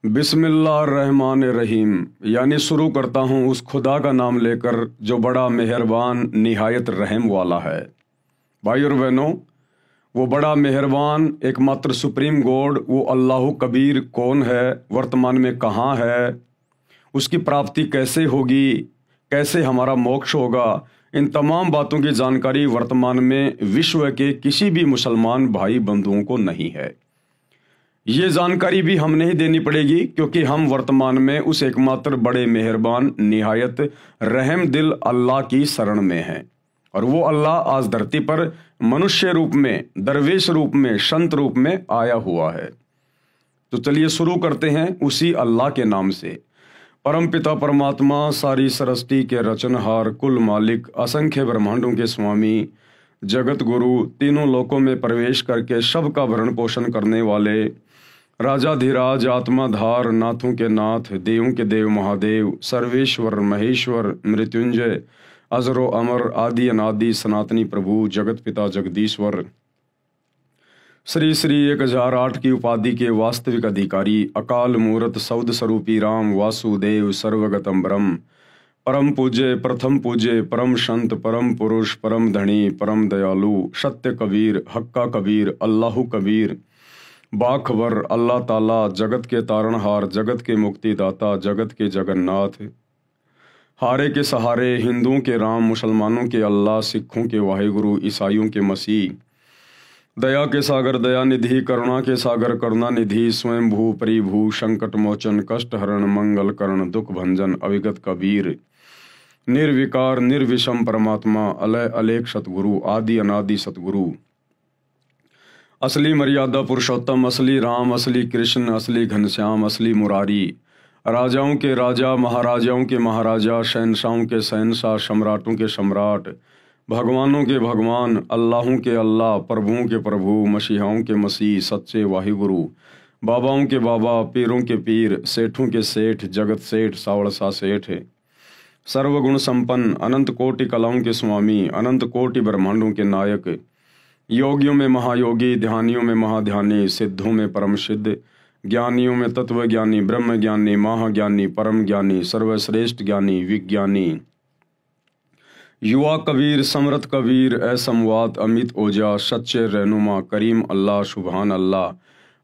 बिस्मिल्लाहिर्रहमानिर्रहीम यानी शुरू करता हूँ उस खुदा का नाम लेकर जो बड़ा मेहरबान निहायत रहम वाला है। भाई और बहनों, वो बड़ा मेहरबान एकमात्र सुप्रीम गॉड वो अल्लाह कबीर कौन है, वर्तमान में कहाँ है, उसकी प्राप्ति कैसे होगी, कैसे हमारा मोक्ष होगा, इन तमाम बातों की जानकारी वर्तमान में विश्व के किसी भी मुसलमान भाई बंधुओं को नहीं है। ये जानकारी भी हमें ही देनी पड़ेगी क्योंकि हम वर्तमान में उस एकमात्र बड़े मेहरबान निहायत रहम दिल अल्लाह की शरण में हैं। और वो अल्लाह आज धरती पर मनुष्य रूप में, दरवेश रूप में, संत रूप में आया हुआ है। तो चलिए शुरू करते हैं उसी अल्लाह के नाम से। परम पिता परमात्मा, सारी सृष्टि के रचनहार, कुल मालिक, असंख्य ब्रह्मांडों के स्वामी, जगत गुरु, तीनों लोकों में प्रवेश करके सबका भरण पोषण करने वाले, राजाधिराज, आत्माधार, नाथों के नाथ, देवों के देव महादेव, सर्वेश्वर, महेश्वर, मृत्युंजय, अजरो अमर, आदि अनादि, सनातनी प्रभु, जगत पिता जगदीश्वर, श्री श्री 1008 की उपाधि के वास्तविक अधिकारी, अकाल मूर्त सौद स्वरूपी राम वासुदेव सर्वगतम ब्रह्म, परम पूज्य, प्रथम पूज्य, परम संत, परम पुरुष, परम धनी, परम दयालु, सत्य कबीर, हक्का कबीर, अल्लाह कबीर, बाखबर अल्लाह ताला, जगत के तारणहार, जगत के मुक्तिदाता, जगत के जगन्नाथ, हारे के सहारे, हिंदुओं के राम, मुसलमानों के अल्लाह, सिखों के वाहिगुरु, ईसाइयों के मसीह, दया के सागर दया निधि, करुणा के सागर करुणा निधि, स्वयं भू परिभू, संकट मोचन, कष्ट हरण, मंगल करण, दुख भंजन, अविगत कबीर, निर्विकार निर्विषम परमात्मा, अलय अलेख सतगुरु, आदि अनादि सतगुरु, असली मर्यादा पुरुषोत्तम, असली राम, असली कृष्ण, असली घनश्याम, असली मुरारी, राजाओं के राजा, महाराजाओं के महाराजा, शहनशाहों के शहनशाह, सम्राटों के सम्राट, भगवानों के भगवान, अल्लाहों के अल्लाह, प्रभुओं के प्रभु, मसीहाओं के मसीह, सच्चे वाहिगुरु, बाबाओं के बाबा, पीरों के पीर, सेठों के सेठ, जगत सेठ, सावड़सा सेठ, सर्वगुण संपन्न, अनंत कोटि कलाओं के स्वामी, अनंत कोटि ब्रह्मांडों के नायक, योगियों में महायोगी, ध्यानियों में महाध्यानी, सिद्धों में परम सिद्ध, ज्ञानियों में तत्व ज्ञानी, ब्रह्म ज्ञानी, महाज्ञानी, परम ज्ञानी, सर्वश्रेष्ठ ज्ञानी, विज्ञानी, युवा कबीर, समृत कबीर, असमवात, अमित ओजा, सच्चे रहनुमा, करीम अल्लाह, सुभान अल्लाह,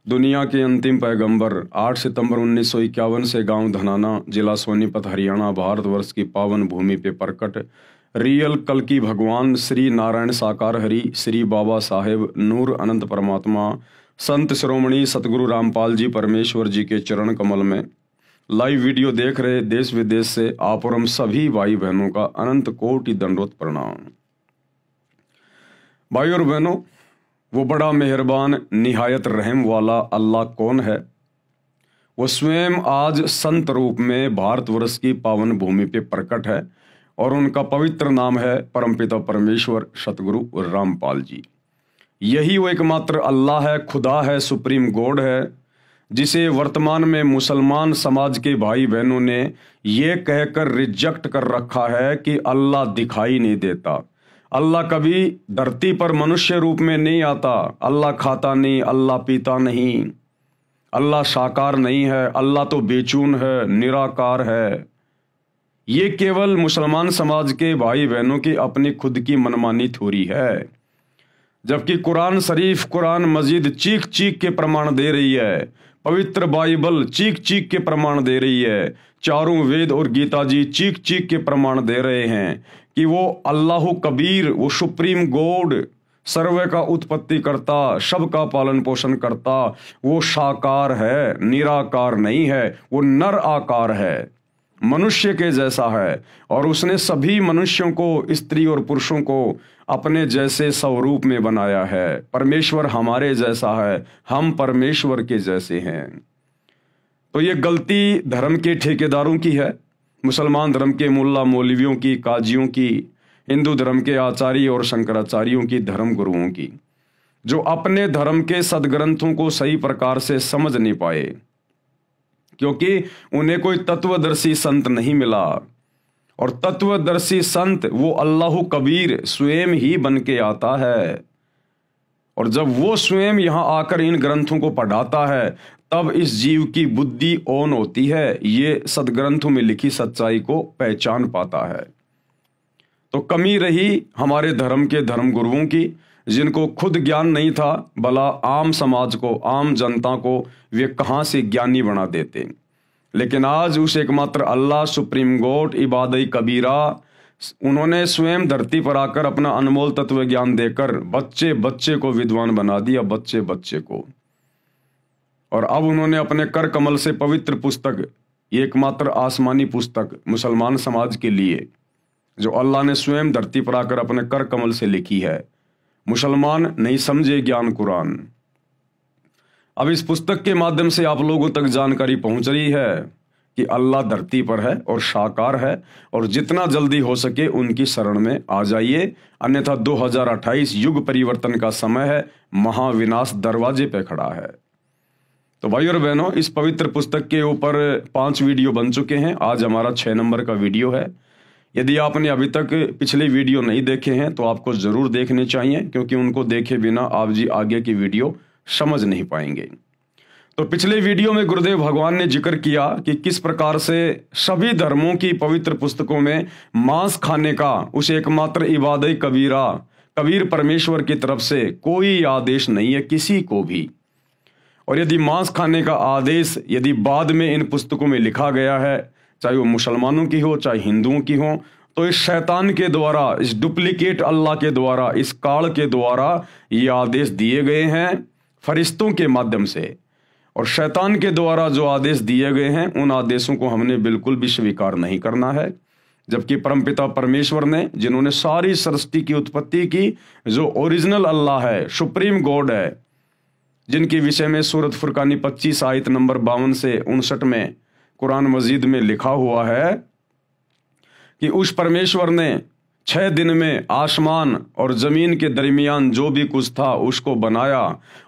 दुनिया के अंतिम पैगंबर, 8 सितंबर 1951 से गांव धनाना, जिला सोनीपत, हरियाणा, भारतवर्ष की पावन भूमि पे प्रकट रियल कल की भगवान श्री नारायण साकार हरि, श्री बाबा साहेब नूर अनंत परमात्मा, संत शिरोमणि सतगुरु रामपाल जी परमेश्वर जी के चरण कमल में लाइव वीडियो देख रहे देश विदेश से आप और हम सभी भाई बहनों का अनंत कोटि दंडवत प्रणाम। भाई और बहनों, वो बड़ा मेहरबान निहायत रहम वाला अल्लाह कौन है? वो स्वयं आज संत रूप में भारतवर्ष की पावन भूमि पे प्रकट है और उनका पवित्र नाम है परमपिता परमेश्वर सतगुरु रामपाल जी। यही वो एकमात्र अल्लाह है, खुदा है, सुप्रीम गॉड है, जिसे वर्तमान में मुसलमान समाज के भाई बहनों ने ये कहकर रिजेक्ट कर रखा है कि अल्लाह दिखाई नहीं देता, अल्लाह कभी धरती पर मनुष्य रूप में नहीं आता, अल्लाह खाता नहीं, अल्लाह पीता नहीं, अल्लाह साकार नहीं है, अल्लाह तो बेचून है, निराकार है। ये केवल मुसलमान समाज के भाई बहनों की अपनी खुद की मनमानी थ्योरी है, जबकि कुरान शरीफ, कुरान मजीद चीख चीख के प्रमाण दे रही है, पवित्र बाइबल चीख चीख के प्रमाण दे रही है, चारों वेद और गीता जी चीख चीख के प्रमाण दे रहे हैं कि वो अल्लाह कबीर, वो सुप्रीम गॉड, सर्व का उत्पत्ति करता, सबका पालन पोषण करता, वो साकार है, निराकार नहीं है, वो नर आकार है, मनुष्य के जैसा है, और उसने सभी मनुष्यों को, स्त्री और पुरुषों को अपने जैसे स्वरूप में बनाया है। परमेश्वर हमारे जैसा है, हम परमेश्वर के जैसे हैं। तो ये गलती धर्म के ठेकेदारों की है, मुसलमान धर्म के मुल्ला मौलवियों की, काजियों की, हिंदू धर्म के आचार्य और शंकराचार्यों की, धर्म गुरुओं की, जो अपने धर्म के सदग्रंथों को सही प्रकार से समझ नहीं पाए क्योंकि उन्हें कोई तत्वदर्शी संत नहीं मिला। और तत्वदर्शी संत वो अल्लाह कबीर स्वयं ही बन के आता है, और जब वो स्वयं यहां आकर इन ग्रंथों को पढ़ाता है तब इस जीव की बुद्धि ओन होती है, ये सदग्रंथों में लिखी सच्चाई को पहचान पाता है। तो कमी रही हमारे धर्म के धर्म गुरुओं की, जिनको खुद ज्ञान नहीं था, भला आम समाज को, आम जनता को वे कहाँ से ज्ञानी बना देते। लेकिन आज उस एकमात्र अल्लाह सुप्रीम कोर्ट इबादई कबीरा, उन्होंने स्वयं धरती पर आकर अपना अनमोल तत्व ज्ञान देकर बच्चे बच्चे को विद्वान बना दिया, बच्चे बच्चे को। और अब उन्होंने अपने कर कमल से पवित्र पुस्तक, एकमात्र आसमानी पुस्तक मुसलमान समाज के लिए, जो अल्लाह ने स्वयं धरती पर आकर अपने कर कमल से लिखी है, मुसलमान नहीं समझे ज्ञान कुरान। अब इस पुस्तक के माध्यम से आप लोगों तक जानकारी पहुंच रही है कि अल्लाह धरती पर है और साकार है, और जितना जल्दी हो सके उनकी शरण में आ जाइए, अन्यथा 2028 युग परिवर्तन का समय है, महाविनाश दरवाजे पे खड़ा है। तो भाई और बहनों, इस पवित्र पुस्तक के ऊपर 5 वीडियो बन चुके हैं, आज हमारा 6 नंबर का वीडियो है। यदि आपने अभी तक पिछले वीडियो नहीं देखे हैं तो आपको जरूर देखने चाहिए, क्योंकि उनको देखे बिना आप जी आगे की वीडियो समझ नहीं पाएंगे। तो पिछले वीडियो में गुरुदेव भगवान ने जिक्र किया कि किस प्रकार से सभी धर्मों की पवित्र पुस्तकों में मांस खाने का उस एकमात्र इबादत कबीरा, कबीर परमेश्वर की तरफ से कोई आदेश नहीं है किसी को भी। और यदि मांस खाने का आदेश यदि बाद में इन पुस्तकों में लिखा गया है, चाहे वो मुसलमानों की हो चाहे हिंदुओं की हो, तो इस शैतान के द्वारा, इस डुप्लीकेट अल्लाह के द्वारा, इस काल के द्वारा ये आदेश दिए गए हैं फरिश्तों के माध्यम से। और शैतान के द्वारा जो आदेश दिए गए हैं, उन आदेशों को हमने बिल्कुल भी स्वीकार नहीं करना है। जबकि परमपिता परमेश्वर ने, जिन्होंने सारी सृष्टि की उत्पत्ति की, जो ओरिजिनल अल्लाह है, सुप्रीम गॉड है, जिनके विषय में सूरत फुरकानी 25 आयत नंबर 52 से 59 में कुरान मजीद में लिखा हुआ है कि उस परमेश्वर ने 6 दिन में आसमान और जमीन के दरमियान जो भी कुछ था उसको बनाया,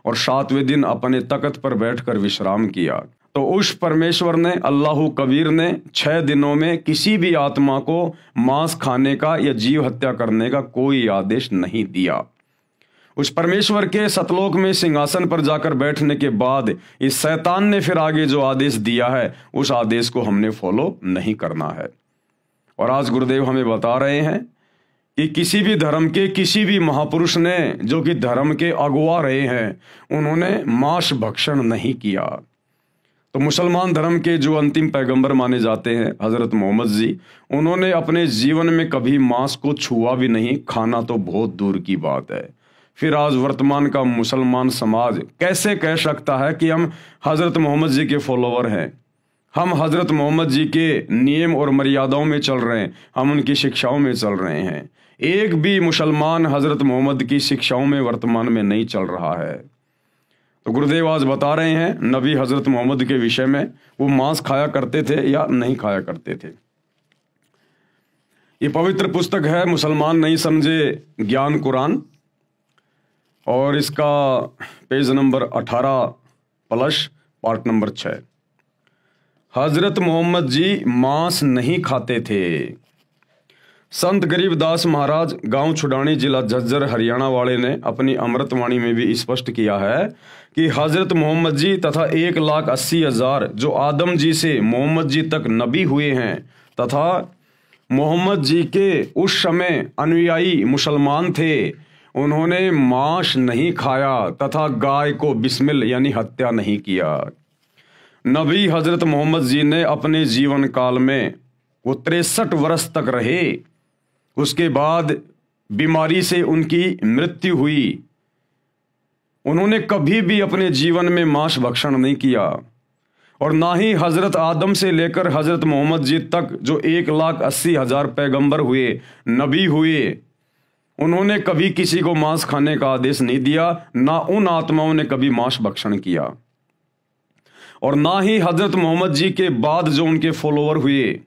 और 7वें दिन अपने तख्त पर बैठकर विश्राम किया। तो उस परमेश्वर ने, अल्लाह कबीर ने 6 दिनों में किसी भी आत्मा को मांस खाने का या जीव हत्या करने का कोई आदेश नहीं दिया। उस परमेश्वर के सतलोक में सिंहासन पर जाकर बैठने के बाद इस शैतान ने फिर आगे जो आदेश दिया है, उस आदेश को हमने फॉलो नहीं करना है। और आज गुरुदेव हमें बता रहे हैं कि किसी भी धर्म के किसी भी महापुरुष ने, जो कि धर्म के अगुवा रहे हैं, उन्होंने मांस भक्षण नहीं किया। तो मुसलमान धर्म के जो अंतिम पैगंबर माने जाते हैं हजरत मोहम्मद जी, उन्होंने अपने जीवन में कभी मांस को छुआ भी नहीं, खाना तो बहुत दूर की बात है। फिर आज वर्तमान का मुसलमान समाज कैसे कह सकता है कि हम हजरत मोहम्मद जी के फॉलोवर हैं, हम हजरत मोहम्मद जी के नियम और मर्यादाओं में चल रहे हैं, हम उनकी शिक्षाओं में चल रहे हैं। एक भी मुसलमान हजरत मोहम्मद की शिक्षाओं में वर्तमान में नहीं चल रहा है। तो गुरुदेव आज बता रहे हैं नबी हजरत मोहम्मद के विषय में, वो मांस खाया करते थे या नहीं खाया करते थे। ये पवित्र पुस्तक है मुसलमान नहीं समझे ज्ञान कुरान, और इसका पेज नंबर 18+ पार्ट नंबर 6। हजरत मोहम्मद जी मांस नहीं खाते थे। संत गरीबदास महाराज गांव छुडानी जिला झज्जर हरियाणा वाले ने अपनी अमृतवाणी में भी स्पष्ट किया है कि हजरत मोहम्मद जी तथा 1,80,000 जो आदम जी से मोहम्मद जी तक नबी हुए हैं, तथा मोहम्मद जी के उस समय अनुयायी मुसलमान थे, उन्होंने मांस नहीं खाया तथा गाय को बिस्मिल यानी हत्या नहीं किया। नबी हजरत मोहम्मद जी ने अपने जीवन काल में वो 63 वर्ष तक रहे, उसके बाद बीमारी से उनकी मृत्यु हुई। उन्होंने कभी भी अपने जीवन में मांस भक्षण नहीं किया, और ना ही हजरत आदम से लेकर हजरत मोहम्मद जी तक जो 1,80,000 पैगंबर हुए, नबी हुए, उन्होंने कभी किसी को मांस खाने का आदेश नहीं दिया, ना उन आत्माओं ने कभी मांस भक्षण किया। और ना ही हजरत मोहम्मद जी के बाद जो उनके फॉलोअर हुए,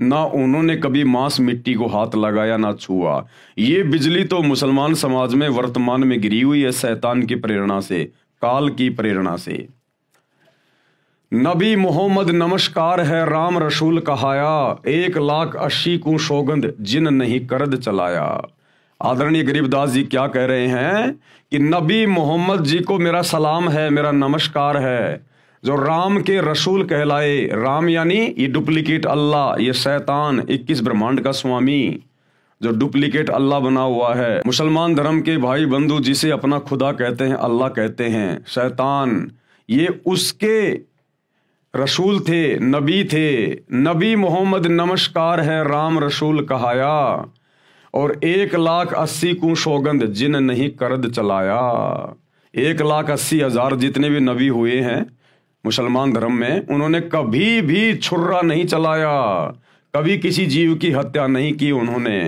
ना उन्होंने कभी मांस मिट्टी को हाथ लगाया ना छुआ। ये बिजली तो मुसलमान समाज में वर्तमान में गिरी हुई है शैतान की प्रेरणा से, काल की प्रेरणा से। नबी मोहम्मद नमस्कार है राम रसूल कहाया, 1,80,000 को सौगंध जिन नहीं करद चलाया। आदरणीय गरीबदास जी क्या कह रहे हैं कि नबी मोहम्मद जी को मेरा सलाम है, मेरा नमस्कार है। जो राम के रसूल कहलाए, राम यानी ये डुप्लीकेट अल्लाह, ये शैतान 21 ब्रह्मांड का स्वामी जो डुप्लीकेट अल्लाह बना हुआ है। मुसलमान धर्म के भाई बंधु जिसे अपना खुदा कहते हैं, अल्लाह कहते हैं, शैतान ये उसके रसूल थे, नबी थे। नबी मोहम्मद नमस्कार है राम रसूल कहाया, और 1,80,000 को सौगंध जिन नहीं करद चलाया। 1,80,000 जितने भी नबी हुए हैं मुसलमान धर्म में, उन्होंने कभी भी छुर्रा नहीं चलाया, कभी किसी जीव की हत्या नहीं की उन्होंने।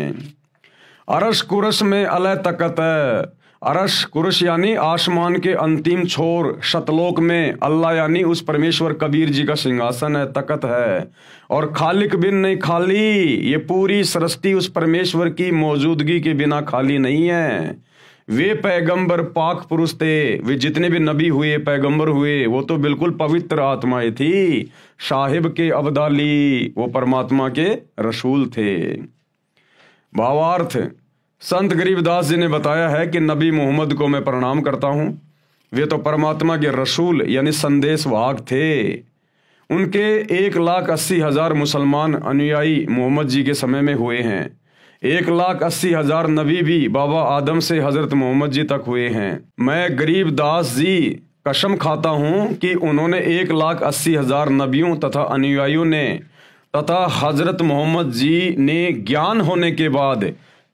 अरश कुरश में अलह तकत है, अरश कुरश यानी आसमान के अंतिम छोर, शतलोक में अल्लाह यानी उस परमेश्वर कबीर जी का सिंहासन है, तकत है। और खालिक बिन नहीं खाली, ये पूरी सृष्टि उस परमेश्वर की मौजूदगी के बिना खाली नहीं है। वे पैगंबर पाक पुरुष थे, वे जितने भी नबी हुए पैगंबर हुए वो तो बिल्कुल पवित्र आत्माएं थी। साहिब के अब्दाली वो परमात्मा के रसूल थे। भावार्थ संत गरीबदास जी ने बताया है कि नबी मोहम्मद को मैं प्रणाम करता हूँ, वे तो परमात्मा के रसूल यानी संदेश वाहक थे। उनके 1,80,000 मुसलमान अनुयायी मोहम्मद जी के समय में हुए हैं। 1,80,000 नबी भी बाबा आदम से हजरत मोहम्मद जी तक हुए हैं। मैं गरीबदास जी कसम खाता हूँ कि उन्होंने 1,80,000 नबियों तथा अनुयायियों ने तथा हजरत मोहम्मद जी ने ज्ञान होने के बाद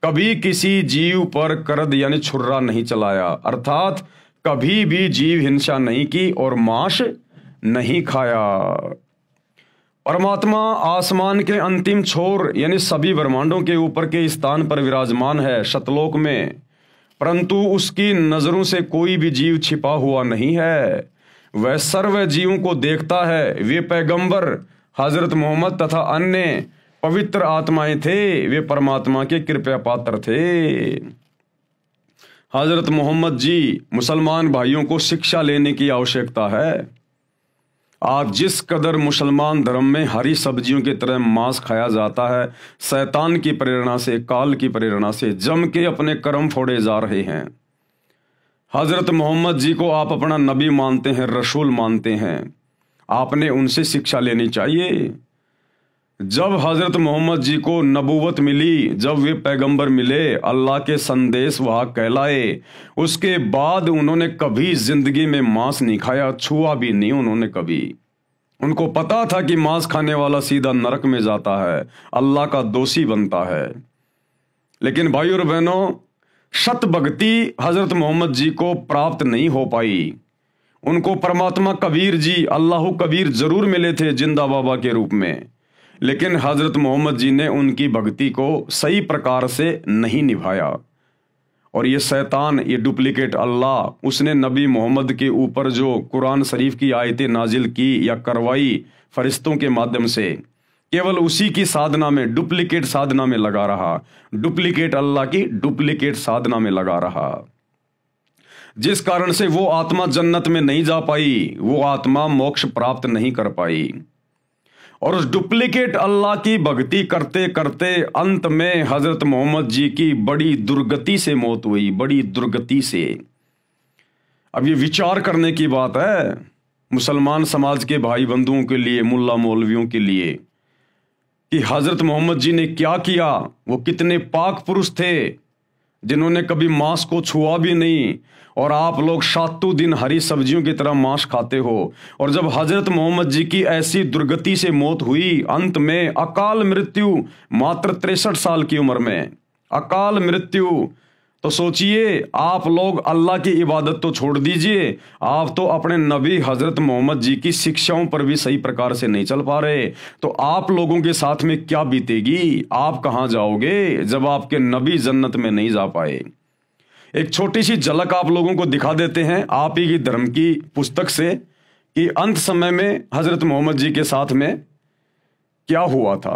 कभी किसी जीव पर करद यानी छुर्रा नहीं चलाया, अर्थात कभी भी जीव हिंसा नहीं की और मांस नहीं खाया। परमात्मा आसमान के अंतिम छोर यानी सभी ब्रह्मांडों के ऊपर के स्थान पर विराजमान है, शतलोक में, परंतु उसकी नजरों से कोई भी जीव छिपा हुआ नहीं है। वह सर्व जीवों को देखता है। वे पैगंबर हजरत मोहम्मद तथा अन्य पवित्र आत्माएं थे, वे परमात्मा के कृपया पात्र थे। हजरत मोहम्मद जी मुसलमान भाइयों को शिक्षा लेने की आवश्यकता है। आज जिस कदर मुसलमान धर्म में हरी सब्जियों की तरह मांस खाया जाता है, शैतान की प्रेरणा से, काल की प्रेरणा से जम के अपने कर्म फोड़े जा रहे हैं। हजरत मोहम्मद जी को आप अपना नबी मानते हैं, रसूल मानते हैं, आपने उनसे शिक्षा लेनी चाहिए। जब हजरत मोहम्मद जी को नबूवत मिली, जब वे पैगंबर मिले, अल्लाह के संदेश वाहक कहलाए, उसके बाद उन्होंने कभी जिंदगी में मांस नहीं खाया, छुआ भी नहीं उन्होंने कभी। उनको पता था कि मांस खाने वाला सीधा नरक में जाता है, अल्लाह का दोषी बनता है। लेकिन भाई और बहनों, सत भक्ति हजरत मोहम्मद जी को प्राप्त नहीं हो पाई। उनको परमात्मा कबीर जी, अल्लाह कबीर जरूर मिले थे जिंदा बाबा के रूप में, लेकिन हजरत मोहम्मद जी ने उनकी भक्ति को सही प्रकार से नहीं निभाया। और ये शैतान, ये डुप्लीकेट अल्लाह, उसने नबी मोहम्मद के ऊपर जो कुरान शरीफ की आयतें नाजिल की या करवाई फरिश्तों के माध्यम से, केवल उसी की साधना में, डुप्लीकेट साधना में लगा रहा, डुप्लीकेट अल्लाह की डुप्लीकेट साधना में लगा रहा, जिस कारण से वो आत्मा जन्नत में नहीं जा पाई, वो आत्मा मोक्ष प्राप्त नहीं कर पाई। और उस डुप्लीकेट अल्लाह की भक्ति करते करते अंत में हजरत मोहम्मद जी की बड़ी दुर्गति से मौत हुई, बड़ी दुर्गति से। अब ये विचार करने की बात है मुसलमान समाज के भाई बंधुओं के लिए, मुल्ला मौलवियों के लिए, कि हजरत मोहम्मद जी ने क्या किया। वो कितने पाक पुरुष थे जिन्होंने कभी मांस को छुआ भी नहीं, और आप लोग सातों दिन हरी सब्जियों की तरह मांस खाते हो। और जब हजरत मोहम्मद जी की ऐसी दुर्गति से मौत हुई, अंत में अकाल मृत्यु, मात्र 63 साल की उम्र में अकाल मृत्यु, तो सोचिए आप लोग अल्लाह की इबादत तो छोड़ दीजिए, आप तो अपने नबी हजरत मोहम्मद जी की शिक्षाओं पर भी सही प्रकार से नहीं चल पा रहे, तो आप लोगों के साथ में क्या बीतेगी, आप कहां जाओगे जब आपके नबी जन्नत में नहीं जा पाए। एक छोटी सी झलक आप लोगों को दिखा देते हैं आप ही की धर्म की पुस्तक से, कि अंत समय में हजरत मोहम्मद जी के साथ में क्या हुआ था,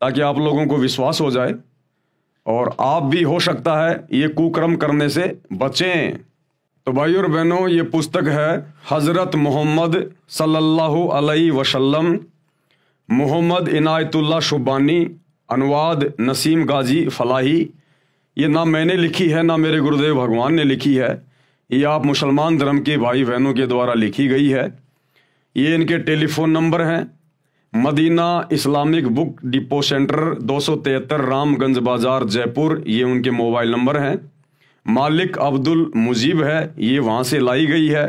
ताकि आप लोगों को विश्वास हो जाए और आप भी हो सकता है ये कुकर्म करने से बचें। तो भाई और बहनों, ये पुस्तक है हजरत मोहम्मद सल्लल्लाहु अलैहि वसल्लम, मोहम्मद इनायतुल्लाह शुबानी, अनुवाद नसीम गाजी फलाही। ये ना मैंने लिखी है, ना मेरे गुरुदेव भगवान ने लिखी है, ये आप मुसलमान धर्म के भाई बहनों के द्वारा लिखी गई है। ये इनके टेलीफोन नंबर हैं। Madina Islamic book depot centre 273 Ramganj Bazaar Jaipur, ये उनके मोबाइल नंबर हैं। मालिक अब्दुल मुजीब है, ये वहाँ से लाई गई है।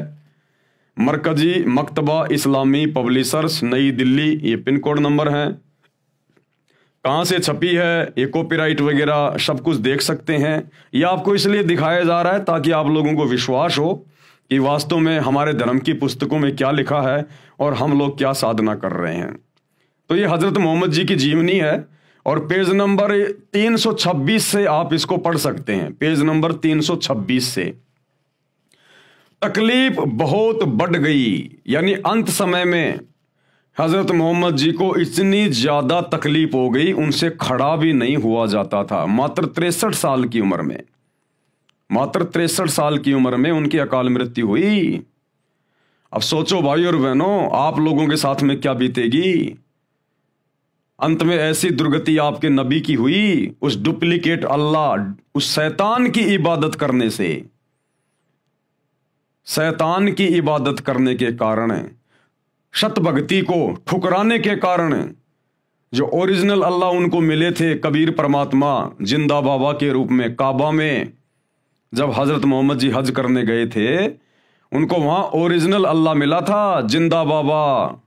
मरकजी मकतबा इस्लामी पब्लिशर्स नई दिल्ली, ये पिन कोड नंबर हैं। कहाँ से छपी है, ये कॉपीराइट वगैरह सब कुछ देख सकते हैं। ये आपको इसलिए दिखाया जा रहा है ताकि आप लोगों को विश्वास हो कि वास्तव में हमारे धर्म की पुस्तकों में क्या लिखा है और हम लोग क्या साधना कर रहे हैं। तो ये हजरत मोहम्मद जी की जीवनी है और पेज नंबर 326 से आप इसको पढ़ सकते हैं। पेज नंबर 326 से। तकलीफ बहुत बढ़ गई, यानी अंत समय में हजरत मोहम्मद जी को इतनी ज्यादा तकलीफ हो गई, उनसे खड़ा भी नहीं हुआ जाता था। मात्र 63 साल की उम्र में, मात्र 63 साल की उम्र में उनकी अकाल मृत्यु हुई। अब सोचो भाई और बहनों, आप लोगों के साथ में क्या बीतेगी। अंत में ऐसी दुर्गति आपके नबी की हुई, उस डुप्लीकेट अल्लाह, उस शैतान की इबादत करने से, शैतान की इबादत करने के कारण, शत भक्ति को ठुकराने के कारण, जो ओरिजिनल अल्लाह उनको मिले थे, कबीर परमात्मा जिंदा बाबा के रूप में काबा में जब हजरत मोहम्मद जी हज करने गए थे, उनको वहां ओरिजिनल अल्लाह मिला था, जिंदा बाबा।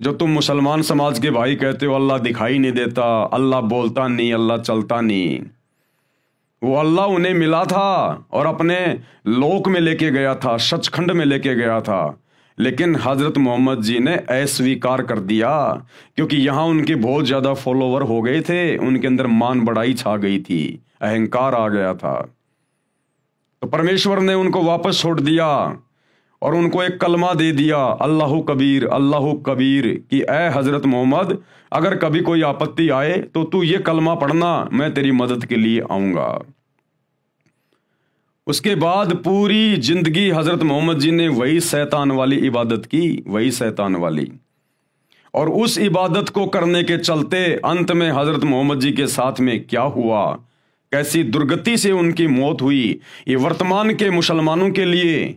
जो तुम मुसलमान समाज के भाई कहते हो अल्लाह दिखाई नहीं देता, अल्लाह बोलता नहीं, अल्लाह चलता नहीं, वो अल्लाह उन्हें मिला था और अपने लोक में लेके गया था, सचखंड में लेके गया था। लेकिन हजरत मोहम्मद जी ने अस्वीकार कर दिया, क्योंकि यहां उनके बहुत ज्यादा फॉलोवर हो गए थे, उनके अंदर मान बढ़ाई छा गई थी, अहंकार आ गया था। तो परमेश्वर ने उनको वापस छोड़ दिया और उनको एक कलमा दे दिया, अल्लाहु कबीर, अल्लाहु कबीर, कि ए हजरत मोहम्मद, अगर कभी कोई आपत्ति आए तो तू ये कलमा पढ़ना, मैं तेरी मदद के लिए आऊंगा। उसके बाद पूरी जिंदगी हजरत मोहम्मद जी ने वही शैतान वाली इबादत की, वही शैतान वाली। और उस इबादत को करने के चलते अंत में हजरत मोहम्मद जी के साथ में क्या हुआ, कैसी दुर्गति से उनकी मौत हुई, ये वर्तमान के मुसलमानों के लिए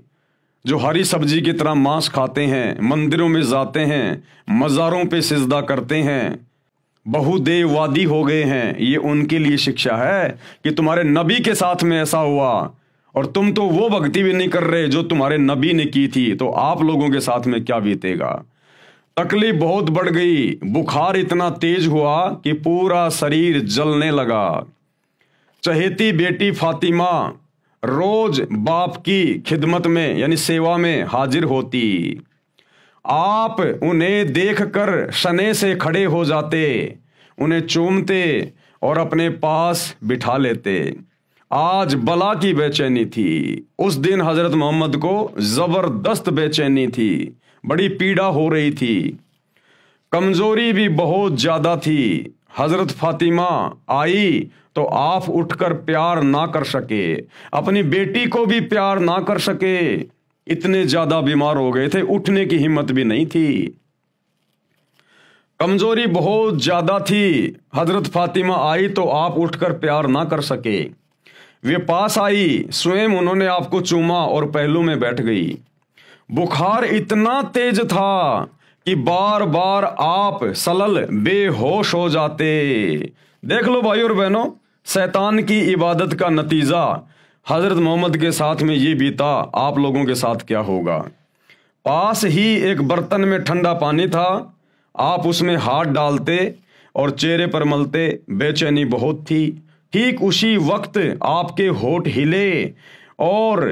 जो हरी सब्जी की तरह मांस खाते हैं, मंदिरों में जाते हैं, मज़ारों पे सिजदा करते हैं, बहुदेववादी हो गए हैं, ये उनके लिए शिक्षा है कि तुम्हारे नबी के साथ में ऐसा हुआ और तुम तो वो भक्ति भी नहीं कर रहे जो तुम्हारे नबी ने की थी, तो आप लोगों के साथ में क्या बीतेगा। तकलीफ बहुत बढ़ गई, बुखार इतना तेज हुआ कि पूरा शरीर जलने लगा। चहेती बेटी फातिमा रोज बाप की खिदमत में यानी सेवा में हाजिर होती। आप उन्हें देखकर शने से खड़े हो जाते, उन्हें चूमते और अपने पास बिठा लेते। आज बला की बेचैनी थी, उस दिन हजरत मोहम्मद को जबरदस्त बेचैनी थी, बड़ी पीड़ा हो रही थी, कमजोरी भी बहुत ज्यादा थी। हजरत फातिमा आई तो आप उठकर प्यार ना कर सके, अपनी बेटी को भी प्यार ना कर सके, इतने ज्यादा बीमार हो गए थे, उठने की हिम्मत भी नहीं थी, कमजोरी बहुत ज्यादा थी। हजरत फातिमा आई तो आप उठकर प्यार ना कर सके, वे पास आई, स्वयं उन्होंने आपको चूमा और पहलू में बैठ गई। बुखार इतना तेज था कि बार बार आप सलल बेहोश हो जाते। देख लो भाई और बहनों, शैतान की इबादत का नतीजा हजरत मोहम्मद के साथ में ये बीता, आप लोगों के साथ क्या होगा। पास ही एक बर्तन में ठंडा पानी था, आप उसमें हाथ डालते और चेहरे पर मलते, बेचैनी बहुत थी। ठीक उसी वक्त आपके होठ हिले और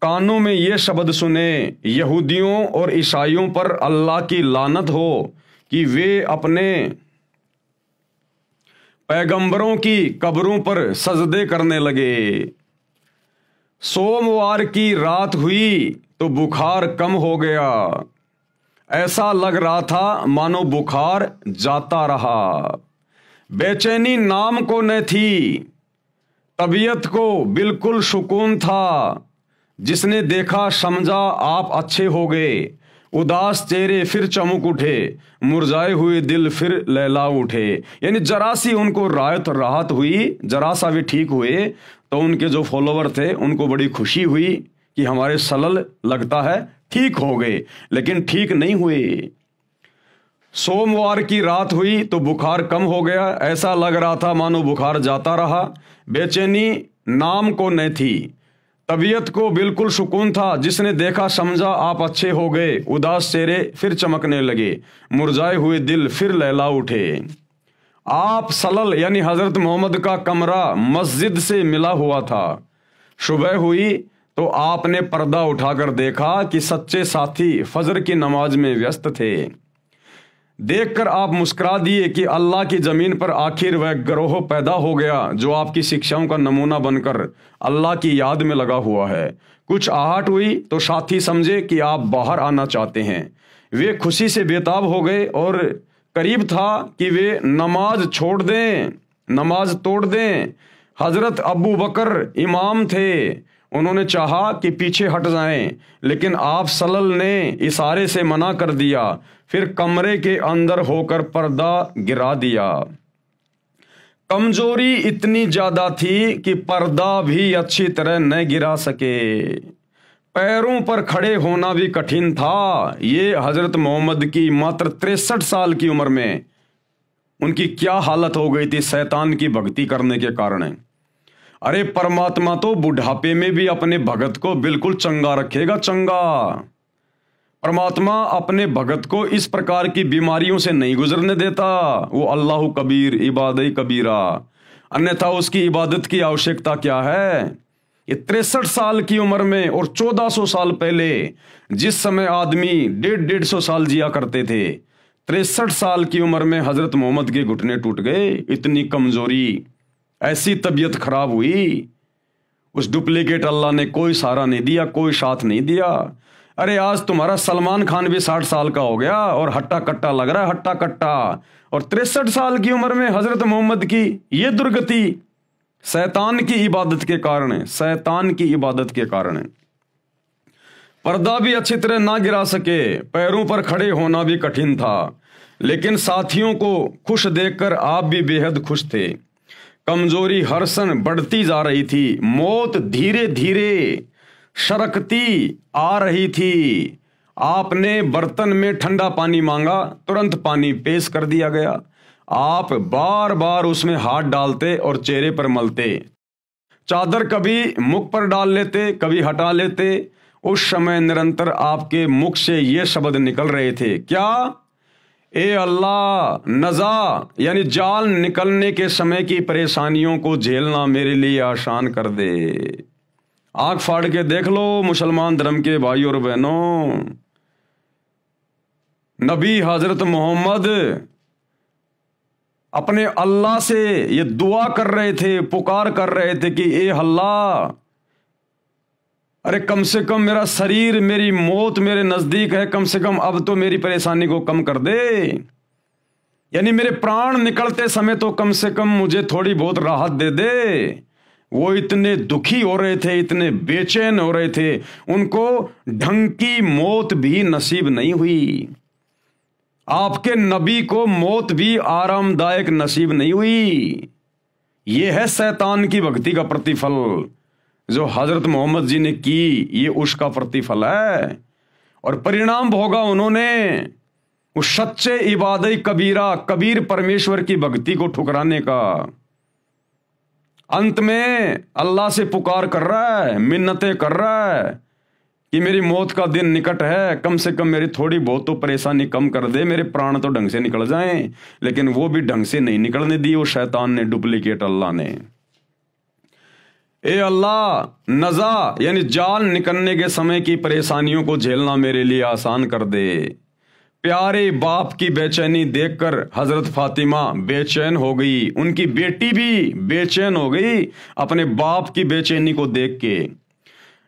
कानों में ये शब्द सुने, यहूदियों और ईसाइयों पर अल्लाह की लानत हो कि वे अपने पैगंबरों की कब्रों पर सजदे करने लगे। सोमवार की रात हुई तो बुखार कम हो गया, ऐसा लग रहा था मानो बुखार जाता रहा। बेचैनी नाम को न थी, तबीयत को बिल्कुल सुकून था। जिसने देखा समझा आप अच्छे हो गए, उदास चेहरे फिर चमक उठे, मुरझाए हुए दिल फिर लहला उठे। यानी जरा सी उनको राहत हुई, जरा सा भी ठीक हुए तो उनके जो फॉलोवर थे उनको बड़ी खुशी हुई कि हमारे सलल लगता है ठीक हो गए, लेकिन ठीक नहीं हुए। सोमवार की रात हुई तो बुखार कम हो गया, ऐसा लग रहा था मानो बुखार जाता रहा। बेचैनी नाम को न थी, तबीयत को बिल्कुल सुकून था। जिसने देखा समझा आप अच्छे हो गए। उदास चेहरे फिर चमकने लगे, मुरझाए हुए दिल फिर लहला उठे। आप सलल यानी हजरत मोहम्मद का कमरा मस्जिद से मिला हुआ था। सुबह हुई तो आपने पर्दा उठाकर देखा कि सच्चे साथी फजर की नमाज में व्यस्त थे। देखकर आप मुस्कुरा दिए कि अल्लाह की जमीन पर आखिर वह गिरोह पैदा हो गया जो आपकी शिक्षाओं का नमूना बनकर अल्लाह की याद में लगा हुआ है। कुछ आहट हुई तो साथी समझे कि आप बाहर आना चाहते हैं। वे खुशी से बेताब हो गए और करीब था कि वे नमाज छोड़ दें, नमाज तोड़ दें। हजरत अबू बकर इमाम थे, उन्होंने चाहा कि पीछे हट जाएं, लेकिन आप सल्लल्लाहु अलैहि वसल्लम ने इशारे से मना कर दिया। फिर कमरे के अंदर होकर पर्दा गिरा दिया। कमजोरी इतनी ज्यादा थी कि पर्दा भी अच्छी तरह न गिरा सके। पैरों पर खड़े होना भी कठिन था। ये हजरत मोहम्मद की मात्र 63 साल की उम्र में उनकी क्या हालत हो गई थी शैतान की भक्ति करने के कारण। अरे परमात्मा तो बुढ़ापे में भी अपने भगत को बिल्कुल चंगा रखेगा, चंगा। परमात्मा अपने भगत को इस प्रकार की बीमारियों से नहीं गुजरने देता। वो अल्लाह कबीर इबादत कबीरा, अन्यथा उसकी इबादत की आवश्यकता क्या है। ये 63 साल की उम्र में और 1400 साल पहले जिस समय आदमी 150 साल जिया करते थे, 63 साल की उम्र में हजरत मोहम्मद के घुटने टूट गए। इतनी कमजोरी, ऐसी तबीयत खराब हुई। उस डुप्लीकेट अल्लाह ने कोई सहारा नहीं दिया, कोई साथ नहीं दिया। अरे आज तुम्हारा सलमान खान भी 60 साल का हो गया और हट्टा कट्टा लग रहा है, हट्टा कट्टा। और 63 साल की उम्र में हजरत मोहम्मद की ये दुर्गति शैतान की इबादत के कारण है, शैतान की इबादत के कारण है। पर्दा भी अच्छी तरह ना गिरा सके, पैरों पर खड़े होना भी कठिन था। लेकिन साथियों को खुश देखकर आप भी बेहद खुश थे। कमजोरी हर क्षण बढ़ती जा रही थी। मौत धीरे धीरे सरकती आ रही थी। आपने बर्तन में ठंडा पानी मांगा, तुरंत पानी पेश कर दिया गया। आप बार बार उसमें हाथ डालते और चेहरे पर मलते। चादर कभी मुख पर डाल लेते, कभी हटा लेते। उस समय निरंतर आपके मुख से ये शब्द निकल रहे थे, क्या? ए अल्लाह, नजा यानी जाल निकलने के समय की परेशानियों को झेलना मेरे लिए आसान कर दे। आंख फाड़ के देख लो मुसलमान धर्म के भाई और बहनों, नबी हजरत मोहम्मद अपने अल्लाह से ये दुआ कर रहे थे, पुकार कर रहे थे कि ए अल्लाह, अरे कम से कम मेरा शरीर, मेरी मौत मेरे नजदीक है, कम से कम अब तो मेरी परेशानी को कम कर दे। यानी मेरे प्राण निकलते समय तो कम से कम मुझे थोड़ी बहुत राहत दे दे। वो इतने दुखी हो रहे थे, इतने बेचैन हो रहे थे, उनको ढंग की मौत भी नसीब नहीं हुई। आपके नबी को मौत भी आरामदायक नसीब नहीं हुई। यह है शैतान की भक्ति का प्रतिफल जो हजरत मोहम्मद जी ने की। ये उसका प्रतिफल है और परिणाम भोगा उन्होंने उस सच्चे इबादत कबीरा, कबीर परमेश्वर की भक्ति को ठुकराने का। अंत में अल्लाह से पुकार कर रहा है, मिन्नतें कर रहा है कि मेरी मौत का दिन निकट है, कम से कम मेरी थोड़ी बहुत तो परेशानी कम कर दे, मेरे प्राण तो ढंग से निकल जाएं। लेकिन वो भी ढंग से नहीं निकलने दी वो शैतान ने, डुप्लीकेट अल्लाह ने। ए अल्लाह, नजा यानी जाल निकलने के समय की परेशानियों को झेलना मेरे लिए आसान कर दे। प्यारे बाप की बेचैनी देखकर हजरत फातिमा बेचैन हो गई, उनकी बेटी भी बेचैन हो गई अपने बाप की बेचैनी को देख के।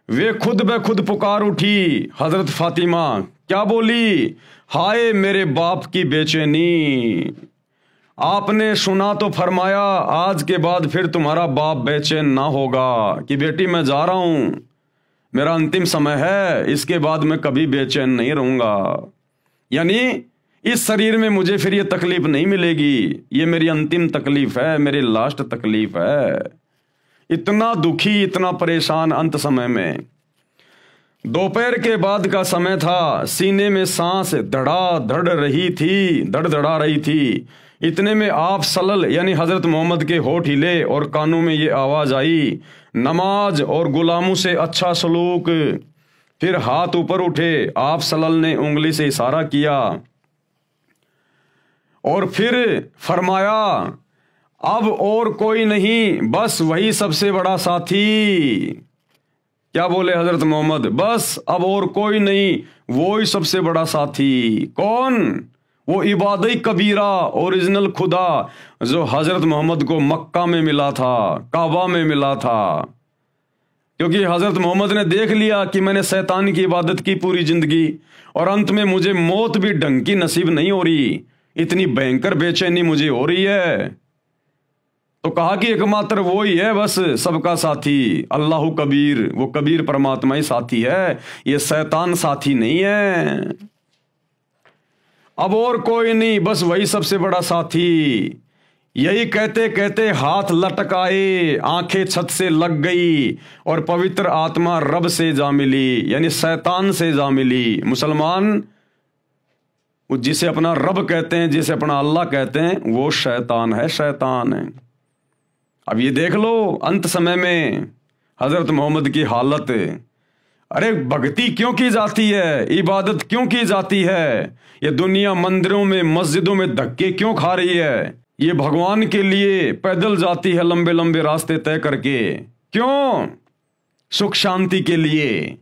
वे खुद ब खुद पुकार उठी। हजरत फातिमा क्या बोली? हाय मेरे बाप की बेचैनी। आपने सुना तो फरमाया आज के बाद फिर तुम्हारा बाप बेचैन ना होगा कि बेटी मैं जा रहा हूं, मेरा अंतिम समय है, इसके बाद मैं कभी बेचैन नहीं रहूंगा। यानी इस शरीर में मुझे फिर ये तकलीफ नहीं मिलेगी, ये मेरी अंतिम तकलीफ है, मेरी लास्ट तकलीफ है। इतना दुखी, इतना परेशान अंत समय में। दोपहर के बाद का समय था, सीने में सांस धड़ाधड़ रही थी। इतने में आप सल्लल यानी हजरत मोहम्मद के होठ हिले और कानों में ये आवाज आई, नमाज और गुलामों से अच्छा सलूक। फिर हाथ ऊपर उठे, आप सल्लल ने उंगली से इशारा किया और फिर फरमाया, अब और कोई नहीं, बस वही सबसे बड़ा साथी। क्या बोले हजरत मोहम्मद? बस अब और कोई नहीं, वो ही सबसे बड़ा साथी। कौन? वो इबादई कबीरा ओरिजिनल खुदा जो हजरत मोहम्मद को मक्का में मिला था, काबा में मिला था। क्योंकि हजरत मोहम्मद ने देख लिया कि मैंने शैतान की इबादत की पूरी जिंदगी और अंत में मुझे मौत भी ढंग की नसीब नहीं हो रही, इतनी भयंकर बेचैनी मुझे हो रही है। तो कहा कि एकमात्र वो ही है बस सबका साथी, अल्लाह कबीर। वो कबीर परमात्मा ही साथी है, ये शैतान साथी नहीं है। अब और कोई नहीं, बस वही सबसे बड़ा साथी। यही कहते कहते हाथ लटकाए, आंखें छत से लग गई और पवित्र आत्मा रब से जा मिली, यानी शैतान से जा मिली। मुसलमान जिसे अपना रब कहते हैं, जिसे अपना अल्लाह कहते हैं, वो शैतान है, शैतान है। अब ये देख लो अंत समय में हजरत मोहम्मद की हालत। अरे भक्ति क्यों की जाती है, इबादत क्यों की जाती है? ये दुनिया मंदिरों में मस्जिदों में धक्के क्यों खा रही है? ये भगवान के लिए पैदल जाती है लंबे लंबे रास्ते तय करके, क्यों? सुख शांति के लिए।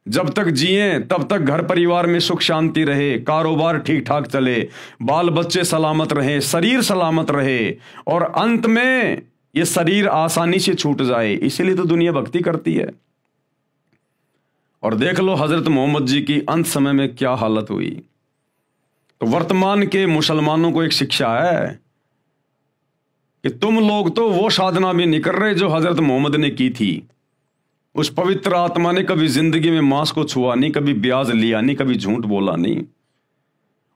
जब तक जिए तब तक घर परिवार में सुख शांति रहे, कारोबार ठीक ठाक चले, बाल बच्चे सलामत रहे, शरीर सलामत रहे, और अंत में ये शरीर आसानी से छूट जाए। इसीलिए तो दुनिया भक्ति करती है। और देख लो हजरत मोहम्मद जी की अंत समय में क्या हालत हुई। तो वर्तमान के मुसलमानों को एक शिक्षा है कि तुम लोग तो वो साधना भी नहीं कर रहे जो हजरत मोहम्मद ने की थी। उस पवित्र आत्मा ने कभी जिंदगी में मांस को छुआ नहीं, कभी ब्याज लिया नहीं, कभी झूठ बोला नहीं।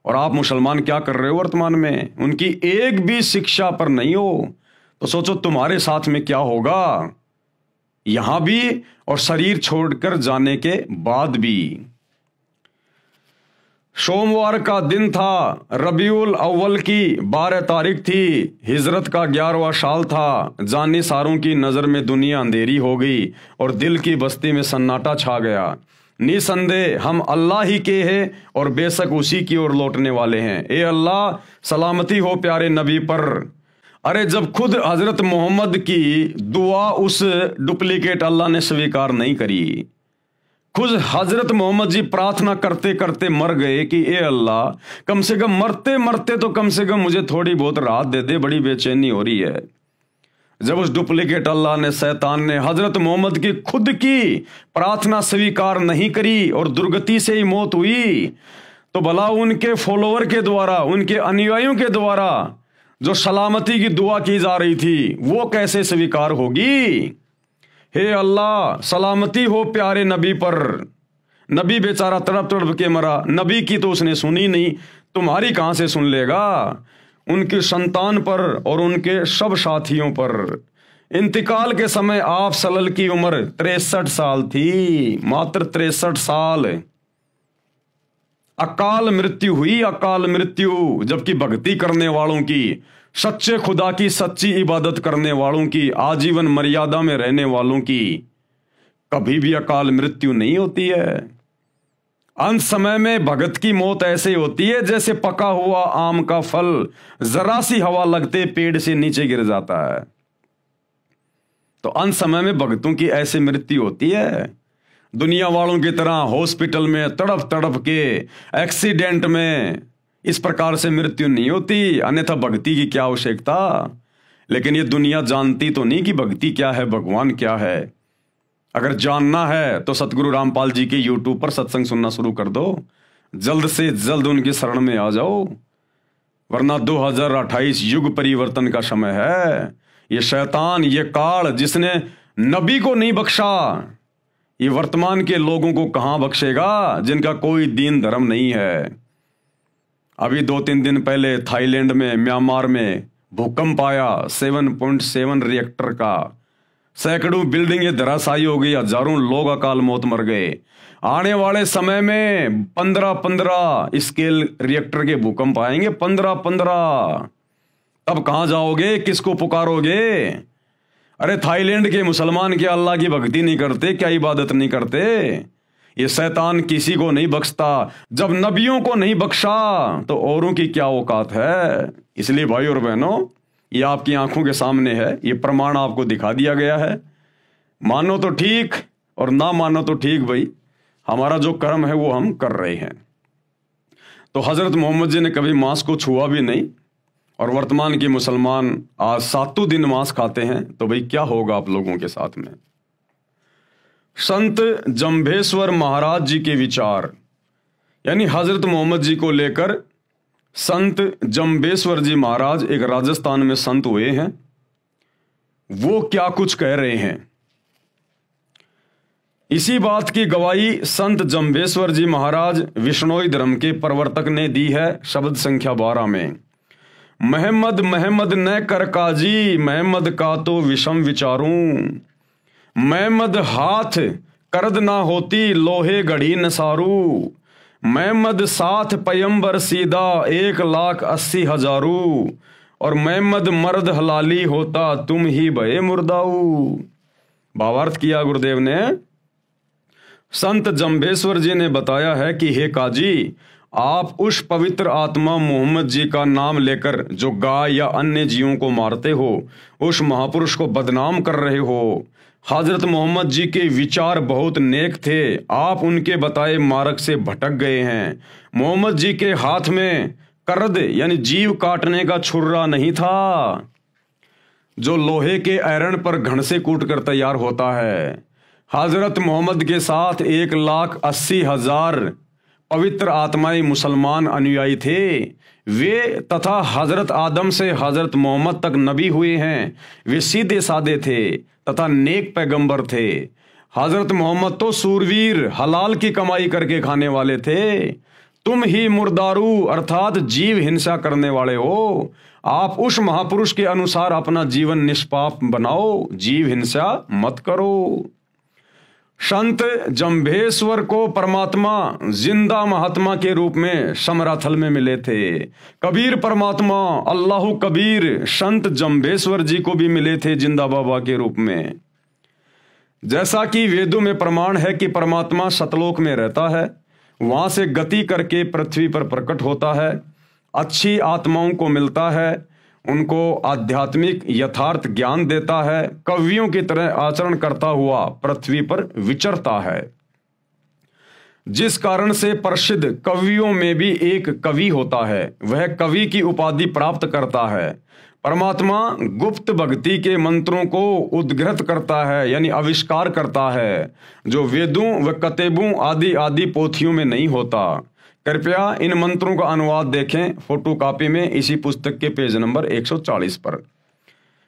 और आप मुसलमान क्या कर रहे हो वर्तमान में? उनकी एक भी शिक्षा पर नहीं हो, तो सोचो तुम्हारे साथ में क्या होगा, यहां भी और शरीर छोड़कर जाने के बाद भी। सोमवार का दिन था, रबीउल अव्वल की 12 तारीख थी, हिजरत का 11वां साल था। जानी सारों की नजर में दुनिया अंधेरी हो गई और दिल की बस्ती में सन्नाटा छा गया। निसंदेह हम अल्लाह ही के हैं और बेशक उसी की ओर लौटने वाले हैं। ए अल्लाह, सलामती हो प्यारे नबी पर। अरे जब खुद हजरत मोहम्मद की दुआ उस डुप्लीकेट अल्लाह ने स्वीकार नहीं करी, खुद हजरत मोहम्मद जी प्रार्थना करते करते मर गए कि ए अल्लाह, कम से कम मरते मरते तो कम से कम मुझे थोड़ी बहुत राहत दे दे, बड़ी बेचैनी हो रही है। जब उस डुप्लीकेट अल्लाह ने, शैतान ने हजरत मोहम्मद की खुद की प्रार्थना स्वीकार नहीं करी और दुर्गति से ही मौत हुई, तो भला उनके फॉलोवर के द्वारा, उनके अनुयायियों के द्वारा जो सलामती की दुआ की जा रही थी, वो कैसे स्वीकार होगी? हे अल्लाह, सलामती हो प्यारे नबी पर। नबी बेचारा तड़प तड़प के मरा, नबी की तो उसने सुनी नहीं, तुम्हारी कहां से सुन लेगा? उनकी संतान पर और उनके सब साथियों पर। इंतकाल के समय आप सल्लल्लाहु की उम्र 63 साल थी, मात्र 63 साल। अकाल मृत्यु हुई, अकाल मृत्यु। जबकि भक्ति करने वालों की, सच्चे खुदा की सच्ची इबादत करने वालों की, आजीवन मर्यादा में रहने वालों की कभी भी अकाल मृत्यु नहीं होती है। अंत समय में भगत की मौत ऐसे होती है जैसे पका हुआ आम का फल जरा सी हवा लगते पेड़ से नीचे गिर जाता है। तो अंत समय में भगतों की ऐसी मृत्यु होती है। दुनिया वालों की तरह हॉस्पिटल में तड़प तड़प के, एक्सीडेंट में इस प्रकार से मृत्यु नहीं होती, अन्यथा भक्ति की क्या आवश्यकता। लेकिन ये दुनिया जानती तो नहीं कि भक्ति क्या है, भगवान क्या है। अगर जानना है तो सतगुरु रामपाल जी के यूट्यूब पर सत्संग सुनना शुरू कर दो, जल्द से जल्द उनकी शरण में आ जाओ, वरना 2028 युग परिवर्तन का समय है। ये शैतान, ये काल जिसने नबी को नहीं बख्शा, ये वर्तमान के लोगों को कहां बख्शेगा जिनका कोई दीन धर्म नहीं है। अभी 2-3 दिन पहले थाईलैंड में, म्यांमार में भूकंप आया 7.7 रिएक्टर का, सैकड़ों बिल्डिंगें धराशायी हो गई, हजारों लोग अकाल मौत मर गए। आने वाले समय में 15-15 स्केल रिएक्टर के भूकंप आएंगे, 15-15। तब कहां जाओगे, किसको पुकारोगे? अरे थाईलैंड के मुसलमान क्या अल्लाह की भक्ति नहीं करते, क्या इबादत नहीं करते? ये शैतान किसी को नहीं बख्शता। जब नबियों को नहीं बख्शा तो औरों की क्या औकात है। इसलिए भाई और बहनों, ये आपकी आंखों के सामने है, ये प्रमाण आपको दिखा दिया गया है। मानो तो ठीक और ना मानो तो ठीक, भाई हमारा जो कर्म है वो हम कर रहे हैं। तो हजरत मोहम्मद जी ने कभी मांस को छुआ भी नहीं, और वर्तमान के मुसलमान आज 7 दिन मांस खाते हैं। तो भाई क्या होगा आप लोगों के साथ में। संत जंभेश्वर महाराज जी के विचार, यानी हजरत मोहम्मद जी को लेकर संत जंभेश्वर जी महाराज एक राजस्थान में संत हुए हैं, वो क्या कुछ कह रहे हैं। इसी बात की गवाही संत जंभेश्वर जी महाराज विष्णोई धर्म के प्रवर्तक ने दी है शब्द संख्या 12 में। महमद महमद न कर काजी, महमद का तो विषम विचारूं। महमद हाथ करद ना होती, लोहे घड़ी नसारू। महमद साथ पयंबर सीधा, 1,80,000। और महमद मर्द हलाली होता, तुम ही भये मुर्दाऊ। भावार्थ किया गुरुदेव ने। संत जंभेश्वर जी ने बताया है कि हे काजी, आप उस पवित्र आत्मा मोहम्मद जी का नाम लेकर जो गाय या अन्य जीवों को मारते हो, उस महापुरुष को बदनाम कर रहे हो। हजरत मोहम्मद जी के विचार बहुत नेक थे, आप उनके बताए मार्ग से भटक गए हैं। मोहम्मद जी के हाथ में करद यानी जीव काटने का छुर्रा नहीं था, जो लोहे के आयरन पर घण से कूट कर तैयार होता है। हजरत मोहम्मद के साथ 1,80,000 पवित्र आत्माएं मुसलमान अनुयायी थे। वे तथा हजरत आदम से हजरत मोहम्मद तक नबी हुए हैं। वे सीधे साधे थे तथा नेक पैगंबर थे। हजरत मोहम्मद तो सूरवीर हलाल की कमाई करके खाने वाले थे। तुम ही मुर्दारू अर्थात जीव हिंसा करने वाले हो। आप उस महापुरुष के अनुसार अपना जीवन निष्पाप बनाओ, जीव हिंसा मत करो। संत जंभेश्वर को परमात्मा जिंदा महात्मा के रूप में समराथल में मिले थे। कबीर परमात्मा अल्लाह कबीर संत जंभेश्वर जी को भी मिले थे जिंदा बाबा के रूप में। जैसा कि वेदों में प्रमाण है कि परमात्मा सतलोक में रहता है, वहां से गति करके पृथ्वी पर प्रकट होता है, अच्छी आत्माओं को मिलता है, उनको आध्यात्मिक यथार्थ ज्ञान देता है, कवियों की तरह आचरण करता हुआ पृथ्वी पर विचरता है। जिस कारण से प्रसिद्ध कवियों में भी एक कवि होता है, वह कवि की उपाधि प्राप्त करता है। परमात्मा गुप्त भक्ति के मंत्रों को उद्घृत करता है यानी आविष्कार करता है, जो वेदों व कतेबों आदि आदि पोथियों में नहीं होता। कृपया इन मंत्रों का अनुवाद देखें फोटो कॉपी में इसी पुस्तक के पेज नंबर 140 पर।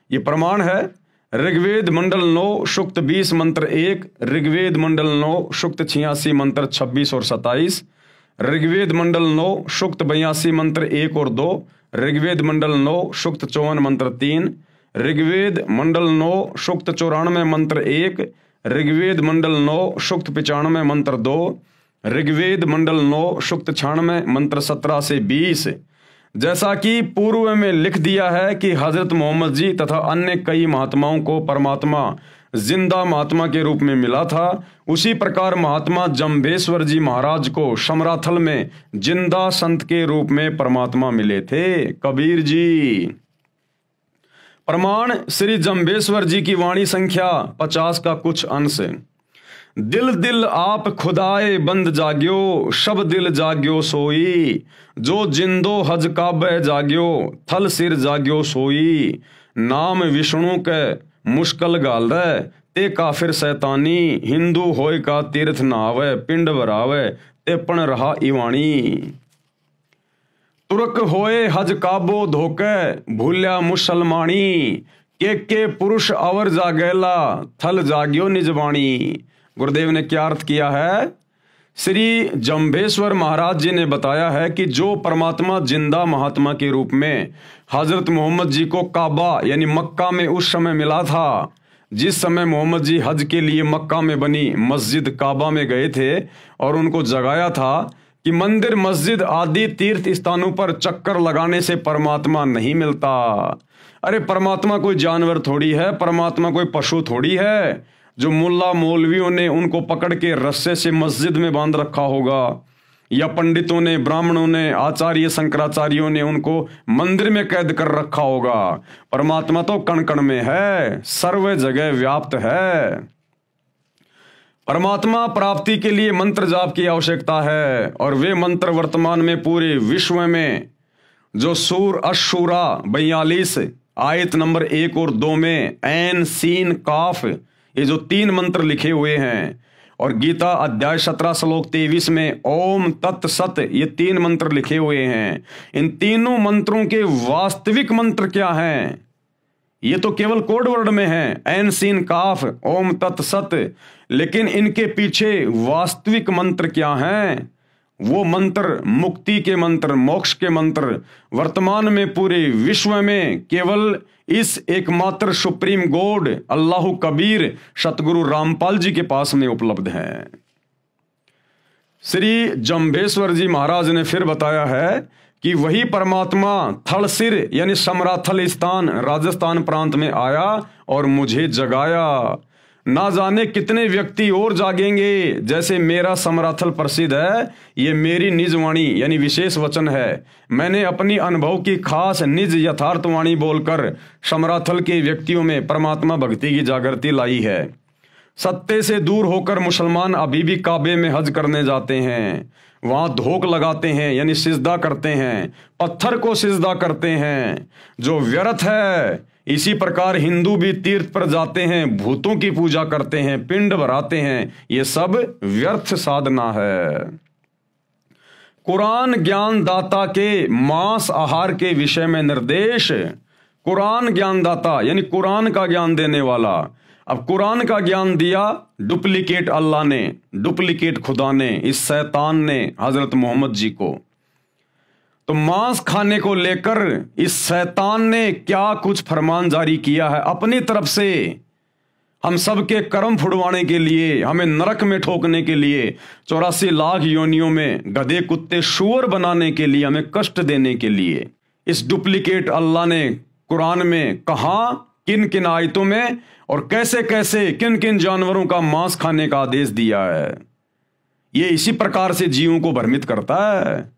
यह प्रमाण है ऋग्वेद मंडल 9 सूक्त 20 मंत्र 1, ऋग्वेद मंडल 9 सूक्त 86 मंत्र 26 और 27, ऋग्वेद मंडल 9 सूक्त 82 मंत्र 1 और 2, ऋग्वेद मंडल 9 सूक्त 54 मंत्र 3, ऋग्वेद मंडल 9 सूक्त 94 मंत्र 1, ऋग्वेद मंडल 9 सूक्त 95 मंत्र 2, ऋग्वेद मंडल 9 सूक्त 96 मंत्र 17 से 20। जैसा कि पूर्व में लिख दिया है कि हजरत मोहम्मद जी तथा अन्य कई महात्माओं को परमात्मा जिंदा महात्मा के रूप में मिला था, उसी प्रकार महात्मा जंभेश्वर जी महाराज को समराथल में जिंदा संत के रूप में परमात्मा मिले थे। कबीर जी। प्रमाण श्री जंभेश्वर जी की वाणी संख्या 50 का कुछ अंश। दिल दिल आप खुदाए बंद जाग्यो, शब दिल जाग्यो सोई। जो जिंदो हज काबे जाग्यो, थल सिर जाग्यो सोई। नाम विष्णु के मुश्किल गाल रे, ते काफिर शैतानी। हिंदू होय का तीर्थ नहावे, पिंड भरावे, ते पण रहा इवाणी। तुर्क होए हज काबो धोके, भूल्या मुसलमानी। के पुरुष अवर जागेला, थल जाग्यो निजवाणी। गुरुदेव ने क्या अर्थ किया है? श्री जंभेश्वर महाराज जी ने बताया है कि जो परमात्मा जिंदा महात्मा के रूप में हजरत मोहम्मद जी को काबा यानी मक्का में उस समय मिला था, जिस समय मोहम्मद जी हज के लिए मक्का में बनी मस्जिद काबा में गए थे और उनको जगाया था कि मंदिर मस्जिद आदि तीर्थ स्थानों पर चक्कर लगाने से परमात्मा नहीं मिलता। अरे परमात्मा कोई जानवर थोड़ी है, परमात्मा कोई पशु थोड़ी है जो मुल्ला मौलवियों ने उनको पकड़ के रस्से से मस्जिद में बांध रखा होगा, या पंडितों ने, ब्राह्मणों ने, आचार्य शंकराचार्यों ने उनको मंदिर में कैद कर रखा होगा। परमात्मा तो कण कण में है, सर्व जगह व्याप्त है। परमात्मा प्राप्ति के लिए मंत्र जाप की आवश्यकता है, और वे मंत्र वर्तमान में पूरे विश्व में जो सूर अशूरा 42 आयत नंबर 1 और 2 में ऐन सीन काफ, ये जो 3 मंत्र लिखे हुए हैं, और गीता अध्याय 17 श्लोक 23 में ओम तत् सत, ये 3 मंत्र लिखे हुए हैं। इन तीनों मंत्रों के वास्तविक मंत्र क्या हैं? ये तो केवल कोड वर्ड में है, ऐन सीन काफ ओम तत् सत, लेकिन इनके पीछे वास्तविक मंत्र क्या हैं? वो मंत्र मुक्ति के मंत्र, मोक्ष के मंत्र वर्तमान में पूरे विश्व में केवल इस एकमात्र सुप्रीम गॉड अल्लाह कबीर सतगुरु रामपाल जी के पास में उपलब्ध है। श्री जम्भेश्वर जी महाराज ने फिर बताया है कि वही परमात्मा थलसिर यानी समराथल स्थान राजस्थान प्रांत में आया और मुझे जगाया। ना जाने कितने व्यक्ति और जागेंगे। जैसे मेरा समराथल प्रसिद्ध है, ये मेरी निज वाणी यानी विशेष वचन है। मैंने अपनी अनुभव की खास निज यथार्थवाणी बोलकर समराथल के व्यक्तियों में परमात्मा भक्ति की जागृति लाई है। सत्य से दूर होकर मुसलमान अभी भी काबे में हज करने जाते हैं, वहां धोख लगाते हैं यानी सिजदा करते हैं, पत्थर को सिजदा करते हैं जो व्यर्थ है। इसी प्रकार हिंदू भी तीर्थ पर जाते हैं, भूतों की पूजा करते हैं, पिंड भराते हैं, ये सब व्यर्थ साधना है। कुरान ज्ञान दाता के मांस आहार के विषय में निर्देश। कुरान ज्ञान दाता यानी कुरान का ज्ञान देने वाला। अब कुरान का ज्ञान दिया डुप्लीकेट अल्लाह ने, डुप्लीकेट खुदा ने, इस शैतान ने हजरत मोहम्मद जी को। तो मांस खाने को लेकर इस शैतान ने क्या कुछ फरमान जारी किया है अपनी तरफ से, हम सबके कर्म फुड़वाने के लिए, हमें नरक में ठोकने के लिए, 84 लाख योनियों में गधे कुत्ते शुअर बनाने के लिए, हमें कष्ट देने के लिए इस डुप्लीकेट अल्लाह ने कुरान में कहा, किन किन आयतों में और कैसे कैसे किन किन जानवरों का मांस खाने का आदेश दिया है। ये इसी प्रकार से जीवों को भ्रमित करता है।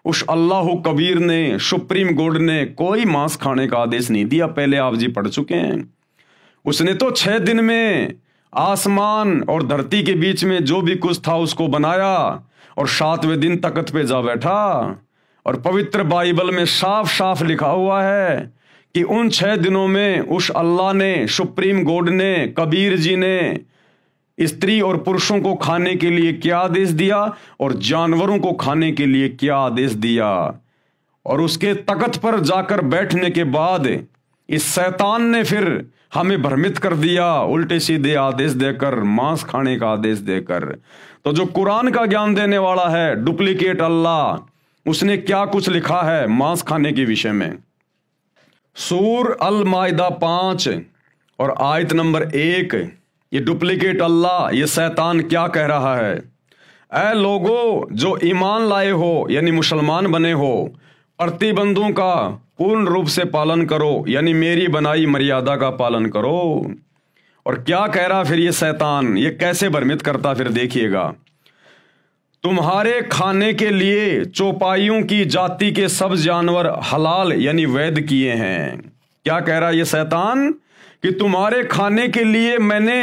उस अल्लाह कबीर ने, सुप्रीम गॉड ने कोई मांस खाने का आदेश नहीं दिया, पहले आप जी पढ़ चुके हैं। उसने तो 6 दिन में आसमान और धरती के बीच में जो भी कुछ था उसको बनाया और 7वें दिन तख्त पे जा बैठा। और पवित्र बाइबल में साफ साफ लिखा हुआ है कि उन 6 दिनों में उस अल्लाह ने, सुप्रीम गॉड ने, कबीर जी ने स्त्री और पुरुषों को खाने के लिए क्या आदेश दिया और जानवरों को खाने के लिए क्या आदेश दिया। और उसके तख्त पर जाकर बैठने के बाद इस शैतान ने फिर हमें भ्रमित कर दिया, उल्टे सीधे आदेश देकर, मांस खाने का आदेश देकर। तो जो कुरान का ज्ञान देने वाला है डुप्लीकेट अल्लाह, उसने क्या कुछ लिखा है मांस खाने के विषय में। सूर अल माइदा 5 और आयत नंबर 1, ये डुप्लीकेट अल्लाह, ये शैतान क्या कह रहा है? ऐ लोगो जो ईमान लाए हो यानी मुसलमान बने हो, प्रतिबंधों का पूर्ण रूप से पालन करो यानी मेरी बनाई मर्यादा का पालन करो। और क्या कह रहा फिर ये शैतान, ये कैसे भ्रमित करता फिर देखिएगा। तुम्हारे खाने के लिए चौपाइयों की जाति के सब जानवर हलाल यानी वैध किए हैं। क्या कह रहा है ये शैतान कि तुम्हारे खाने के लिए मैंने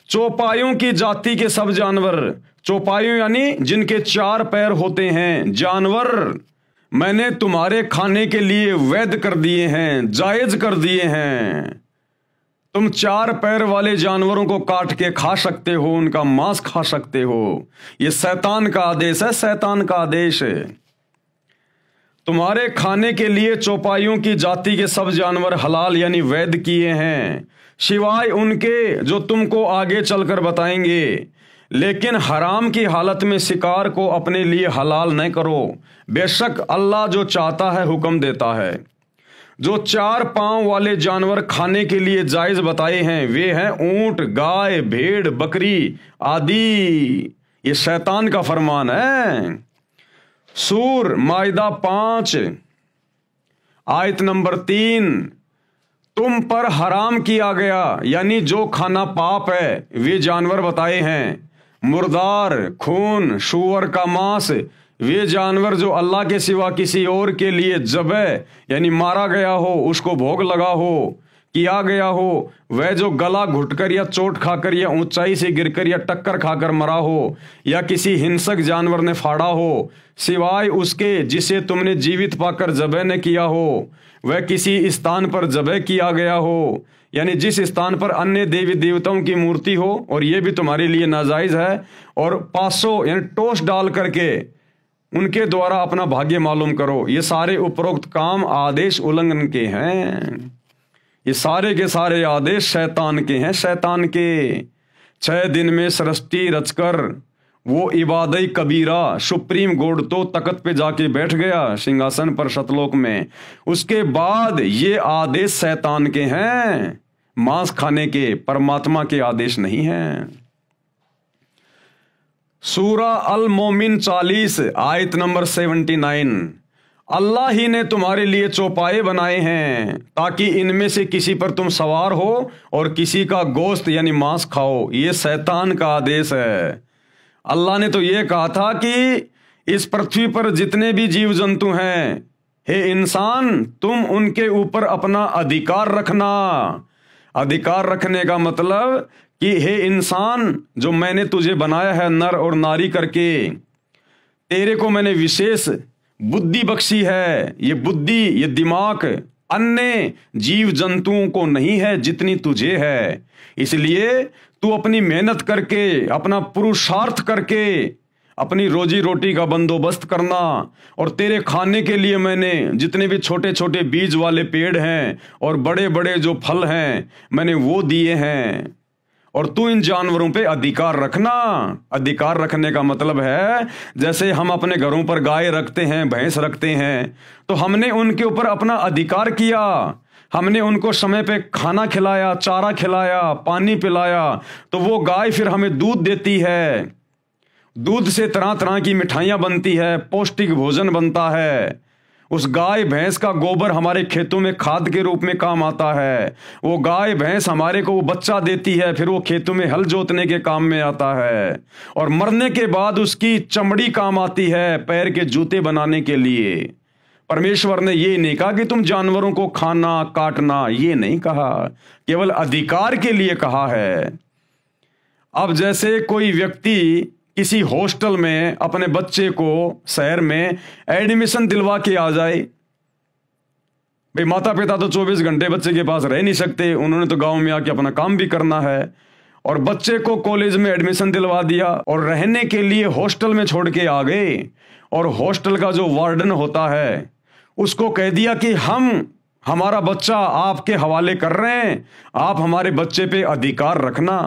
चौपाइयों की जाति के सब जानवर, चौपाइयों यानी जिनके 4 पैर होते हैं जानवर, मैंने तुम्हारे खाने के लिए वैध कर दिए हैं, जायज कर दिए हैं। तुम 4 पैर वाले जानवरों को काट के खा सकते हो, उनका मांस खा सकते हो। यह शैतान का आदेश है, शैतान का आदेश है। तुम्हारे खाने के लिए चौपाइयों की जाति के सब जानवर हलाल यानी वैध किए हैं, सिवाय उनके जो तुमको आगे चलकर बताएंगे। लेकिन हराम की हालत में शिकार को अपने लिए हलाल न करो, बेशक अल्लाह जो चाहता है हुक्म देता है। जो 4 पांव वाले जानवर खाने के लिए जायज बताए हैं वे हैं ऊंट, गाय, भेड़, बकरी आदि। ये शैतान का फरमान है। सूर माइदा 5 आयत नंबर 3, तुम पर हराम किया गया, यानी जो खाना पाप है वे जानवर बताए हैं। मुर्दार, खून, सूअर का मांस, वे जानवर जो अल्लाह के सिवा किसी और के लिए ज़बह यानी मारा गया हो, उसको भोग लगा हो, किया गया हो, वह जो गला घुटकर या चोट खाकर या ऊंचाई से गिरकर या टक्कर खाकर मरा हो या किसी हिंसक जानवर ने फाड़ा हो, सिवाय उसके जिसे तुमने जीवित पाकर ज़बह न किया हो, वह किसी स्थान पर ज़बह किया गया हो, यानी जिस स्थान पर अन्य देवी देवताओं की मूर्ति हो और यह भी तुम्हारे लिए नाजायज है, और पासों यानी टोस डाल करके उनके द्वारा अपना भाग्य मालूम करो। ये सारे उपरोक्त काम आदेश उल्लंघन के हैं। ये सारे के सारे आदेश शैतान के हैं, शैतान के। 6 दिन में सृष्टि रचकर वो इबादत कबीरा सुप्रीम कोर्ट तो तख्त पे जाके बैठ गया सिंहासन पर सतलोक में। उसके बाद ये आदेश शैतान के हैं, मांस खाने के, परमात्मा के आदेश नहीं हैं। सूरा अल मोमिन 40 आयत नंबर 79, अल्लाह ही ने तुम्हारे लिए चौपाए बनाए हैं ताकि इनमें से किसी पर तुम सवार हो और किसी का गोश्त यानी मांस खाओ। ये शैतान का आदेश है। अल्लाह ने तो ये कहा था कि इस पृथ्वी पर जितने भी जीव जंतु हैं, हे इंसान, तुम उनके ऊपर अपना अधिकार रखना। अधिकार रखने का मतलब कि हे इंसान, जो मैंने तुझे बनाया है नर और नारी करके, तेरे को मैंने विशेष बुद्धि बख्शी है। ये बुद्धि, ये दिमाग अन्य जीव जंतुओं को नहीं है जितनी तुझे है। इसलिए तू अपनी मेहनत करके, अपना पुरुषार्थ करके अपनी रोजी रोटी का बंदोबस्त करना। और तेरे खाने के लिए मैंने जितने भी छोटे छोटे बीज वाले पेड़ हैं और बड़े बड़े जो फल हैं मैंने वो दिए हैं। और तू इन जानवरों पे अधिकार रखना। अधिकार रखने का मतलब है जैसे हम अपने घरों पर गाय रखते हैं, भैंस रखते हैं, तो हमने उनके ऊपर अपना अधिकार किया। हमने उनको समय पे खाना खिलाया, चारा खिलाया, पानी पिलाया, तो वो गाय फिर हमें दूध देती है। दूध से तरह तरह की मिठाइयाँ बनती है, पौष्टिक भोजन बनता है। उस गाय भैंस का गोबर हमारे खेतों में खाद के रूप में काम आता है। वो गाय भैंस हमारे को वो बच्चा देती है, फिर वो खेतों में हल जोतने के काम में आता है। और मरने के बाद उसकी चमड़ी काम आती है पैर के जूते बनाने के लिए। परमेश्वर ने ये नहीं कहा कि तुम जानवरों को खाना काटना, ये नहीं कहा, केवल अधिकार के लिए कहा है। अब जैसे कोई व्यक्ति किसी हॉस्टल में अपने बच्चे को शहर में एडमिशन दिलवा के आ जाए, भाई माता पिता तो 24 घंटे बच्चे के पास रह नहीं सकते, उन्होंने तो गांव में आके अपना काम भी करना है। और बच्चे को कॉलेज में एडमिशन दिलवा दिया और रहने के लिए हॉस्टल में छोड़ के आ गए। और हॉस्टल का जो वार्डन होता है उसको कह दिया कि हमारा बच्चा आपके हवाले कर रहे हैं, आप हमारे बच्चे पे अधिकार रखना।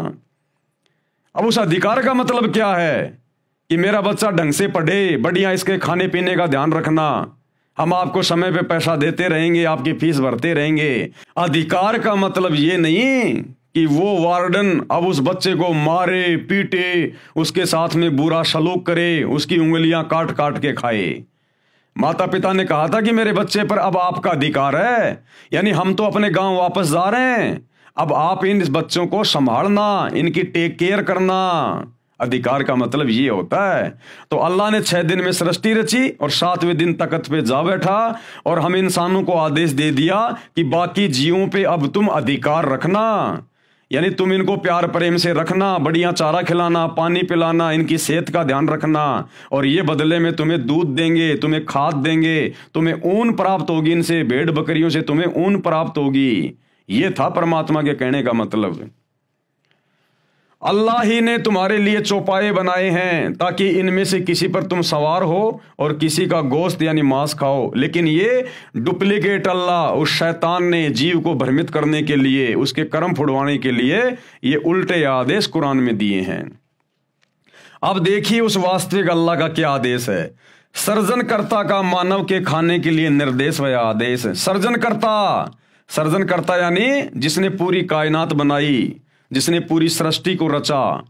अब उस अधिकार का मतलब क्या है कि मेरा बच्चा ढंग से पढ़े, बढ़िया इसके खाने पीने का ध्यान रखना, हम आपको समय पे पैसा देते रहेंगे, आपकी फीस भरते रहेंगे। अधिकार का मतलब ये नहीं कि वो वार्डन अब उस बच्चे को मारे पीटे, उसके साथ में बुरा सलूक करे, उसकी उंगलियां काट काट के खाए। माता पिता ने कहा था कि मेरे बच्चे पर अब आपका अधिकार है, यानी हम तो अपने गांव वापस जा रहे हैं, अब आप इन बच्चों को संभालना, इनकी टेक केयर करना। अधिकार का मतलब ये होता है। तो अल्लाह ने 6 दिन में सृष्टि रची और 7वें दिन तख्त पे जा बैठा और हम इंसानों को आदेश दे दिया कि बाकी जीवों पे अब तुम अधिकार रखना, यानी तुम इनको प्यार प्रेम से रखना, बढ़िया चारा खिलाना, पानी पिलाना, इनकी सेहत का ध्यान रखना। और ये बदले में तुम्हें दूध देंगे, तुम्हें खाद देंगे, तुम्हें ऊन प्राप्त होगी, इनसे भेड़ बकरियों से तुम्हें ऊन प्राप्त होगी। ये था परमात्मा के कहने का मतलब। अल्लाह ही ने तुम्हारे लिए चौपाए बनाए हैं ताकि इनमें से किसी पर तुम सवार हो और किसी का गोश्त यानी मांस खाओ। लेकिन ये डुप्लीकेट अल्लाह, उस शैतान ने जीव को भ्रमित करने के लिए, उसके कर्म फुड़वाने के लिए ये उल्टे आदेश कुरान में दिए हैं। अब देखिए उस वास्तविक अल्लाह का क्या आदेश है। सर्जनकर्ता का मानव के खाने के लिए निर्देश व आदेश। सर्जनकर्ता यानी जिसने पूरी कायनात बनाई, जिसने पूरी सृष्टि को रचा,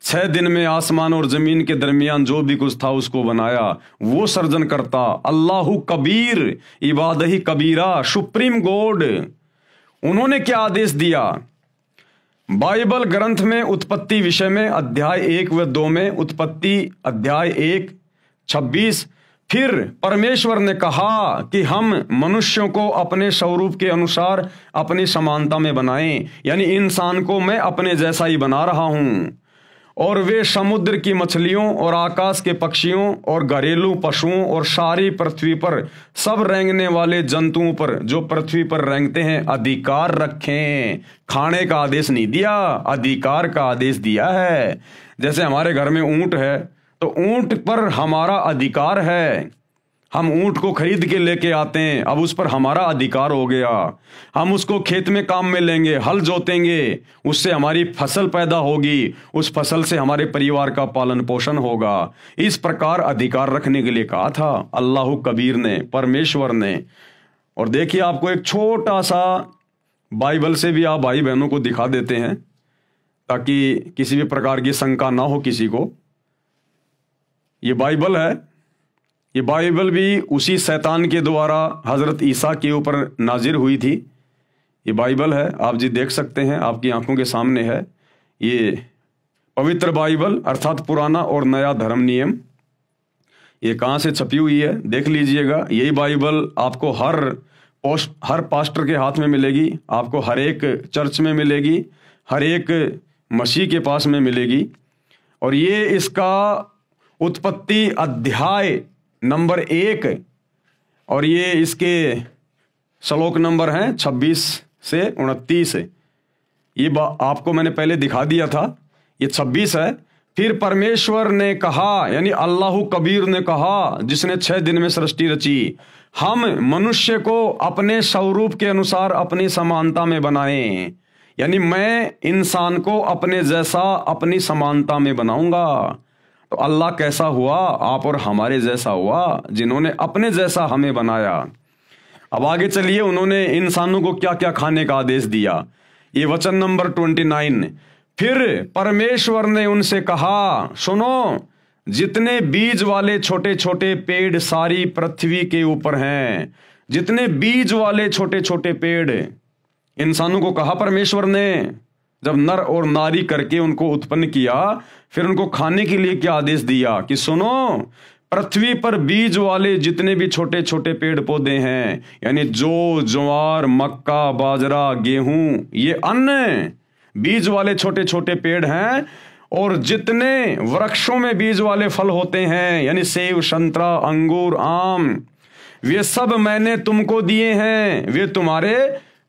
6 दिन में आसमान और जमीन के दरमियान जो भी कुछ था उसको बनाया, वो सर्जनकर्ता। अल्लाहु कबीर इबादही कबीरा, सुप्रीम गॉड। उन्होंने क्या आदेश दिया? बाइबल ग्रंथ में उत्पत्ति विषय में अध्याय 1 व 2 में, उत्पत्ति अध्याय 1:26, फिर परमेश्वर ने कहा कि हम मनुष्यों को अपने स्वरूप के अनुसार अपनी समानता में बनाएं, यानी इंसान को मैं अपने जैसा ही बना रहा हूं, और वे समुद्र की मछलियों और आकाश के पक्षियों और घरेलू पशुओं और सारी पृथ्वी पर सब रेंगने वाले जंतुओं पर जो पृथ्वी पर रेंगते हैं अधिकार रखें। खाने का आदेश नहीं दिया, अधिकार का आदेश दिया है। जैसे हमारे घर में ऊंट है तो ऊंट पर हमारा अधिकार है, हम ऊंट को खरीद के लेके आते हैं, अब उस पर हमारा अधिकार हो गया। हम उसको खेत में काम में लेंगे, हल जोतेंगे, उससे हमारी फसल पैदा होगी, उस फसल से हमारे परिवार का पालन पोषण होगा। इस प्रकार अधिकार रखने के लिए कहा था अल्लाह कबीर ने, परमेश्वर ने। और देखिए, आपको एक छोटा सा बाइबल से भी आप भाई बहनों को दिखा देते हैं ताकि किसी भी प्रकार की शंका ना हो किसी को। ये बाइबल है, ये बाइबल भी उसी शैतान के द्वारा हजरत ईसा के ऊपर नाजिर हुई थी। ये बाइबल है, आप जी देख सकते हैं, आपकी आंखों के सामने है। ये पवित्र बाइबल अर्थात पुराना और नया धर्म नियम, ये कहाँ से छपी हुई है देख लीजिएगा। यही बाइबल आपको हर पास्टर के हाथ में मिलेगी, आपको हर एक चर्च में मिलेगी, हर एक मसीह के पास में मिलेगी। और ये इसका उत्पत्ति अध्याय नंबर 1 और ये इसके श्लोक नंबर हैं 26 से 29। ये आपको मैंने पहले दिखा दिया था, ये 26 है। फिर परमेश्वर ने कहा, यानी अल्लाह कबीर ने कहा, जिसने 6 दिन में सृष्टि रची, हम मनुष्य को अपने स्वरूप के अनुसार अपनी समानता में बनाएं, यानी मैं इंसान को अपने जैसा अपनी समानता में बनाऊंगा। तो अल्लाह कैसा हुआ? आप और हमारे जैसा हुआ, जिन्होंने अपने जैसा हमें बनाया। अब आगे चलिए, उन्होंने इंसानों को क्या क्या खाने का आदेश दिया। ये वचन नंबर 29, फिर परमेश्वर ने उनसे कहा, सुनो, जितने बीज वाले छोटे छोटे पेड़ सारी पृथ्वी के ऊपर हैं, जितने बीज वाले छोटे छोटे पेड़, इंसानों को कहा परमेश्वर ने, जब नर और नारी करके उनको उत्पन्न किया, फिर उनको खाने के लिए क्या आदेश दिया कि सुनो, पृथ्वी पर बीज वाले जितने भी छोटे छोटे पेड़ पौधे हैं, यानी जौ, ज्वार, मक्का, बाजरा, गेहूं, ये अन्न बीज वाले छोटे छोटे पेड़ हैं। और जितने वृक्षों में बीज वाले फल होते हैं, यानी सेब, संतरा, अंगूर, आम, वे सब मैंने तुमको दिए हैं, वे तुम्हारे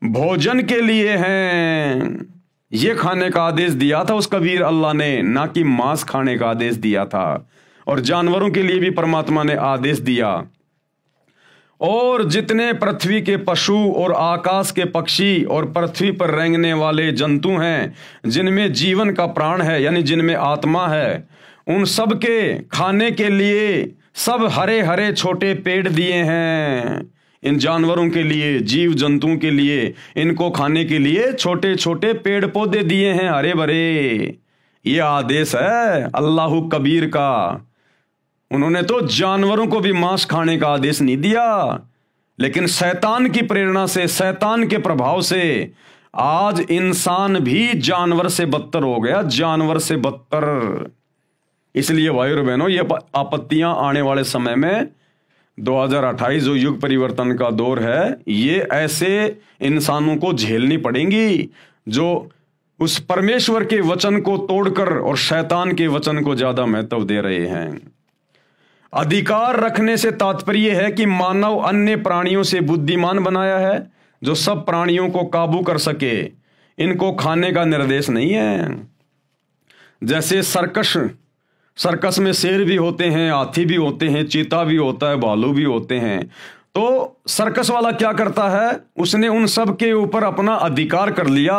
भोजन के लिए हैं। ये खाने का आदेश दिया था उस कबीर अल्लाह ने, ना कि मांस खाने का आदेश दिया था। और जानवरों के लिए भी परमात्मा ने आदेश दिया। और जितने पृथ्वी के पशु और आकाश के पक्षी और पृथ्वी पर रेंगने वाले जंतु हैं, जिनमें जीवन का प्राण है, यानी जिनमें आत्मा है, उन सब के खाने के लिए सब हरे हरे छोटे पेड़ दिए हैं। इन जानवरों के लिए, जीव जंतुओं के लिए, इनको खाने के लिए छोटे छोटे पेड़ पौधे दिए हैं, हरे भरे। ये आदेश है अल्लाह कबीर का। उन्होंने तो जानवरों को भी मांस खाने का आदेश नहीं दिया, लेकिन शैतान की प्रेरणा से, शैतान के प्रभाव से आज इंसान भी जानवर से बदतर हो गया, जानवर से बदतर। इसलिए भाई और बहनों, ये आपत्तियां आने वाले समय में 2028 जो युग परिवर्तन का दौर है, ये ऐसे इंसानों को झेलनी पड़ेंगी जो उस परमेश्वर के वचन को तोड़कर और शैतान के वचन को ज्यादा महत्व दे रहे हैं। अधिकार रखने से तात्पर्य है कि मानव अन्य प्राणियों से बुद्धिमान बनाया है, जो सब प्राणियों को काबू कर सके। इनको खाने का निर्देश नहीं है। जैसे सर्कस में शेर भी होते हैं, हाथी भी होते हैं, चीता भी होता है, भालू भी होते हैं। तो सर्कस वाला क्या करता है, उसने उन सब के ऊपर अपना अधिकार कर लिया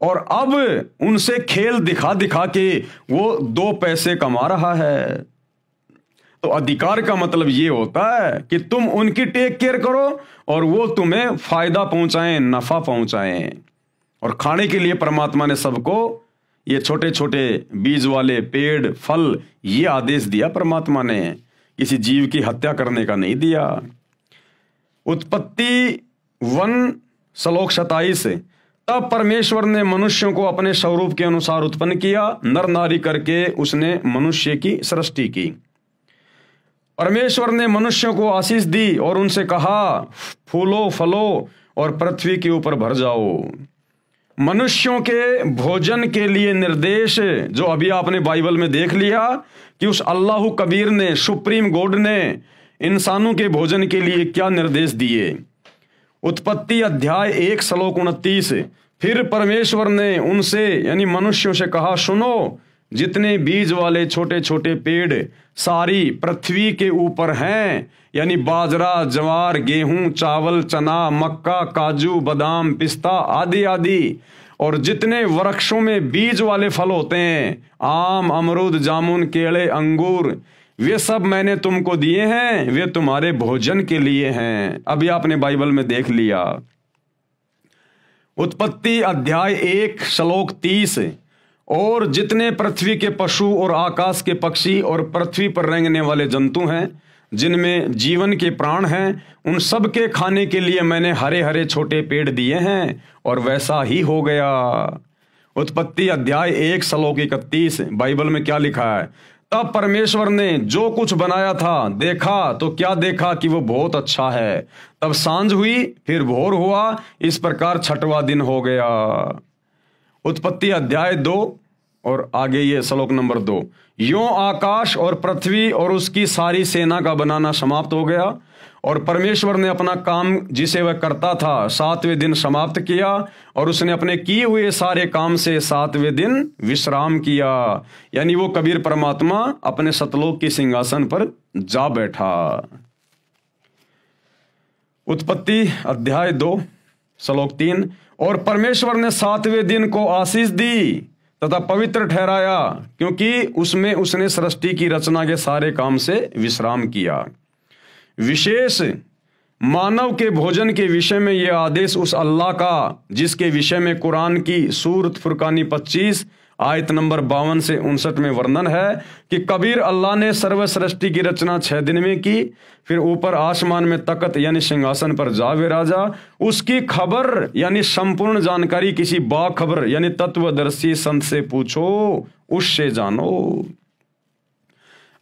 और अब उनसे खेल दिखा दिखा के वो 2 पैसे कमा रहा है। तो अधिकार का मतलब ये होता है कि तुम उनकी टेक केयर करो और वो तुम्हें फायदा पहुंचाएं, नफा पहुंचाएं। और खाने के लिए परमात्मा ने सबको ये छोटे छोटे बीज वाले पेड़, फल, ये आदेश दिया परमात्मा ने, किसी जीव की हत्या करने का नहीं दिया। उत्पत्ति 1 श्लोक 27, तब परमेश्वर ने मनुष्यों को अपने स्वरूप के अनुसार उत्पन्न किया, नर नारी करके उसने मनुष्य की सृष्टि की। परमेश्वर ने मनुष्यों को आशीष दी और उनसे कहा, फूलो फलो और पृथ्वी के ऊपर भर जाओ। मनुष्यों के भोजन के लिए निर्देश जो अभी आपने बाइबल में देख लिया कि उस अल्लाह कबीर ने, सुप्रीम गॉड ने इंसानों के भोजन के लिए क्या निर्देश दिए। उत्पत्ति अध्याय 1 श्लोक 29, फिर परमेश्वर ने उनसे यानी मनुष्यों से कहा, सुनो, जितने बीज वाले छोटे छोटे पेड़ सारी पृथ्वी के ऊपर हैं, यानी बाजरा, ज्वार, गेहूं, चावल, चना, मक्का, काजू, बादाम, पिस्ता आदि आदि, और जितने वृक्षों में बीज वाले फल होते हैं, आम, अमरूद, जामुन, केले, अंगूर, वे सब मैंने तुमको दिए हैं, वे तुम्हारे भोजन के लिए हैं। अभी आपने बाइबल में देख लिया। उत्पत्ति अध्याय 1 श्लोक 30, और जितने पृथ्वी के पशु और आकाश के पक्षी और पृथ्वी पर रेंगने वाले जंतु हैं, जिनमें जीवन के प्राण हैं, उन सब के खाने के लिए मैंने हरे हरे छोटे पेड़ दिए हैं, और वैसा ही हो गया। उत्पत्ति अध्याय 1 श्लोक 31, बाइबल में क्या लिखा है, तब परमेश्वर ने जो कुछ बनाया था देखा तो क्या देखा कि वो बहुत अच्छा है। तब सांझ हुई, फिर भोर हुआ, इस प्रकार 6वां दिन हो गया। उत्पत्ति अध्याय 2 और आगे ये श्लोक नंबर 2, यों आकाश और पृथ्वी और उसकी सारी सेना का बनाना समाप्त हो गया, और परमेश्वर ने अपना काम जिसे वह करता था 7वें दिन समाप्त किया, और उसने अपने किए हुए सारे काम से 7वें दिन विश्राम किया। यानी वो कबीर परमात्मा अपने सतलोक की सिंहासन पर जा बैठा। उत्पत्ति अध्याय 2 श्लोक 3, और परमेश्वर ने 7वें दिन को आशीष दी तथा पवित्र ठहराया, क्योंकि उसमें उसने सृष्टि की रचना के सारे काम से विश्राम किया। विशेष मानव के भोजन के विषय में यह आदेश उस अल्लाह का, जिसके विषय में कुरान की सूरत फुरकानी 25 आयत नंबर 52 से 59 में वर्णन है कि कबीर अल्लाह ने सर्व सृष्टि की रचना 6 दिन में की, फिर ऊपर आसमान में तख्त यानी सिंहासन पर जा विराजा। उसकी खबर यानी संपूर्ण जानकारी किसी बाखबर यानी तत्वदर्शी संत से पूछो, उससे जानो।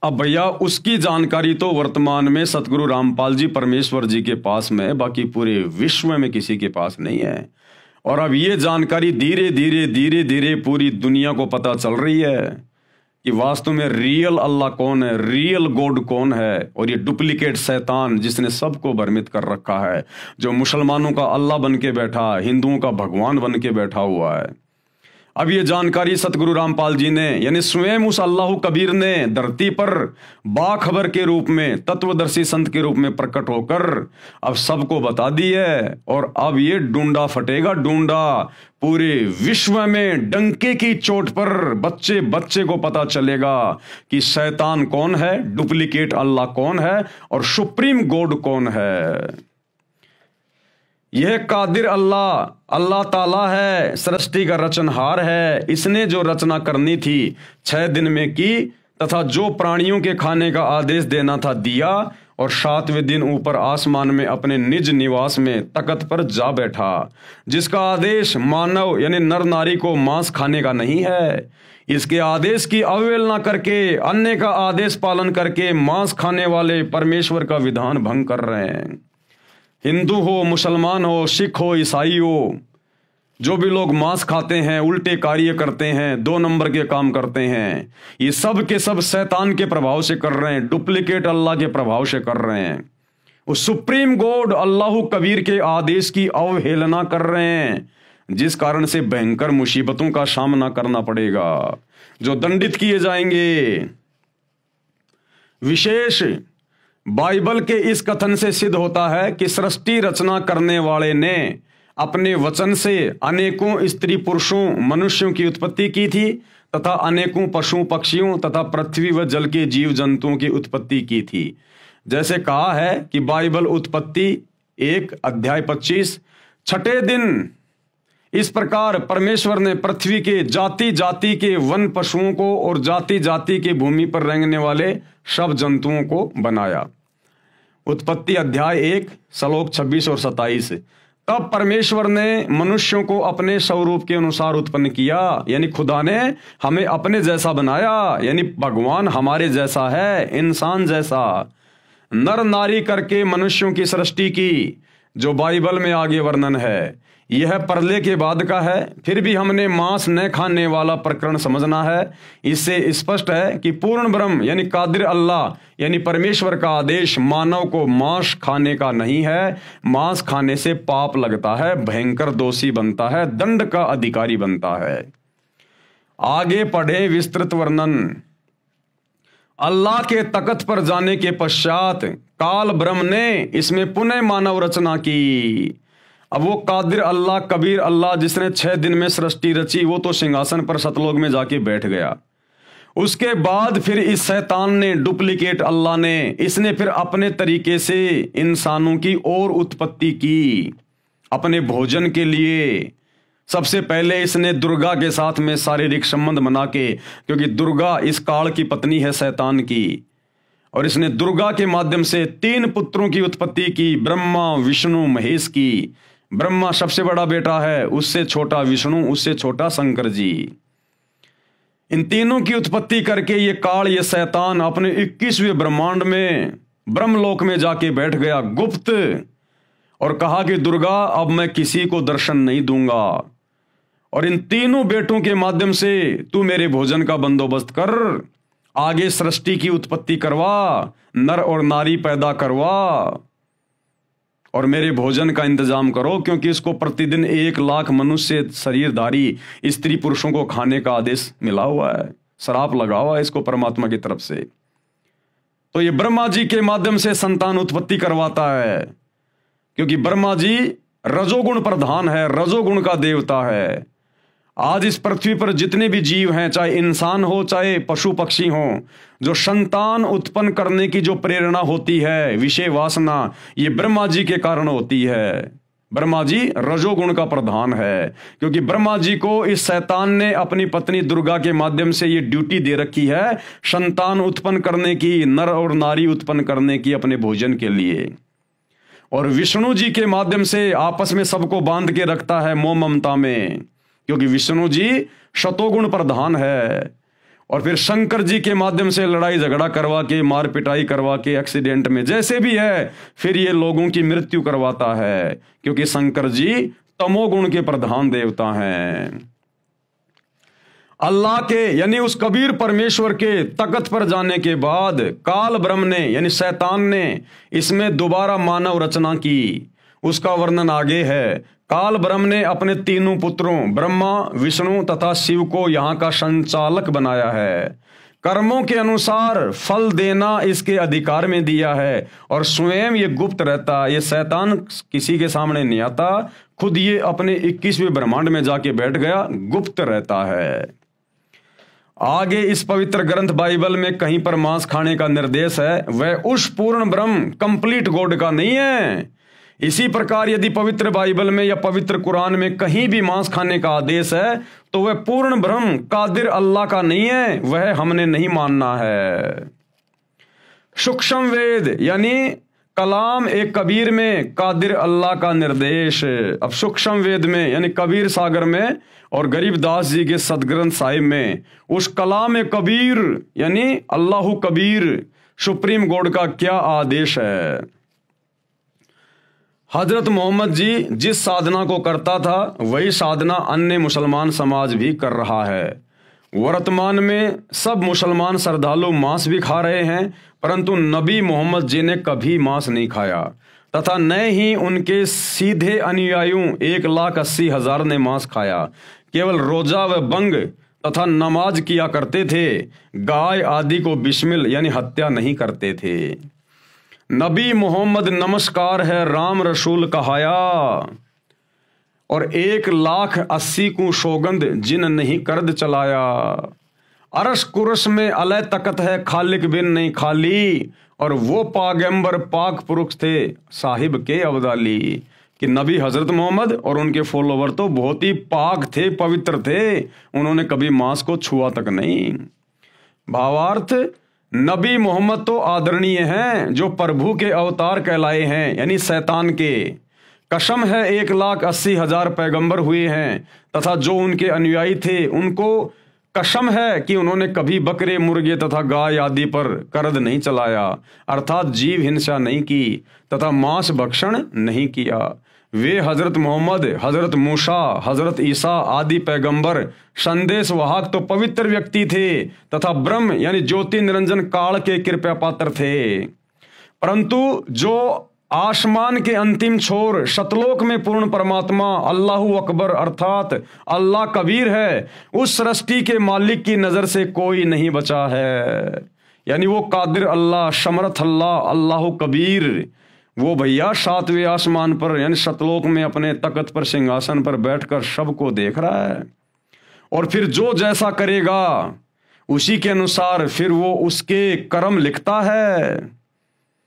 अब भैया उसकी जानकारी तो वर्तमान में सतगुरु रामपाल जी परमेश्वर जी के पास में है, बाकी पूरे विश्व में किसी के पास नहीं है। और अब ये जानकारी धीरे धीरे पूरी दुनिया को पता चल रही है कि वास्तव में रियल अल्लाह कौन है, रियल गॉड कौन है, और ये डुप्लीकेट शैतान जिसने सबको भ्रमित कर रखा है, जो मुसलमानों का अल्लाह बन के बैठा, हिंदुओं का भगवान बन के बैठा हुआ है। अब ये जानकारी सतगुरु रामपाल जी ने यानी स्वयं उस अल्लाह कबीर ने धरती पर बाखबर के रूप में, तत्वदर्शी संत के रूप में प्रकट होकर अब सबको बता दी है। और अब ये डूंडा फटेगा, डूंडा पूरे विश्व में डंके की चोट पर बच्चे बच्चे को पता चलेगा कि शैतान कौन है, डुप्लीकेट अल्लाह कौन है और सुप्रीम गॉड कौन है। यह कादिर अल्लाह ताला है, सृष्टि का रचनहार है। इसने जो रचना करनी थी 6 दिन में की, तथा जो प्राणियों के खाने का आदेश देना था दिया, और 7वें दिन ऊपर आसमान में अपने निज निवास में तख्त पर जा बैठा, जिसका आदेश मानव यानी नर नारी को मांस खाने का नहीं है। इसके आदेश की अवहेलना करके, अन्य का आदेश पालन करके मांस खाने वाले परमेश्वर का विधान भंग कर रहे हैं। हिंदू हो, मुसलमान हो, सिख हो, ईसाई हो, जो भी लोग मांस खाते हैं, उल्टे कार्य करते हैं, 2 नंबर के काम करते हैं, ये सब के सब शैतान के प्रभाव से कर रहे हैं, डुप्लीकेट अल्लाह के प्रभाव से कर रहे हैं। उस सुप्रीम गॉड अल्लाह कबीर के आदेश की अवहेलना कर रहे हैं, जिस कारण से भयंकर मुसीबतों का सामना करना पड़ेगा, जो दंडित किए जाएंगे। विशेष बाइबल के इस कथन से सिद्ध होता है कि सृष्टि रचना करने वाले ने अपने वचन से अनेकों स्त्री पुरुषों मनुष्यों की उत्पत्ति की थी, तथा अनेकों पशु पक्षियों तथा पृथ्वी व जल के जीव जंतुओं की उत्पत्ति की थी। जैसे कहा है कि बाइबल उत्पत्ति 1 अध्याय 25, छठे दिन इस प्रकार परमेश्वर ने पृथ्वी के जाति जाति के वन पशुओं को और जाति जाति के भूमि पर रेंगने वाले सब जंतुओं को बनाया। उत्पत्ति अध्याय 1 श्लोक 26 और 27। तब परमेश्वर ने मनुष्यों को अपने स्वरूप के अनुसार उत्पन्न किया, यानी खुदा ने हमें अपने जैसा बनाया, यानी भगवान हमारे जैसा है, इंसान जैसा। नर नारी करके मनुष्यों की सृष्टि की, जो बाइबल में आगे वर्णन है। यह परले के बाद का है। फिर भी हमने मांस न खाने वाला प्रकरण समझना है। इससे स्पष्ट है कि पूर्ण ब्रह्म यानी कादिर अल्लाह यानी परमेश्वर का आदेश मानव को मांस खाने का नहीं है। मांस खाने से पाप लगता है, भयंकर दोषी बनता है, दंड का अधिकारी बनता है। आगे पढ़े विस्तृत वर्णन। अल्लाह के तख्त पर जाने के पश्चात काल ब्रह्म ने इसमें पुनः मानव रचना की। अब वो कादिर अल्लाह, कबीर अल्लाह जिसने 6 दिन में सृष्टि रची, वो तो सिंहासन पर सतलोक में जाके बैठ गया। उसके बाद फिर इस शैतान ने, डुप्लीकेट अल्लाह ने, इसने फिर अपने तरीके से इंसानों की और उत्पत्ति की अपने भोजन के लिए। सबसे पहले इसने दुर्गा के साथ में शारीरिक संबंध बना के, क्योंकि दुर्गा इस काल की पत्नी है शैतान की, और इसने दुर्गा के माध्यम से 3 पुत्रों की उत्पत्ति की, ब्रह्मा विष्णु महेश की। ब्रह्मा सबसे बड़ा बेटा है, उससे छोटा विष्णु, उससे छोटा शंकर जी। इन तीनों की उत्पत्ति करके ये काल, ये शैतान अपने 21वें ब्रह्मांड में ब्रह्मलोक में जाके बैठ गया गुप्त, और कहा कि दुर्गा अब मैं किसी को दर्शन नहीं दूंगा, और इन तीनों बेटों के माध्यम से तू मेरे भोजन का बंदोबस्त कर, आगे सृष्टि की उत्पत्ति करवा, नर और नारी पैदा करवा, और मेरे भोजन का इंतजाम करो, क्योंकि इसको प्रतिदिन 1 लाख मनुष्य शरीरधारी स्त्री पुरुषों को खाने का आदेश मिला हुआ है, श्राप लगा हुआ है इसको परमात्मा की तरफ से। तो ये ब्रह्मा जी के माध्यम से संतान उत्पत्ति करवाता है, क्योंकि ब्रह्मा जी रजोगुण प्रधान है, रजोगुण का देवता है। आज इस पृथ्वी पर जितने भी जीव हैं, चाहे इंसान हो चाहे पशु पक्षी हो, जो संतान उत्पन्न करने की जो प्रेरणा होती है, विषय वासना, ये ब्रह्मा जी के कारण होती है। ब्रह्मा जी रजोगुण का प्रधान है, क्योंकि ब्रह्मा जी को इस शैतान ने अपनी पत्नी दुर्गा के माध्यम से ये ड्यूटी दे रखी है, संतान उत्पन्न करने की, नर और नारी उत्पन्न करने की अपने भोजन के लिए। और विष्णु जी के माध्यम से आपस में सबको बांध के रखता है मोह ममता में, क्योंकि विष्णु जी शतोगुण प्रधान है। और फिर शंकर जी के माध्यम से लड़ाई झगड़ा करवा के, मार पिटाई करवा के, एक्सीडेंट में जैसे भी है, फिर ये लोगों की मृत्यु करवाता है, क्योंकि शंकर जी तमोगुण के प्रधान देवता हैं। अल्लाह के यानी उस कबीर परमेश्वर के तख्त पर जाने के बाद काल ब्रह्म ने यानी शैतान ने इसमें दोबारा मानव रचना की। उसका वर्णन आगे है। काल ब्रह्म ने अपने 3 पुत्रों ब्रह्मा, विष्णु तथा शिव को यहाँ का संचालक बनाया है। कर्मों के अनुसार फल देना इसके अधिकार में दिया है, और स्वयं ये गुप्त रहता। ये शैतान किसी के सामने नहीं आता, खुद ये अपने 21वें ब्रह्मांड में जाके बैठ गया, गुप्त रहता है। आगे इस पवित्र ग्रंथ बाइबल में कहीं पर मांस खाने का निर्देश है, वह उस पूर्ण ब्रह्म कंप्लीट गॉड का नहीं है। इसी प्रकार यदि पवित्र बाइबल में या पवित्र कुरान में कहीं भी मांस खाने का आदेश है, तो वह पूर्ण ब्रह्म कादिर अल्लाह का नहीं है, वह हमने नहीं मानना है। सूक्ष्म वेद यानी कलाम एक कबीर में कादिर अल्लाह का निर्देश। अब सूक्ष्म वेद में यानी कबीर सागर में और गरीबदास जी के सदग्रंथ साहिब में उस कलाम ए कबीर यानी अल्लाह कबीर सुप्रीम गॉड का क्या आदेश है। हजरत मोहम्मद जी जिस साधना को करता था वही साधना अन्य मुसलमान समाज भी कर रहा है। वर्तमान में सब मुसलमान श्रद्धालु मांस भी खा रहे हैं, परंतु नबी मोहम्मद जी ने कभी मांस नहीं खाया, तथा न ही उनके सीधे अनुयायियों 1,80,000 ने मांस खाया। केवल रोजा व बंग तथा नमाज किया करते थे, गाय आदि को बिस्मिल यानी हत्या नहीं करते थे। नबी मोहम्मद नमस्कार है राम रसूल कहाया, और 1,80,000 को सौगंध जिन नहीं कर्द चलाया। अरश कुरश में अलय तकत है, खालिक बिन नहीं खाली। और वो पागंबर पाक पुरुष थे साहिब के अब्दाली, कि नबी हजरत मोहम्मद और उनके फॉलोवर तो बहुत ही पाक थे, पवित्र थे, उन्होंने कभी मांस को छुआ तक नहीं। भावार्थ, नबी मोहम्मद तो आदरणीय हैं जो प्रभु के अवतार कहलाए हैं, यानी शैतान के। कसम है 1,80,000 पैगंबर हुए हैं, तथा जो उनके अनुयायी थे उनको कसम है कि उन्होंने कभी बकरे, मुर्गे तथा गाय आदि पर करद नहीं चलाया, अर्थात जीव हिंसा नहीं की तथा मांस भक्षण नहीं किया। वे हजरत मोहम्मद, हजरत मूसा, हजरत ईसा आदि पैगंबर संदेश वाहक तो पवित्र व्यक्ति थे तथा ब्रह्म यानी ज्योति निरंजन काल के कृपा पात्र थे। परंतु जो आसमान के अंतिम छोर सतलोक में पूर्ण परमात्मा अल्लाहु अकबर अर्थात अल्लाह कबीर है, उस सृष्टि के मालिक की नजर से कोई नहीं बचा है। यानी वो कादिर अल्लाह, समर्थ अल्लाह, अल्लाहु कबीर, वो भैया 7वें आसमान पर यानी सतलोक में अपने तख्त पर सिंहासन पर बैठकर सबको देख रहा है। और फिर जो जैसा करेगा उसी के अनुसार फिर वो उसके कर्म लिखता है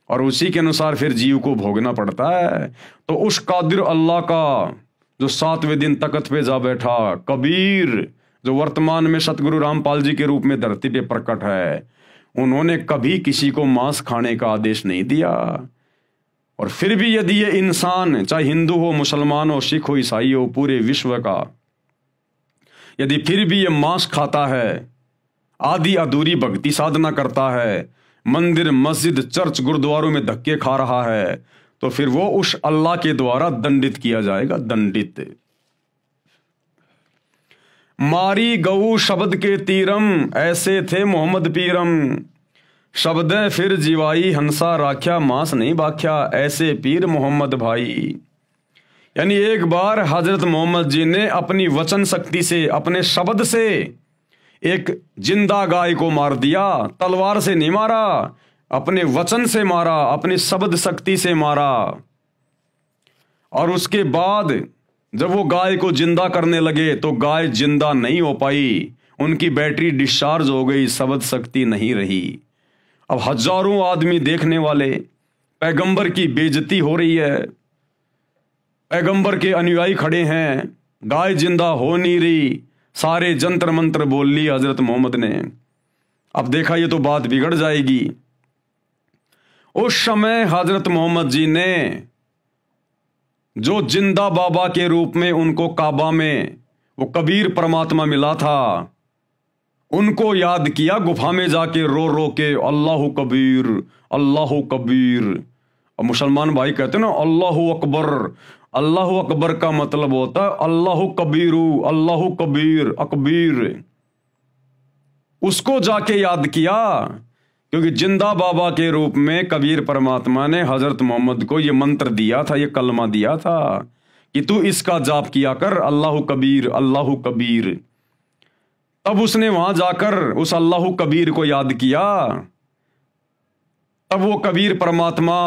और उसी के अनुसार फिर जीव को भोगना पड़ता है। तो उस कादिर अल्लाह का जो 7वें दिन तख्त पे जा बैठा कबीर, जो वर्तमान में सतगुरु रामपाल जी के रूप में धरती पे प्रकट है, उन्होंने कभी किसी को मांस खाने का आदेश नहीं दिया। और फिर भी यदि ये इंसान, चाहे हिंदू हो, मुसलमान हो, सिख हो, ईसाई हो, पूरे विश्व का, यदि फिर भी ये मांस खाता है, आधी अधूरी भक्ति साधना करता है, मंदिर, मस्जिद, चर्च, गुरुद्वारों में धक्के खा रहा है, तो फिर वो उस अल्लाह के द्वारा दंडित किया जाएगा, दंडित। मारी गऊ शब्द के तीरम, ऐसे थे मोहम्मद पीरम, शब्द फिर जीवाई हंसा राख्या, मांस नहीं बाख्या, ऐसे पीर मोहम्मद भाई। यानी एक बार हजरत मोहम्मद जी ने अपनी वचन शक्ति से, अपने शब्द से एक जिंदा गाय को मार दिया। तलवार से नहीं मारा, अपने वचन से मारा, अपनी शब्द शक्ति से मारा। और उसके बाद जब वो गाय को जिंदा करने लगे तो गाय जिंदा नहीं हो पाई, उनकी बैटरी डिस्चार्ज हो गई, शब्द शक्ति नहीं रही। अब हजारों आदमी देखने वाले, पैगंबर की बेइज्जती हो रही है, पैगंबर के अनुयायी खड़े हैं, गाय जिंदा हो नहीं रही, सारे जंतर मंत्र बोल ली हजरत मोहम्मद ने। अब देखा ये तो बात बिगड़ जाएगी। उस समय हजरत मोहम्मद जी ने जो जिंदा बाबा के रूप में उनको काबा में वो कबीर परमात्मा मिला था, उनको याद किया, गुफा में जाके रो रो के अल्लाहु कबीर, अल्लाहु कबीर। और मुसलमान भाई कहते ना अल्लाहु अकबर, अल्लाहु अकबर का मतलब होता है अल्लाहु कबीरू, अल्लाहु कबीर, अकबीर। उसको जाके याद किया, क्योंकि जिंदा बाबा के रूप में कबीर परमात्मा ने हजरत मोहम्मद को ये मंत्र दिया था, ये कलमा दिया था कि तू इसका जाप किया कर, अल्लाहु कबीर, अल्लाहु कबीर। तब उसने वहां जाकर उस अल्लाहु कबीर को याद किया, तब वो कबीर परमात्मा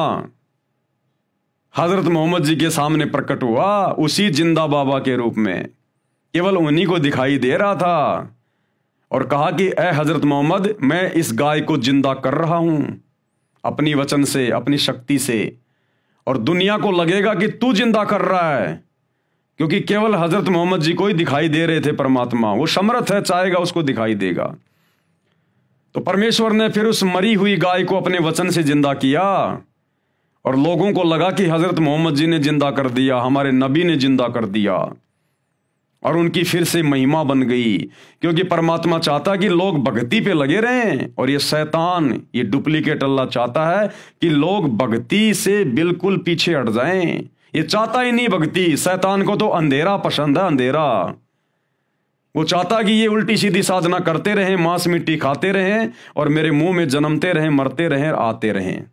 हजरत मोहम्मद जी के सामने प्रकट हुआ, उसी जिंदा बाबा के रूप में, केवल उन्हीं को दिखाई दे रहा था। और कहा कि ए हजरत मोहम्मद, मैं इस गाय को जिंदा कर रहा हूं अपनी वचन से, अपनी शक्ति से, और दुनिया को लगेगा कि तू जिंदा कर रहा है, क्योंकि केवल हजरत मोहम्मद जी को ही दिखाई दे रहे थे परमात्मा। वो समर्थ है, चाहेगा उसको दिखाई देगा। तो परमेश्वर ने फिर उस मरी हुई गाय को अपने वचन से जिंदा किया, और लोगों को लगा कि हजरत मोहम्मद जी ने जिंदा कर दिया, हमारे नबी ने जिंदा कर दिया, और उनकी फिर से महिमा बन गई। क्योंकि परमात्मा चाहता कि लोग भक्ति पे लगे रहें, और ये शैतान, ये डुप्लीकेट अल्लाह चाहता है कि लोग भक्ति से बिल्कुल पीछे हट जाएं। ये चाहता ही नहीं भक्ति, शैतान को तो अंधेरा पसंद है, अंधेरा। वो चाहता कि ये उल्टी सीधी साधना करते रहें, मांस मिट्टी खाते रहें, और मेरे मुंह में जन्मते रहें, मरते रहें, आते रहें।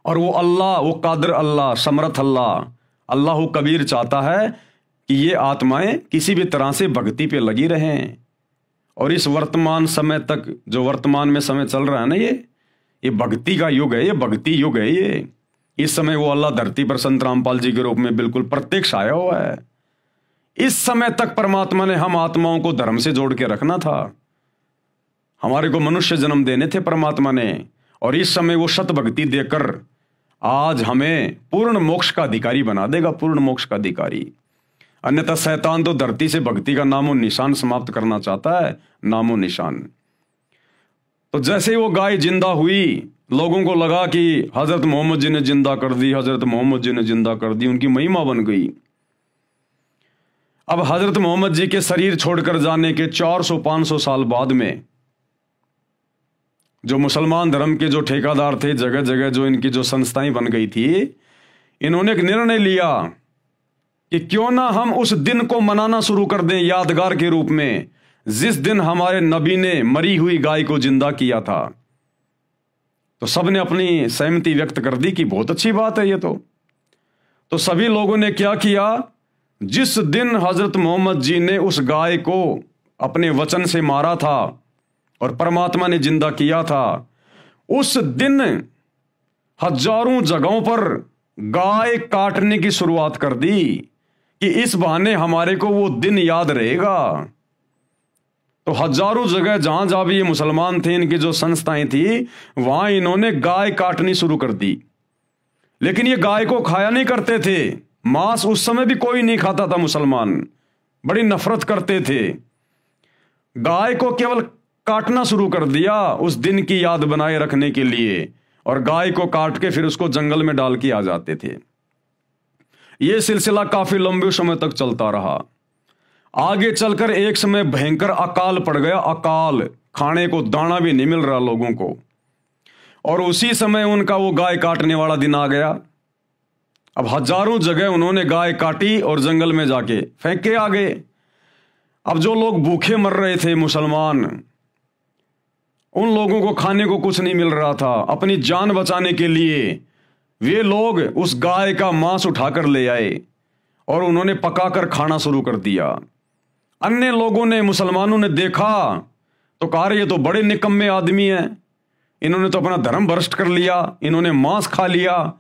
और वो अल्लाह, वो कादिर अल्लाह, समर्थ अल्लाह, अल्लाहु कबीर चाहता है कि ये आत्माएं किसी भी तरह से भक्ति पे लगी रहें। और इस वर्तमान समय तक, जो वर्तमान में समय चल रहा है ना, ये भक्ति का युग है, ये भक्ति युग है। ये इस समय वो अल्लाह धरती पर संत रामपाल जी के रूप में बिल्कुल प्रत्यक्ष आया हुआ है। इस समय तक परमात्मा ने हम आत्माओं को धर्म से जोड़ के रखना था, हमारे को मनुष्य जन्म देने थे परमात्मा ने, और इस समय वो सत भक्ति देकर आज हमें पूर्ण मोक्ष का अधिकारी बना देगा, पूर्ण मोक्ष का अधिकारी। अन्यथा शैतान तो धरती से भक्ति का नामो निशान समाप्त करना चाहता है, नामो निशान। तो जैसे ही वो गाय जिंदा हुई, लोगों को लगा कि हजरत मोहम्मद जी ने जिंदा कर दी, हजरत मोहम्मद जी ने जिंदा कर दी, उनकी महिमा बन गई। अब हजरत मोहम्मद जी के शरीर छोड़कर जाने के 400-500 साल बाद में जो मुसलमान धर्म के जो ठेकेदार थे, जगह जगह जो इनकी जो संस्थाएं बन गई थी, इन्होंने एक निर्णय लिया कि क्यों ना हम उस दिन को मनाना शुरू कर दें यादगार के रूप में, जिस दिन हमारे नबी ने मरी हुई गाय को जिंदा किया था। तो सबने अपनी सहमति व्यक्त कर दी कि बहुत अच्छी बात है ये तो सभी लोगों ने क्या किया, जिस दिन हजरत मोहम्मद जी ने उस गाय को अपने वचन से मारा था और परमात्मा ने जिंदा किया था, उस दिन हजारों जगहों पर गाय काटने की शुरुआत कर दी कि इस बहाने हमारे को वो दिन याद रहेगा। तो हजारों जगह जहां जहां भी ये मुसलमान थे, इनकी जो संस्थाएं थी, वहां इन्होंने गाय काटनी शुरू कर दी। लेकिन ये गाय को खाया नहीं करते थे, मांस उस समय भी कोई नहीं खाता था, मुसलमान बड़ी नफरत करते थे। गाय को केवल काटना शुरू कर दिया उस दिन की याद बनाए रखने के लिए, और गाय को काट के फिर उसको जंगल में डाल के आ जाते थे। यह सिलसिला काफी लंबे समय तक चलता रहा। आगे चलकर एक समय भयंकर अकाल पड़ गया, अकाल, खाने को दाना भी नहीं मिल रहा लोगों को, और उसी समय उनका वो गाय काटने वाला दिन आ गया। अब हजारों जगह उन्होंने गाय काटी और जंगल में जाके फेंक के आ गए। अब जो लोग भूखे मर रहे थे मुसलमान, उन लोगों को खाने को कुछ नहीं मिल रहा था। अपनी जान बचाने के लिए वे लोग उस गाय का मांस उठाकर ले आए और उन्होंने पकाकर खाना शुरू कर दिया। अन्य लोगों ने, मुसलमानों ने देखा तो कहा ये तो बड़े निकम्मे आदमी हैं, इन्होंने तो अपना धर्म भ्रष्ट कर लिया, इन्होंने मांस खा लिया।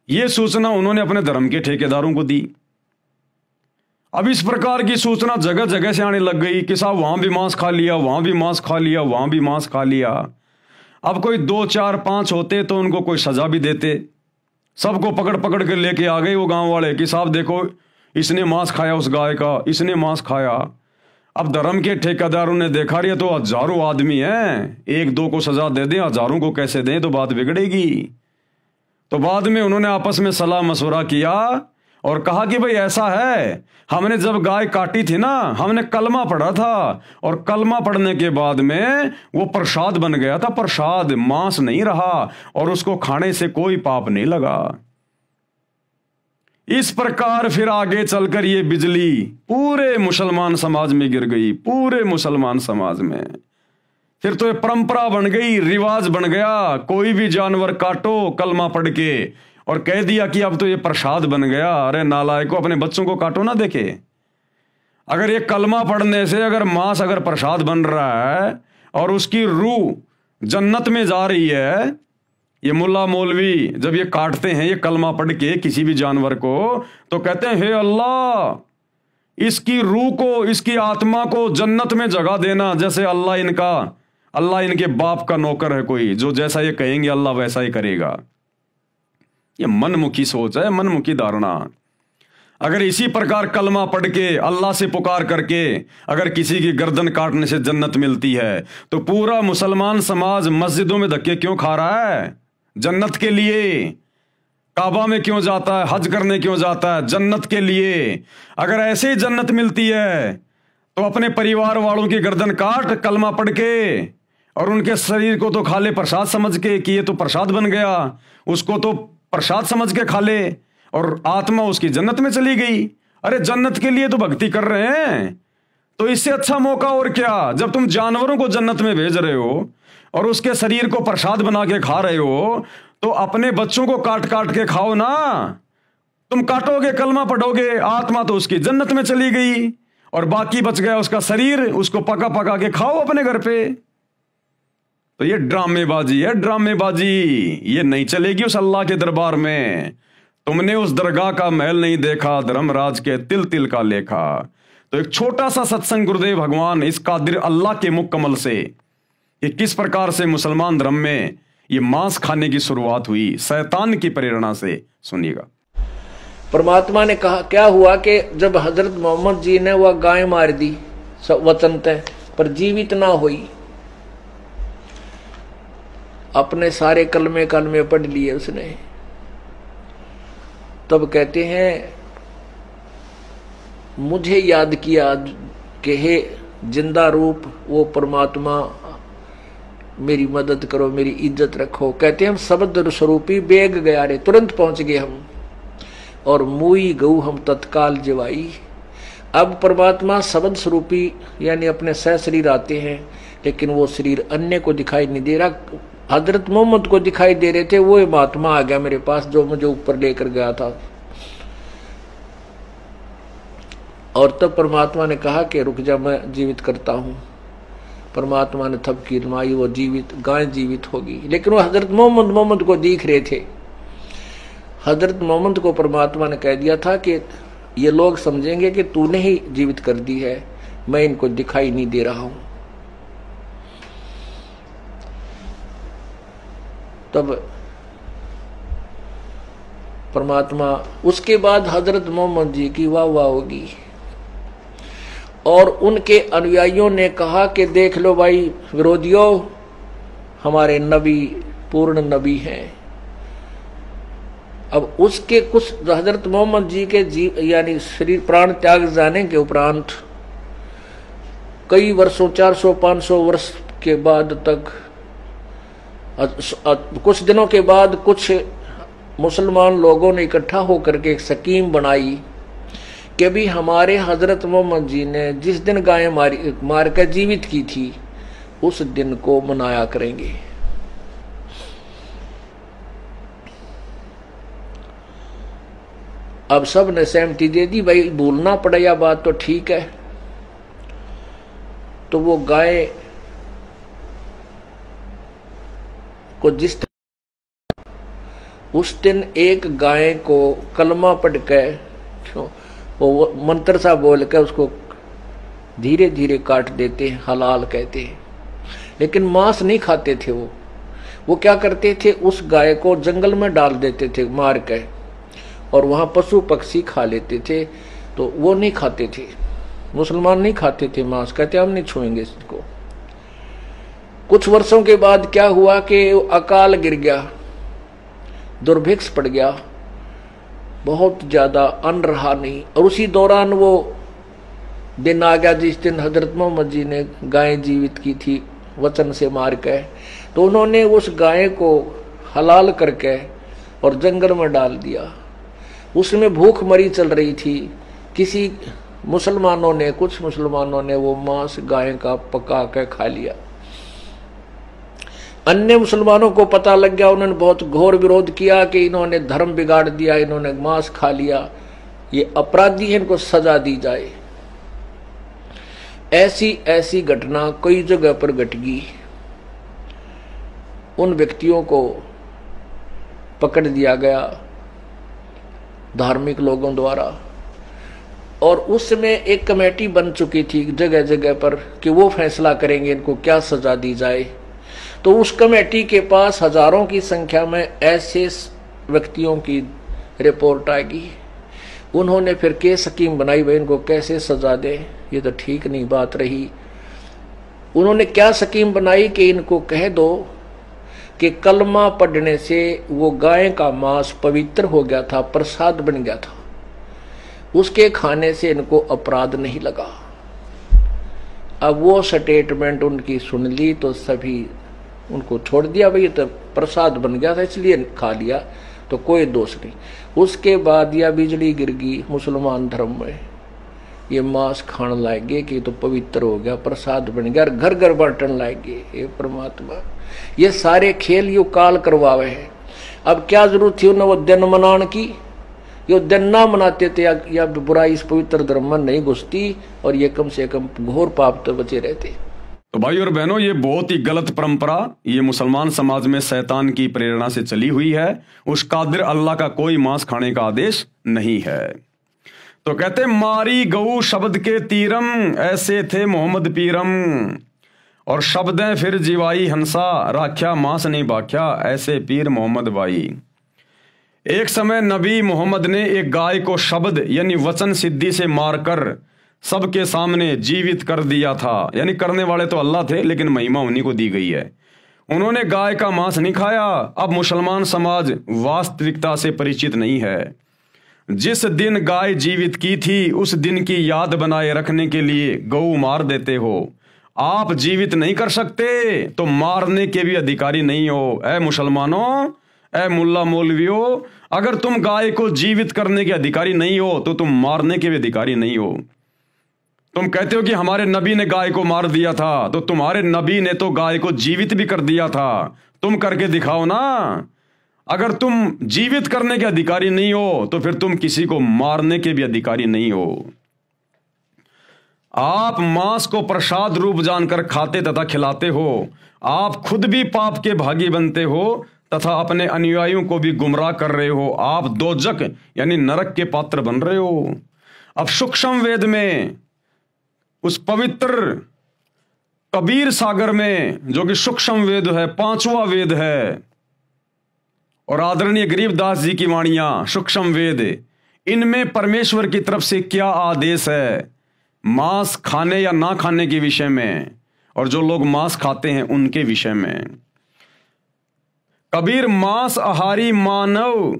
यह सूचना उन्होंने अपने धर्म के ठेकेदारों को दी। अब इस प्रकार की सूचना जगह जगह से आने लग गई कि साहब वहां भी मांस खा लिया, वहां भी मांस खा लिया, वहां भी मांस खा लिया। अब कोई 2, 4, 5 होते तो उनको कोई सजा भी देते। सबको पकड़ पकड़ के लेके आ गए वो गांव वाले कि साहब देखो इसने मांस खाया, उस गाय का इसने मांस खाया। अब धर्म के ठेकेदारों ने देखा ये तो हजारों आदमी हैं, 1-2 को सजा दे दें, हजारों को कैसे दें, तो बात बिगड़ेगी। तो बाद में उन्होंने आपस में सलाह मशवरा किया और कहा कि भाई ऐसा है, हमने जब गाय काटी थी ना, हमने कलमा पढ़ा था, और कलमा पढ़ने के बाद में वो प्रसाद बन गया था, प्रसाद, मांस नहीं रहा, और उसको खाने से कोई पाप नहीं लगा। इस प्रकार फिर आगे चलकर ये बिजली पूरे मुसलमान समाज में गिर गई, पूरे मुसलमान समाज में। फिर तो ये परंपरा बन गई, रिवाज बन गया, कोई भी जानवर काटो कलमा पढ़ के, और कह दिया कि अब तो ये प्रसाद बन गया। अरे नालायकों, अपने बच्चों को काटो ना देखे। अगर ये कलमा पढ़ने से अगर मांस अगर प्रसाद बन रहा है और उसकी रूह जन्नत में जा रही है, ये मुल्ला मौलवी जब ये काटते हैं ये कलमा पढ़ के किसी भी जानवर को, तो कहते हैं हे अल्लाह, इसकी रूह को, इसकी आत्मा को जन्नत में जगह देना। जैसे अल्लाह इनके बाप का नौकर है कोई, जो जैसा ये कहेंगे अल्लाह वैसा ही करेगा। ये मनमुखी सोच है, मनमुखी धारणा। अगर इसी प्रकार कलमा पढ़ के अल्लाह से पुकार करके अगर किसी की गर्दन काटने से जन्नत मिलती है, तो पूरा मुसलमान समाज मस्जिदों में धक्के क्यों खा रहा है? जन्नत के लिए। काबा में क्यों जाता है? हज करने क्यों जाता है? जन्नत के लिए। अगर ऐसे ही जन्नत मिलती है तो अपने परिवार वालों की गर्दन काट कलमा पढ़ के, और उनके शरीर को तो खा ले प्रसाद समझ के कि ये तो प्रसाद बन गया, उसको तो प्रसाद समझ के खा ले, और आत्मा उसकी जन्नत में चली गई। अरे जन्नत के लिए तो भक्ति कर रहे हैं, तो इससे अच्छा मौका और क्या? जब तुम जानवरों को जन्नत में भेज रहे हो और उसके शरीर को प्रसाद बना के खा रहे हो, तो अपने बच्चों को काट काट के खाओ ना। तुम काटोगे, कलमा पढ़ोगे, आत्मा तो उसकी जन्नत में चली गई, और बाकी बच गया उसका शरीर, उसको पका पका के खाओ अपने घर पे। तो ये ड्रामेबाजी है, ड्रामेबाजी। ये नहीं चलेगी उस अल्लाह के दरबार में। तुमने उस दरगाह का महल नहीं देखा, धर्मराज के तिल तिल का लेखा। तो एक छोटा सा सत्संग गुरुदेव भगवान इस कादिर अल्लाह के मुख कमल से कि किस प्रकार से मुसलमान धर्म में ये मांस खाने की शुरुआत हुई, शैतान की प्रेरणा से। सुनिएगा। परमात्मा ने कहा क्या हुआ कि जब हजरत मोहम्मद जी ने वह गाय मार दी वतन तय पर जीवित ना हुई, अपने सारे कलमे पढ़ लिए उसने, तब कहते हैं मुझे याद किया कि हे जिंदा रूप वो परमात्मा, मेरी मदद करो, मेरी इज्जत रखो। कहते हैं हम शब्द स्वरूपी बेग गया रे, तुरंत पहुंच गए हम, और मुई गऊ हम तत्काल जवाई। अब परमात्मा शब्द स्वरूपी यानी अपने सह शरीर आते हैं, लेकिन वो शरीर अन्य को दिखाई नहीं दे रहा, हजरत मोहम्मद को दिखाई दे रहे थे। वो महात्मा आ गया मेरे पास जो मुझे ऊपर लेकर गया था। और तब परमात्मा ने कहा कि रुक जा, मैं जीवित करता हूं। परमात्मा ने थपकी मारी, वो जीवित गाय जीवित होगी। लेकिन वो हजरत मोहम्मद को दिख रहे थे। हजरत मोहम्मद को परमात्मा ने कह दिया था कि ये लोग समझेंगे कि तूने ही जीवित कर दी है, मैं इनको दिखाई नहीं दे रहा हूं। तब परमात्मा, उसके बाद हजरत मोहम्मद जी की वाह वाह होगी, और उनके अनुयायियों ने कहा कि देख लो भाई विरोधियों, हमारे नबी पूर्ण नबी हैं। अब उसके कुछ हजरत मोहम्मद जी के यानी शरीर प्राण त्याग जाने के उपरांत कई वर्षों 400-500 वर्ष के बाद तक, कुछ दिनों के बाद कुछ मुसलमान लोगों ने इकट्ठा होकर के एक स्कीम बनाई कि भी हमारे हजरत मोहम्मद जी ने जिस दिन गायें मार कर जीवित की थी उस दिन को मनाया करेंगे। अब सब ने सहमति दे दी, भाई भूलना पड़ा यह बात तो ठीक है। तो वो गाय को उस दिन एक गाय को कलमा पढ़ के वो मंत्र सा बोल के उसको धीरे धीरे काट देते हैं, हलाल कहते हैं। लेकिन मांस नहीं खाते थे वो क्या करते थे, उस गाय को जंगल में डाल देते थे मार के, और वहां पशु पक्षी खा लेते थे। तो वो नहीं खाते थे, मुसलमान नहीं खाते थे मांस, कहते हम नहीं छुएंगे इसको। कुछ वर्षों के बाद क्या हुआ कि अकाल गिर गया, दुर्भिक्ष पड़ गया, बहुत ज्यादा अन्न रहा नहीं। और उसी दौरान वो दिन आ गया जिस दिन हजरत मोहम्मद जी ने गाय जीवित की थी वचन से मार के। तो उन्होंने उस गाय को हलाल करके और जंगल में डाल दिया। उसमें भूख मरी चल रही थी। किसी मुसलमानों ने, कुछ मुसलमानों ने वो मांस गाय का पका के खा लिया। अन्य मुसलमानों को पता लग गया, उन्होंने बहुत घोर विरोध किया कि इन्होंने धर्म बिगाड़ दिया, इन्होंने मांस खा लिया, ये अपराधी है, इनको सजा दी जाए। ऐसी ऐसी घटना कई जगह पर घट गई। उन व्यक्तियों को पकड़ दिया गया धार्मिक लोगों द्वारा, और उसमें एक कमेटी बन चुकी थी जगह जगह पर कि वो फैसला करेंगे इनको क्या सजा दी जाए। तो उस कमेटी के पास हजारों की संख्या में ऐसे व्यक्तियों की रिपोर्ट आएगी। उन्होंने फिर केस स्कीम बनाई, भाई इनको कैसे सजा दे, ये तो ठीक नहीं बात रही। उन्होंने क्या स्कीम बनाई कि इनको कह दो कि कलमा पढ़ने से वो गाय का मांस पवित्र हो गया था, प्रसाद बन गया था, उसके खाने से इनको अपराध नहीं लगा। अब वो स्टेटमेंट उनकी सुन ली तो सभी उनको छोड़ दिया, भाई ये तो प्रसाद बन गया था इसलिए खा लिया, तो कोई दोष नहीं। उसके बाद या बिजली गिर गई मुसलमान धर्म में, ये मांस खाने लागे कि तो पवित्र हो गया, प्रसाद बन गया, घर घर बांटन लागे। हे परमात्मा, ये सारे खेल यू काल करवावे हैं। अब क्या जरूरत थी उन्हें वो दिन मनाने की, ये दिन ना मनाते थे या बुराई इस पवित्र धर्म में नहीं घुसती, और ये कम से कम घोर पाप तो बचे रहते। तो भाई और बहनों, ये बहुत ही गलत परंपरा ये मुसलमान समाज में शैतान की प्रेरणा से चली हुई है। उस कादिर अल्लाह का कोई मांस खाने का आदेश नहीं है। तो कहते मारी गऊ शब्द के तीरम, ऐसे थे मोहम्मद पीरम। और शब्दें फिर जीवाई हंसा, राख्या मांस नहीं बाख्या, ऐसे पीर मोहम्मद भाई। एक समय नबी मोहम्मद ने एक गाय को शब्द यानी वचन सिद्धि से मारकर सबके सामने जीवित कर दिया था। यानी करने वाले तो अल्लाह थे, लेकिन महिमा उन्हीं को दी गई है। उन्होंने गाय का मांस नहीं खाया। अब मुसलमान समाज वास्तविकता से परिचित नहीं है। जिस दिन गाय जीवित की थी उस दिन की याद बनाए रखने के लिए गऊ मार देते हो। आप जीवित नहीं कर सकते तो मारने के भी अधिकारी नहीं हो। ऐ मुसलमानों, ऐ मुल्ला मौलवियों, अगर तुम गाय को जीवित करने के अधिकारी नहीं हो तो तुम मारने के भी अधिकारी नहीं हो। तुम कहते हो कि हमारे नबी ने गाय को मार दिया था, तो तुम्हारे नबी ने तो गाय को जीवित भी कर दिया था। तुम करके दिखाओ ना। अगर तुम जीवित करने के अधिकारी नहीं हो तो फिर तुम किसी को मारने के भी अधिकारी नहीं हो। आप मांस को प्रसाद रूप जानकर खाते तथा खिलाते हो। आप खुद भी पाप के भागी बनते हो तथा अपने अनुयायियों को भी गुमराह कर रहे हो। आप दोजक यानी नरक के पात्र बन रहे हो। अब सूक्ष्म वेद में, उस पवित्र कबीर सागर में, जो कि सूक्ष्म वेद है, 5वां वेद है, और आदरणीय गरीबदास जी की वाणियां सूक्ष्म वेद, इनमें परमेश्वर की तरफ से क्या आदेश है मांस खाने या ना खाने के विषय में, और जो लोग मांस खाते हैं उनके विषय में। कबीर मांस आहारी मानव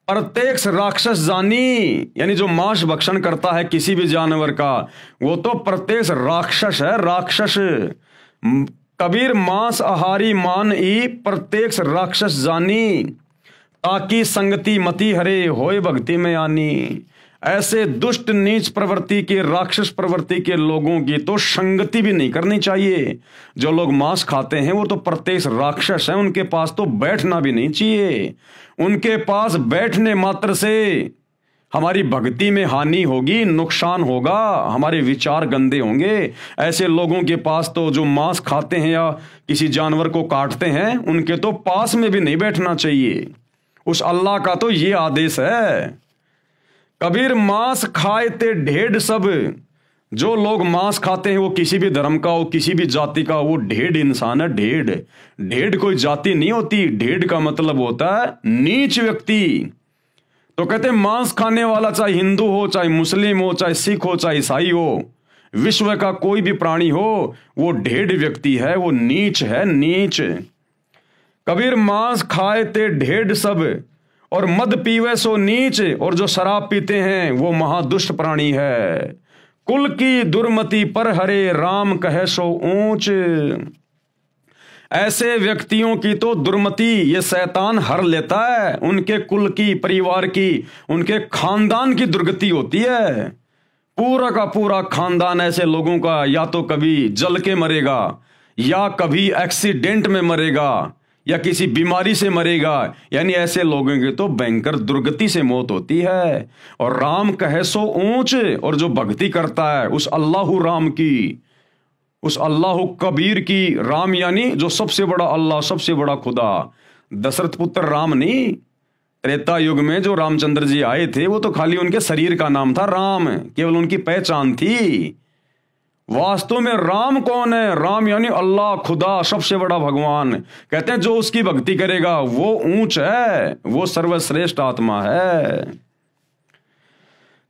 प्रत्यक्ष राक्षस जानी, यानी जो मांस भक्षण करता है किसी भी जानवर का, वो तो प्रत्यक्ष राक्षस है, राक्षस। कबीर मांस आहारी मान ई प्रत्यक्ष राक्षस जानी, ताकि संगति मति हरे होए भक्ति में आनी। ऐसे दुष्ट नीच प्रवृत्ति के, राक्षस प्रवृत्ति के लोगों की तो संगति भी नहीं करनी चाहिए। जो लोग मांस खाते हैं वो तो प्रत्यक्ष राक्षस हैं, उनके पास तो बैठना भी नहीं चाहिए। उनके पास बैठने मात्र से हमारी भक्ति में हानि होगी, नुकसान होगा, हमारे विचार गंदे होंगे। ऐसे लोगों के पास तो, जो मांस खाते हैं या किसी जानवर को काटते हैं, उनके तो पास में भी नहीं बैठना चाहिए। उस अल्लाह का तो ये आदेश है। कबीर मांस खाए ते ढेड सब। जो लोग मांस खाते हैं वो किसी भी धर्म का हो, किसी भी जाति का, वो ढेड इंसान है। ढेड, ढेड कोई जाति नहीं होती। ढेड का मतलब होता है नीच व्यक्ति। तो कहते हैं मांस खाने वाला चाहे हिंदू हो, चाहे मुस्लिम हो, चाहे सिख हो, चाहे ईसाई हो, विश्व का कोई भी प्राणी हो, वो ढेड व्यक्ति है, वो नीच है, नीच। कबीर मांस खाए ते ढेड सब और मद पीवे सो नीच, और जो शराब पीते हैं वो महादुष्ट प्राणी है। कुल की दुर्मति पर हरे राम कहे सो ऊंच। ऐसे व्यक्तियों की तो दुर्मति ये शैतान हर लेता है। उनके कुल की, परिवार की, उनके खानदान की दुर्गति होती है। पूरा का पूरा खानदान ऐसे लोगों का या तो कभी जल के मरेगा, या कभी एक्सीडेंट में मरेगा, या किसी बीमारी से मरेगा। यानी ऐसे लोगों की तो भयंकर दुर्गति से मौत होती है। और राम कहे सो ऊंच, और जो भक्ति करता है उस अल्लाहु राम की, उस अल्लाहु कबीर की, राम यानी जो सबसे बड़ा अल्लाह, सबसे बड़ा खुदा। दशरथ पुत्र राम नहीं। त्रेता युग में जो रामचंद्र जी आए थे वो तो खाली उनके शरीर का नाम था राम, केवल उनकी पहचान थी। वास्तव में राम कौन है? राम यानी अल्लाह, खुदा, सबसे बड़ा भगवान। कहते हैं जो उसकी भक्ति करेगा वो ऊंच है, वो सर्वश्रेष्ठ आत्मा है।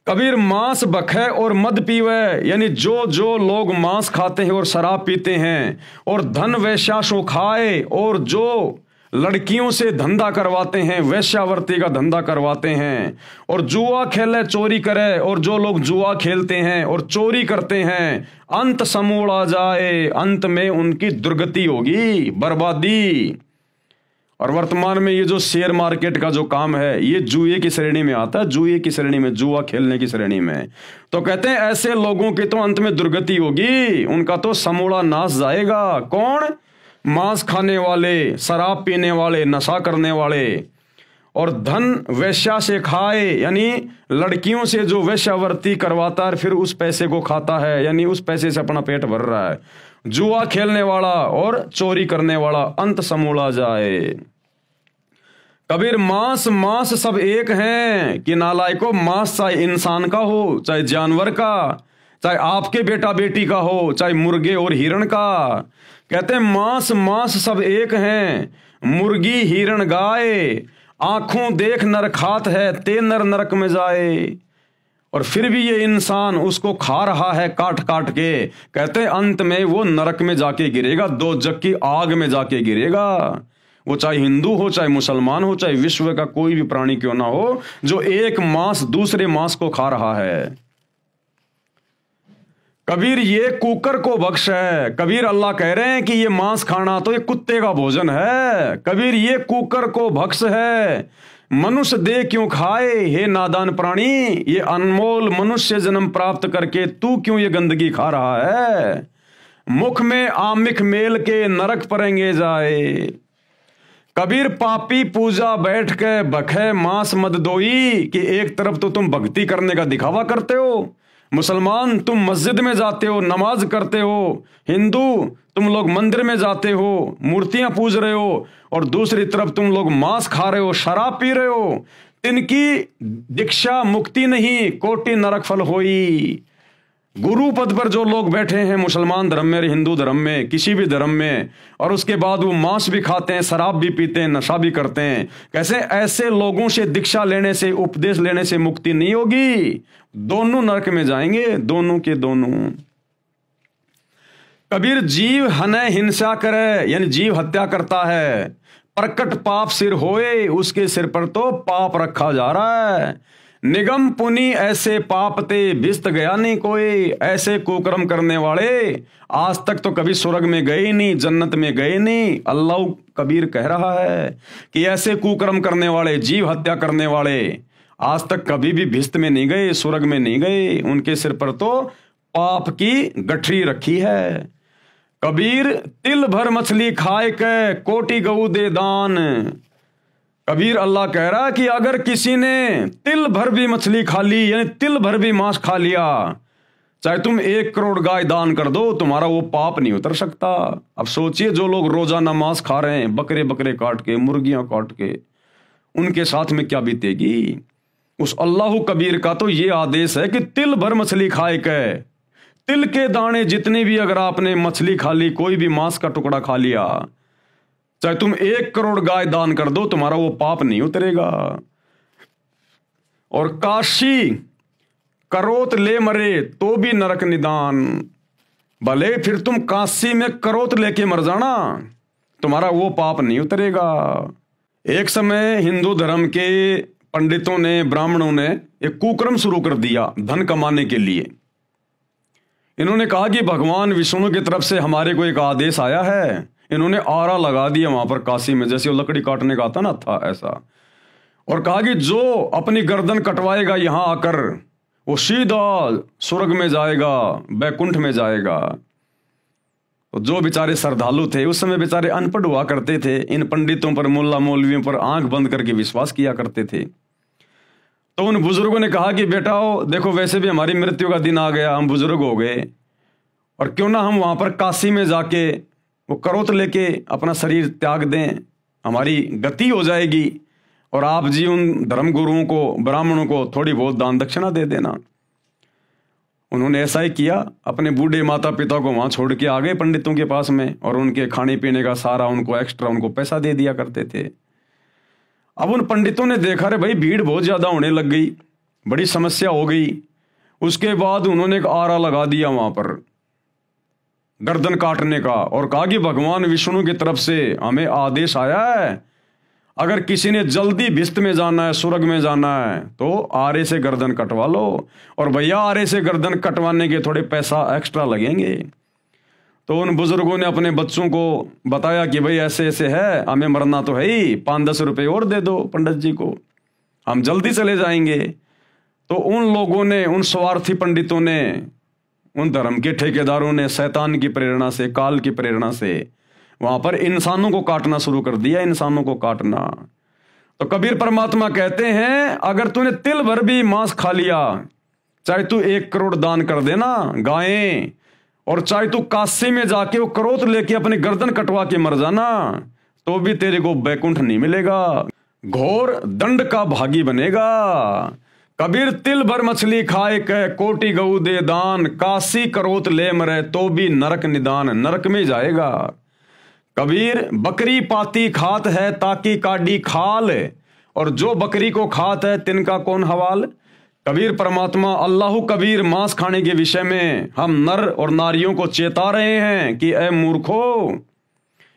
कबीर मांस बखे और मद पीवे, यानी जो जो लोग मांस खाते हैं और शराब पीते हैं, और धन वैश्याशो खाए, और जो लड़कियों से धंधा करवाते हैं, वैश्यावर्ती का धंधा करवाते हैं, और जुआ खेले, चोरी करे, और जो लोग जुआ खेलते हैं और चोरी करते हैं, अंत समूड़ा जाए, अंत में उनकी दुर्गति होगी, बर्बादी। और वर्तमान में ये जो शेयर मार्केट का जो काम है, ये जुए की श्रेणी में आता है, जुए की श्रेणी में, जुआ खेलने की श्रेणी में। तो कहते हैं ऐसे लोगों की तो अंत में दुर्गति होगी, उनका तो समूड़ा नाश जाएगा। कौन? मांस खाने वाले, शराब पीने वाले, नशा करने वाले, और धन वैश्या से खाए, यानी लड़कियों से जो वैश्यावर्ती करवाता है फिर उस पैसे को खाता है, यानी उस पैसे से अपना पेट भर रहा है। जुआ खेलने वाला और चोरी करने वाला, अंत समूला जाए। कबीर मांस मांस सब एक हैं कि नालायको, मांस चाहे इंसान का हो, चाहे जानवर का, चाहे आपके बेटा बेटी का हो, चाहे मुर्गे और हिरण का। कहते हैं मांस मांस सब एक हैं, मुर्गी हिरण गाय, आंखों देख नर खात है, ते नर नरक में जाए। और फिर भी ये इंसान उसको खा रहा है काट काट के। कहते हैं अंत में वो नरक में जाके गिरेगा, दोजख की आग में जाके गिरेगा। वो चाहे हिंदू हो, चाहे मुसलमान हो, चाहे विश्व का कोई भी प्राणी क्यों ना हो, जो एक मांस दूसरे मांस को खा रहा है। कबीर ये कुकर को बख्श है। कबीर अल्लाह कह रहे हैं कि ये मांस खाना तो ये कुत्ते का भोजन है। कबीर ये कुकर को बख्श है, मनुष्य दे क्यों खाए, हे नादान प्राणी, ये अनमोल मनुष्य जन्म प्राप्त करके तू क्यों ये गंदगी खा रहा है। मुख में आमिख मेल के नरक परेंगे जाए। कबीर पापी पूजा बैठ के बखे मांस मद दोई, कि एक तरफ तो तुम भक्ति करने का दिखावा करते हो, मुसलमान तुम मस्जिद में जाते हो, नमाज करते हो, हिंदू तुम लोग मंदिर में जाते हो, मूर्तियां पूज रहे हो, और दूसरी तरफ तुम लोग मांस खा रहे हो, शराब पी रहे हो। तिनकी दीक्षा मुक्ति नहीं, कोटि नरक फल होई। गुरु पद पर जो लोग बैठे हैं मुसलमान धर्म में, हिंदू धर्म में, किसी भी धर्म में, और उसके बाद वो मांस भी खाते हैं, शराब भी पीते हैं, नशा भी करते हैं, कैसे ऐसे लोगों से दीक्षा लेने से, उपदेश लेने से मुक्ति नहीं होगी। दोनों नरक में जाएंगे, दोनों के दोनों। कबीर जीव हने हिंसा करे, यानी जीव हत्या करता है, प्रकट पाप सिर होए, उसके सिर पर तो पाप रखा जा रहा है। निगम पुनि ऐसे पाप ते बिस्त गया नहीं कोई। ऐसे कुकर्म करने वाले आज तक तो कभी स्वर्ग में गए नहीं, जन्नत में गए नहीं। अल्लाह कबीर कह रहा है कि ऐसे कुकर्म करने वाले, जीव हत्या करने वाले आज तक कभी भी भिस्त में नहीं गए, स्वर्ग में नहीं गए। उनके सिर पर तो पाप की गठरी रखी है। कबीर तिल भर मछली खाए के कोटि गऊ दे दान। कबीर अल्लाह कह रहा है कि अगर किसी ने तिल भर भी मछली खा ली, यानी तिल भर भी मांस खा लिया, चाहे तुम 1 करोड़ गाय दान कर दो, तुम्हारा वो पाप नहीं उतर सकता। अब सोचिए जो लोग रोजाना मांस खा रहे हैं, बकरे बकरे काट के, मुर्गियां काट के, उनके साथ में क्या बीतेगी। उस अल्लाह कबीर का तो ये आदेश है कि तिल भर मछली खाए के, तिल के दाने जितने भी अगर आपने मछली खा ली, कोई भी मांस का टुकड़ा खा लिया, चाहे तुम 1 करोड़ गाय दान कर दो, तुम्हारा वो पाप नहीं उतरेगा। और काशी करोत ले मरे तो भी नरक निदान। भले फिर तुम काशी में करोत लेके मर जाना, तुम्हारा वो पाप नहीं उतरेगा। एक समय हिंदू धर्म के पंडितों ने, ब्राह्मणों ने एक कुक्रम शुरू कर दिया धन कमाने के लिए। इन्होंने कहा कि भगवान विष्णु की तरफ से हमारे को एक आदेश आया है। इन्होंने आरा लगा दिया वहां पर काशी में, जैसे वो लकड़ी काटने का आता ना था ऐसा, और कहा कि जो अपनी गर्दन कटवाएगा यहां आकर, वो सीधा स्वर्ग में जाएगा, बैकुंठ में जाएगा। तो जो बेचारे श्रद्धालु थे, उस समय बेचारे अनपढ़ हुआ करते थे, इन पंडितों पर, मुल्ला मौलवियों पर आंख बंद करके विश्वास किया करते थे। तो उन बुजुर्गों ने कहा कि बेटा देखो, वैसे भी हमारी मृत्यु का दिन आ गया, हम बुजुर्ग हो गए, और क्यों ना हम वहां पर काशी में जाके वो करोत लेके अपना शरीर त्याग दें, हमारी गति हो जाएगी, और आप जी उन धर्म गुरुओं को, ब्राह्मणों को थोड़ी बहुत दान दक्षिणा दे देना। उन्होंने ऐसा ही किया, अपने बूढ़े माता पिता को वहां छोड़ के आ गए पंडितों के पास में, और उनके खाने पीने का सारा उनको एक्स्ट्रा उनको पैसा दे दिया करते थे। अब उन पंडितों ने देखा रे भाई भीड़ बहुत ज्यादा होने लग गई, बड़ी समस्या हो गई। उसके बाद उन्होंने एक आरा लगा दिया वहां पर गर्दन काटने का, और कहा कि भगवान विष्णु की तरफ से हमें आदेश आया है, अगर किसी ने जल्दी भिस्त में जाना है, स्वर्ग में जाना है, तो आरे से गर्दन कटवा लो। और भैया आरे से गर्दन कटवाने के थोड़े पैसा एक्स्ट्रा लगेंगे। तो उन बुजुर्गों ने अपने बच्चों को बताया कि भाई ऐसे ऐसे है, हमें मरना तो है ही, 5-10 रुपए और दे दो पंडित जी को, हम जल्दी चले जाएंगे। तो उन लोगों ने, उन स्वार्थी पंडितों ने, उन धर्म के ठेकेदारों ने शैतान की प्रेरणा से, काल की प्रेरणा से वहां पर इंसानों को काटना शुरू कर दिया, इंसानों को काटना। तो कबीर परमात्मा कहते हैं अगर तूने तिल भर भी मांस खा लिया, चाहे तू 1 करोड़ दान कर देना गायें, और चाहे तू काशी में जाके वो करोत लेके अपनी गर्दन कटवा के मर जाना, तो भी तेरे को बैकुंठ नहीं मिलेगा, घोर दंड का भागी बनेगा। कबीर तिल भर मछली खाए कह कोटि गऊ दे दान, काशी करोत ले मरे तो भी नरक निदान, नरक में जाएगा। कबीर बकरी पाती खात है ताकि काडी खाल, और जो बकरी को खात है तिनका कौन हवाल। कबीर परमात्मा अल्लाह कबीर मांस खाने के विषय में हम नर और नारियों को चेता रहे हैं कि ए मूर्खो,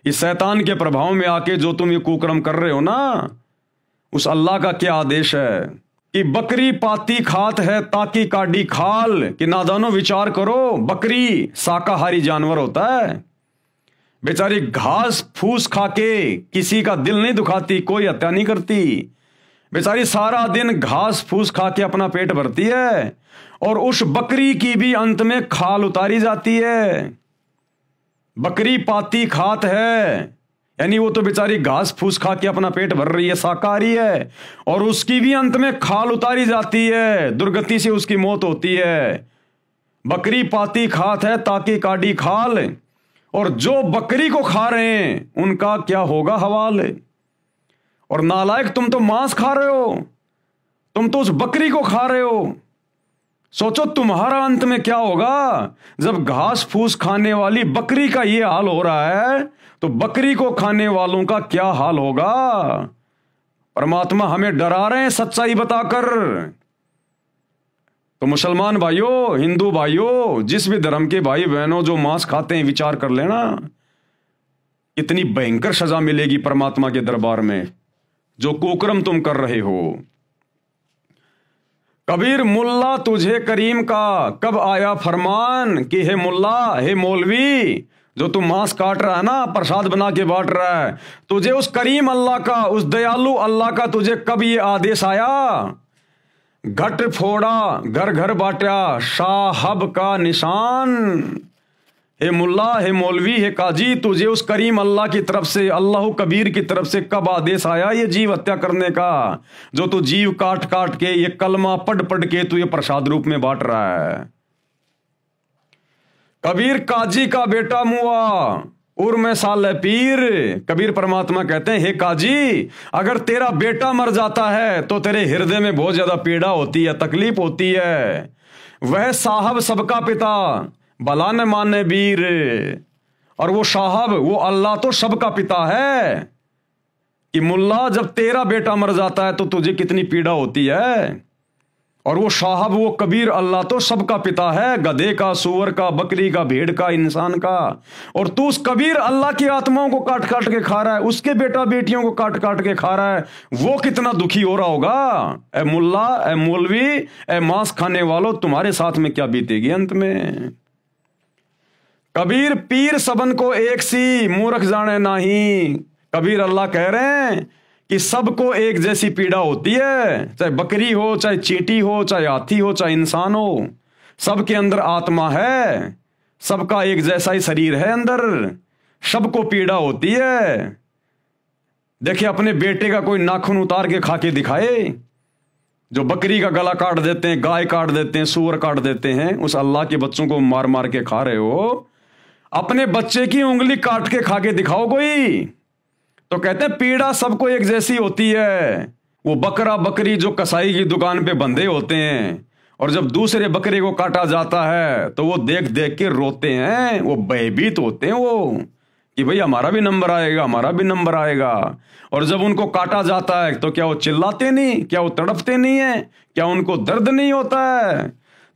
इस शैतान के प्रभाव में आके जो तुम ये कुकर्म कर रहे हो ना, उस अल्लाह का क्या आदेश है कि बकरी पाती खात है ताकि काडी खाल, कि नादानो विचार करो, बकरी शाकाहारी जानवर होता है, बेचारी घास फूस खा के किसी का दिल नहीं दुखाती, कोई हत्या नहीं करती, बेचारी सारा दिन घास फूस खा के अपना पेट भरती है, और उस बकरी की भी अंत में खाल उतारी जाती है। बकरी पाती खात है यानी वो तो बेचारी घास फूस खा के अपना पेट भर रही है, शाकाहारी है, और उसकी भी अंत में खाल उतारी जाती है, दुर्गति से उसकी मौत होती है। बकरी पाती खात है ताकि काडी खाल, और जो बकरी को खा रहे हैं उनका क्या होगा हवाल। और नालायक, तुम तो मांस खा रहे हो, तुम तो उस बकरी को खा रहे हो। सोचो तुम्हारा अंत में क्या होगा जब घास फूस खाने वाली बकरी का ये हाल हो रहा है, तो बकरी को खाने वालों का क्या हाल होगा। परमात्मा हमें डरा रहे हैं सच्चाई बताकर। तो मुसलमान भाइयों, हिंदू भाइयों, जिस भी धर्म के भाई बहनों जो मांस खाते हैं, विचार कर लेना, इतनी भयंकर सजा मिलेगी परमात्मा के दरबार में जो कुकर्म तुम कर रहे हो। कबीर मुल्ला तुझे करीम का कब आया फरमान, कि हे मुल्ला, हे मौलवी, जो तू मांस काट रहा है ना, प्रसाद बना के बांट रहा है, तुझे उस करीम अल्लाह का, उस दयालु अल्लाह का तुझे कब ये आदेश आया। घट फोड़ा घर घर बांटा साहब का निशान। हे मुल्ला, हे मौलवी, हे काजी, तुझे उस करीम अल्लाह की तरफ से, अल्लाह कबीर की तरफ से कब आदेश आया ये जीव हत्या करने का, जो तू जीव काट काट के, ये कलमा पढ़ पढ़ के तू ये प्रसाद रूप में बांट रहा है। कबीर काजी का बेटा मुआ उर में साल पीर। कबीर परमात्मा कहते हैं, हे काजी, अगर तेरा बेटा मर जाता है तो तेरे हृदय में बहुत ज्यादा पीड़ा होती है, तकलीफ होती है। वह साहब सबका पिता भला न माने वीर, और वो साहब, वो अल्लाह तो सबका पिता है। कि मुल्ला, जब तेरा बेटा मर जाता है तो तुझे कितनी पीड़ा होती है, और वो साहब, वो कबीर अल्लाह तो सबका पिता है, गधे का, सूअर का, बकरी का, भेड़ का, इंसान का। और तू उस कबीर अल्लाह की आत्माओं को काट काट के खा रहा है, उसके बेटा बेटियों को काट काट के खा रहा है, वो कितना दुखी हो रहा होगा। ए मुल्ला, ए मौलवी, ए मांस खाने वालों, तुम्हारे साथ में क्या बीतेगी अंत में। कबीर पीर सबन को एक सी मूर्ख जाने नाही। कबीर अल्लाह कह रहे हैं कि सबको एक जैसी पीड़ा होती है, चाहे बकरी हो, चाहे चींटी हो, चाहे हाथी हो, चाहे इंसान हो, सबके अंदर आत्मा है, सबका एक जैसा ही शरीर है अंदर, सबको पीड़ा होती है। देखिए, अपने बेटे का कोई नाखून उतार के खा के दिखाए, जो बकरी का गला काट देते हैं, गाय काट देते हैं, सूअर काट देते हैं, उस अल्लाह के बच्चों को मार मार के खा रहे हो। अपने बच्चे की उंगली काट के खा के दिखाओ कोई, तो कहते हैं पीड़ा सबको एक जैसी होती है। वो बकरा बकरी जो कसाई की दुकान पे बंधे होते हैं, और जब दूसरे बकरे को काटा जाता है तो वो देख देख के रोते हैं, वो भयभीत होते हैं, वो कि भाई हमारा भी नंबर आएगा, हमारा भी नंबर आएगा। और जब उनको काटा जाता है तो क्या वो चिल्लाते नहीं, क्या वो तड़पते नहीं है, क्या उनको दर्द नहीं होता है।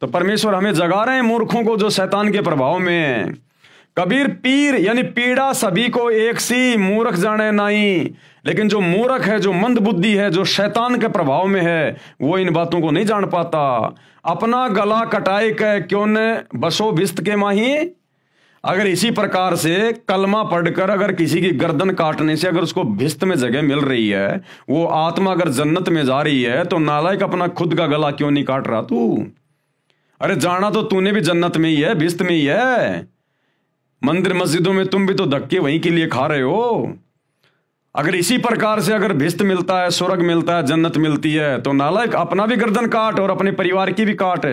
तो परमेश्वर हमें जगा रहे हैं मूर्खों को जो शैतान के प्रभाव में है। कबीर पीर यानी पीड़ा सभी को एक सी मूर्ख जाने नहीं, लेकिन जो मूर्ख है, जो मंद बुद्धि है, जो शैतान के प्रभाव में है, वो इन बातों को नहीं जान पाता। अपना गला कटाए के क्यों न बसो भिस्त के माही। अगर इसी प्रकार से कलमा पढ़कर अगर किसी की गर्दन काटने से अगर उसको भिस्त में जगह मिल रही है, वो आत्मा अगर जन्नत में जा रही है, तो नालायक अपना खुद का गला क्यों नहीं काट रहा तू। अरे जाना तो तूने भी जन्नत में ही है, भिस्त में ही है। मंदिर मस्जिदों में तुम भी तो धक्के वहीं के लिए खा रहे हो। अगर इसी प्रकार से अगर भिस्त मिलता है, स्वर्ग मिलता है, जन्नत मिलती है, तो नालायक अपना भी गर्दन काट और अपने परिवार की भी काट।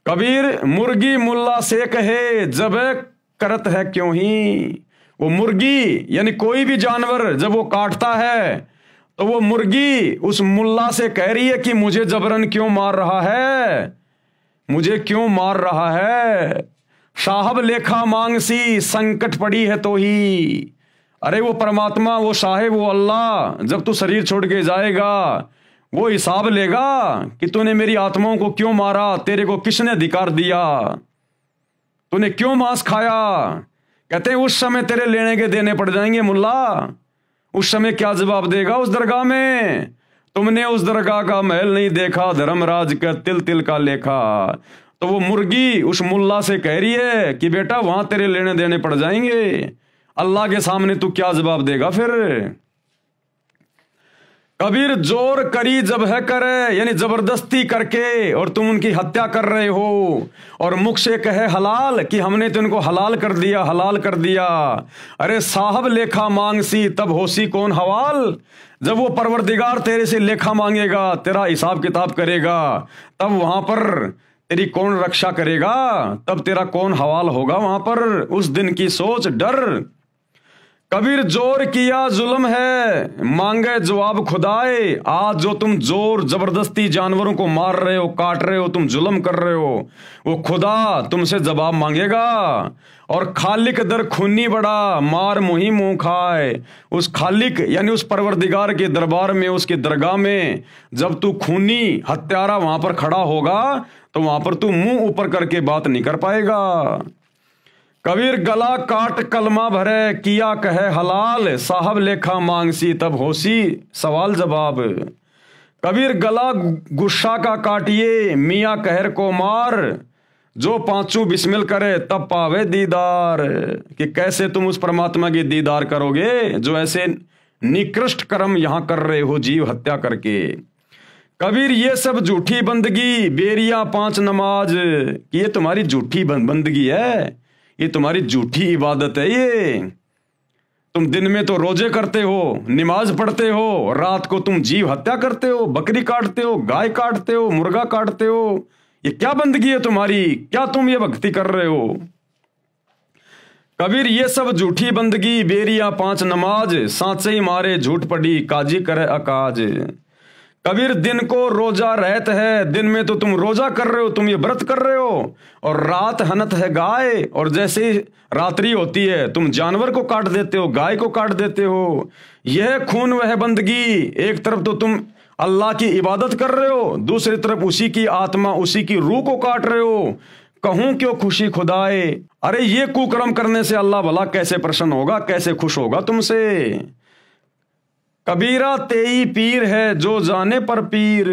कबीर मुर्गी मुल्ला से कहे जब करत है क्यों ही। वो मुर्गी यानी कोई भी जानवर जब वो काटता है तो वो मुर्गी उस मुल्ला से कह रही है कि मुझे जबरन क्यों मार रहा है, मुझे क्यों मार रहा है, साहब लेखा मांगसी संकट पड़ी है तो ही। अरे वो परमात्मा, वो साहेब, वो अल्लाह जब तू शरीर छोड़ के जाएगा वो हिसाब लेगा कि तूने मेरी आत्माओं को क्यों मारा, तेरे को किसने अधिकार दिया, तूने क्यों मांस खाया। कहते हैं उस समय तेरे लेने के देने पड़ जाएंगे मुल्ला। उस समय क्या जवाब देगा उस दरगाह में, तुमने उस दरगाह का महल नहीं देखा, धर्मराज का तिल तिल का लेखा। तो वो मुर्गी उस मुल्ला से कह रही है कि बेटा वहां तेरे लेने देने पड़ जाएंगे, अल्लाह के सामने तू क्या जवाब देगा फिर। कबीर जोर करी जब है करे, यानी जबरदस्ती करके और तुम उनकी हत्या कर रहे हो, और मुख से कहे हलाल कि हमने तो इनको हलाल कर दिया, हलाल कर दिया। अरे साहब लेखा मांगसी तब होसी कौन हवाल, जब वो परवरदिगार तेरे से लेखा मांगेगा, तेरा हिसाब किताब करेगा, तब वहां पर तेरी कौन रक्षा करेगा, तब तेरा कौन हवाल होगा वहां पर। उस दिन की सोच डर। कबीर जोर किया जुल्म है मांगे जवाब खुदाए, आज जो तुम जोर जबरदस्ती जानवरों को मार रहे हो, काट रहे हो, तुम जुल्म कर रहे हो, वो खुदा तुमसे जवाब मांगेगा। और खालिक दर खूनी बड़ा मार मुही मुंह खाए, उस खालिक यानी उस परवरदिगार के दरबार में, उसके दरगाह में जब तू खूनी हत्यारा वहां पर खड़ा होगा तो वहां पर तू मुंह ऊपर करके बात नहीं कर पाएगा। कबीर गला काट कलमा भरे किया कहे हलाल, साहब लेखा मांगसी तब होसी सवाल जवाब। कबीर गला गुस्सा का काटिए मियाँ कहर को मार, जो पांचों बिस्मिल करे तब पावे दीदार। कि कैसे तुम उस परमात्मा की दीदार करोगे जो ऐसे निकृष्ट कर्म यहां कर रहे हो जीव हत्या करके। कबीर ये सब झूठी बंदगी बेरिया पांच नमाज, कि ये तुम्हारी झूठी बंदगी है, ये तुम्हारी झूठी इबादत है। ये तुम दिन में तो रोजे करते हो, नमाज पढ़ते हो, रात को तुम जीव हत्या करते हो, बकरी काटते हो, गाय काटते हो, मुर्गा काटते हो। ये क्या बंदगी है तुम्हारी, क्या तुम ये भक्ति कर रहे हो। कबीर ये सब झूठी बंदगी बेरिया पांच नमाज, सांचे ही मारे झूठ पड़ी काजी करे अकाज। कबीर दिन को रोजा रहत है, दिन में तो तुम रोजा कर रहे हो, तुम ये व्रत कर रहे हो, और रात हनत है गाय, और जैसे ही रात्रि होती है तुम जानवर को काट देते हो, गाय को काट देते हो। यह खून वह बंदगी, एक तरफ तो तुम अल्लाह की इबादत कर रहे हो, दूसरी तरफ उसी की आत्मा, उसी की रूह को काट रहे हो। कहूं क्यों खुशी खुदाए। अरे ये कुकर्म करने से अल्लाह भला कैसे प्रसन्न होगा, कैसे खुश होगा तुमसे। कबीरा तेई पीर है जो जाने पर पीर।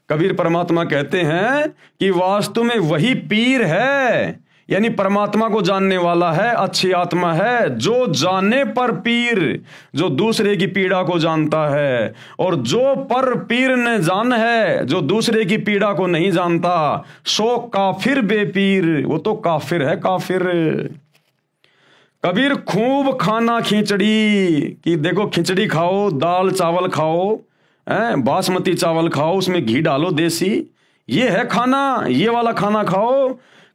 कबीर परमात्मा कहते हैं कि वास्तव में वही पीर है, यानी परमात्मा को जानने वाला है, अच्छी आत्मा है, जो जाने पर पीर, जो दूसरे की पीड़ा को जानता है। और जो पर पीर ने जान है, जो दूसरे की पीड़ा को नहीं जानता, सो काफिर बेपीर, वो तो काफिर है, काफिर। कबीर खूब खाना खिचड़ी, कि देखो खिचड़ी खाओ, दाल चावल खाओ, बासमती चावल खाओ, उसमें घी डालो देसी, ये है खाना, ये वाला खाना खाओ।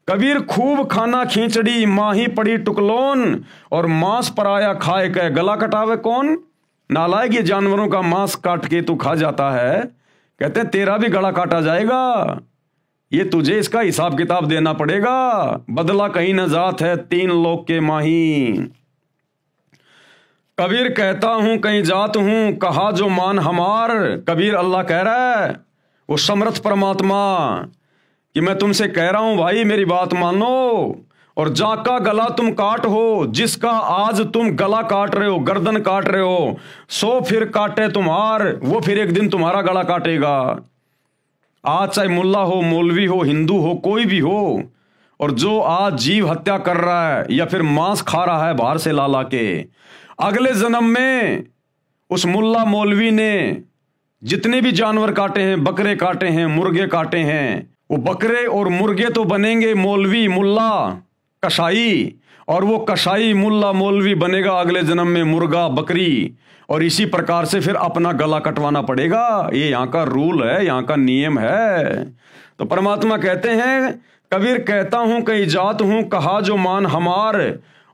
कबीर खूब खाना खिचड़ी माही पड़ी टुकलोन, और मांस पराया खाए के गला कटावे कौन। नालायक ये जानवरों का मांस काट के तू खा जाता है, कहते हैं तेरा भी गला काटा जाएगा, ये तुझे इसका हिसाब किताब देना पड़ेगा, बदला कहीं न जात है तीन लोग के माही। कबीर कहता हूं कहीं जात हूं कहा जो मान हमार। कबीर अल्लाह कह रहा है, वो समर्थ परमात्मा, कि मैं तुमसे कह रहा हूं भाई मेरी बात मानो, और जाका गला तुम काट हो, जिसका आज तुम गला काट रहे हो, गर्दन काट रहे हो, सो फिर काटे तुम्हार, वो फिर एक दिन तुम्हारा गला काटेगा। आज चाहे मुल्ला हो, मौलवी हो, हिंदू हो, कोई भी हो, और जो आज जीव हत्या कर रहा है या फिर मांस खा रहा है बाहर से ला ला के, अगले जन्म में उस मुल्ला मौलवी ने जितने भी जानवर काटे हैं, बकरे काटे हैं, मुर्गे काटे हैं, वो बकरे और मुर्गे तो बनेंगे मौलवी, मुल्ला, कसाई, और वो कसाई मुल्ला मौलवी बनेगा अगले जन्म में मुर्गा, बकरी, और इसी प्रकार से फिर अपना गला कटवाना पड़ेगा। ये यहाँ का रूल है, यहाँ का नियम है। तो परमात्मा कहते हैं, कबीर कहता हूं कहीं जात हूं कहा जो मान हमार,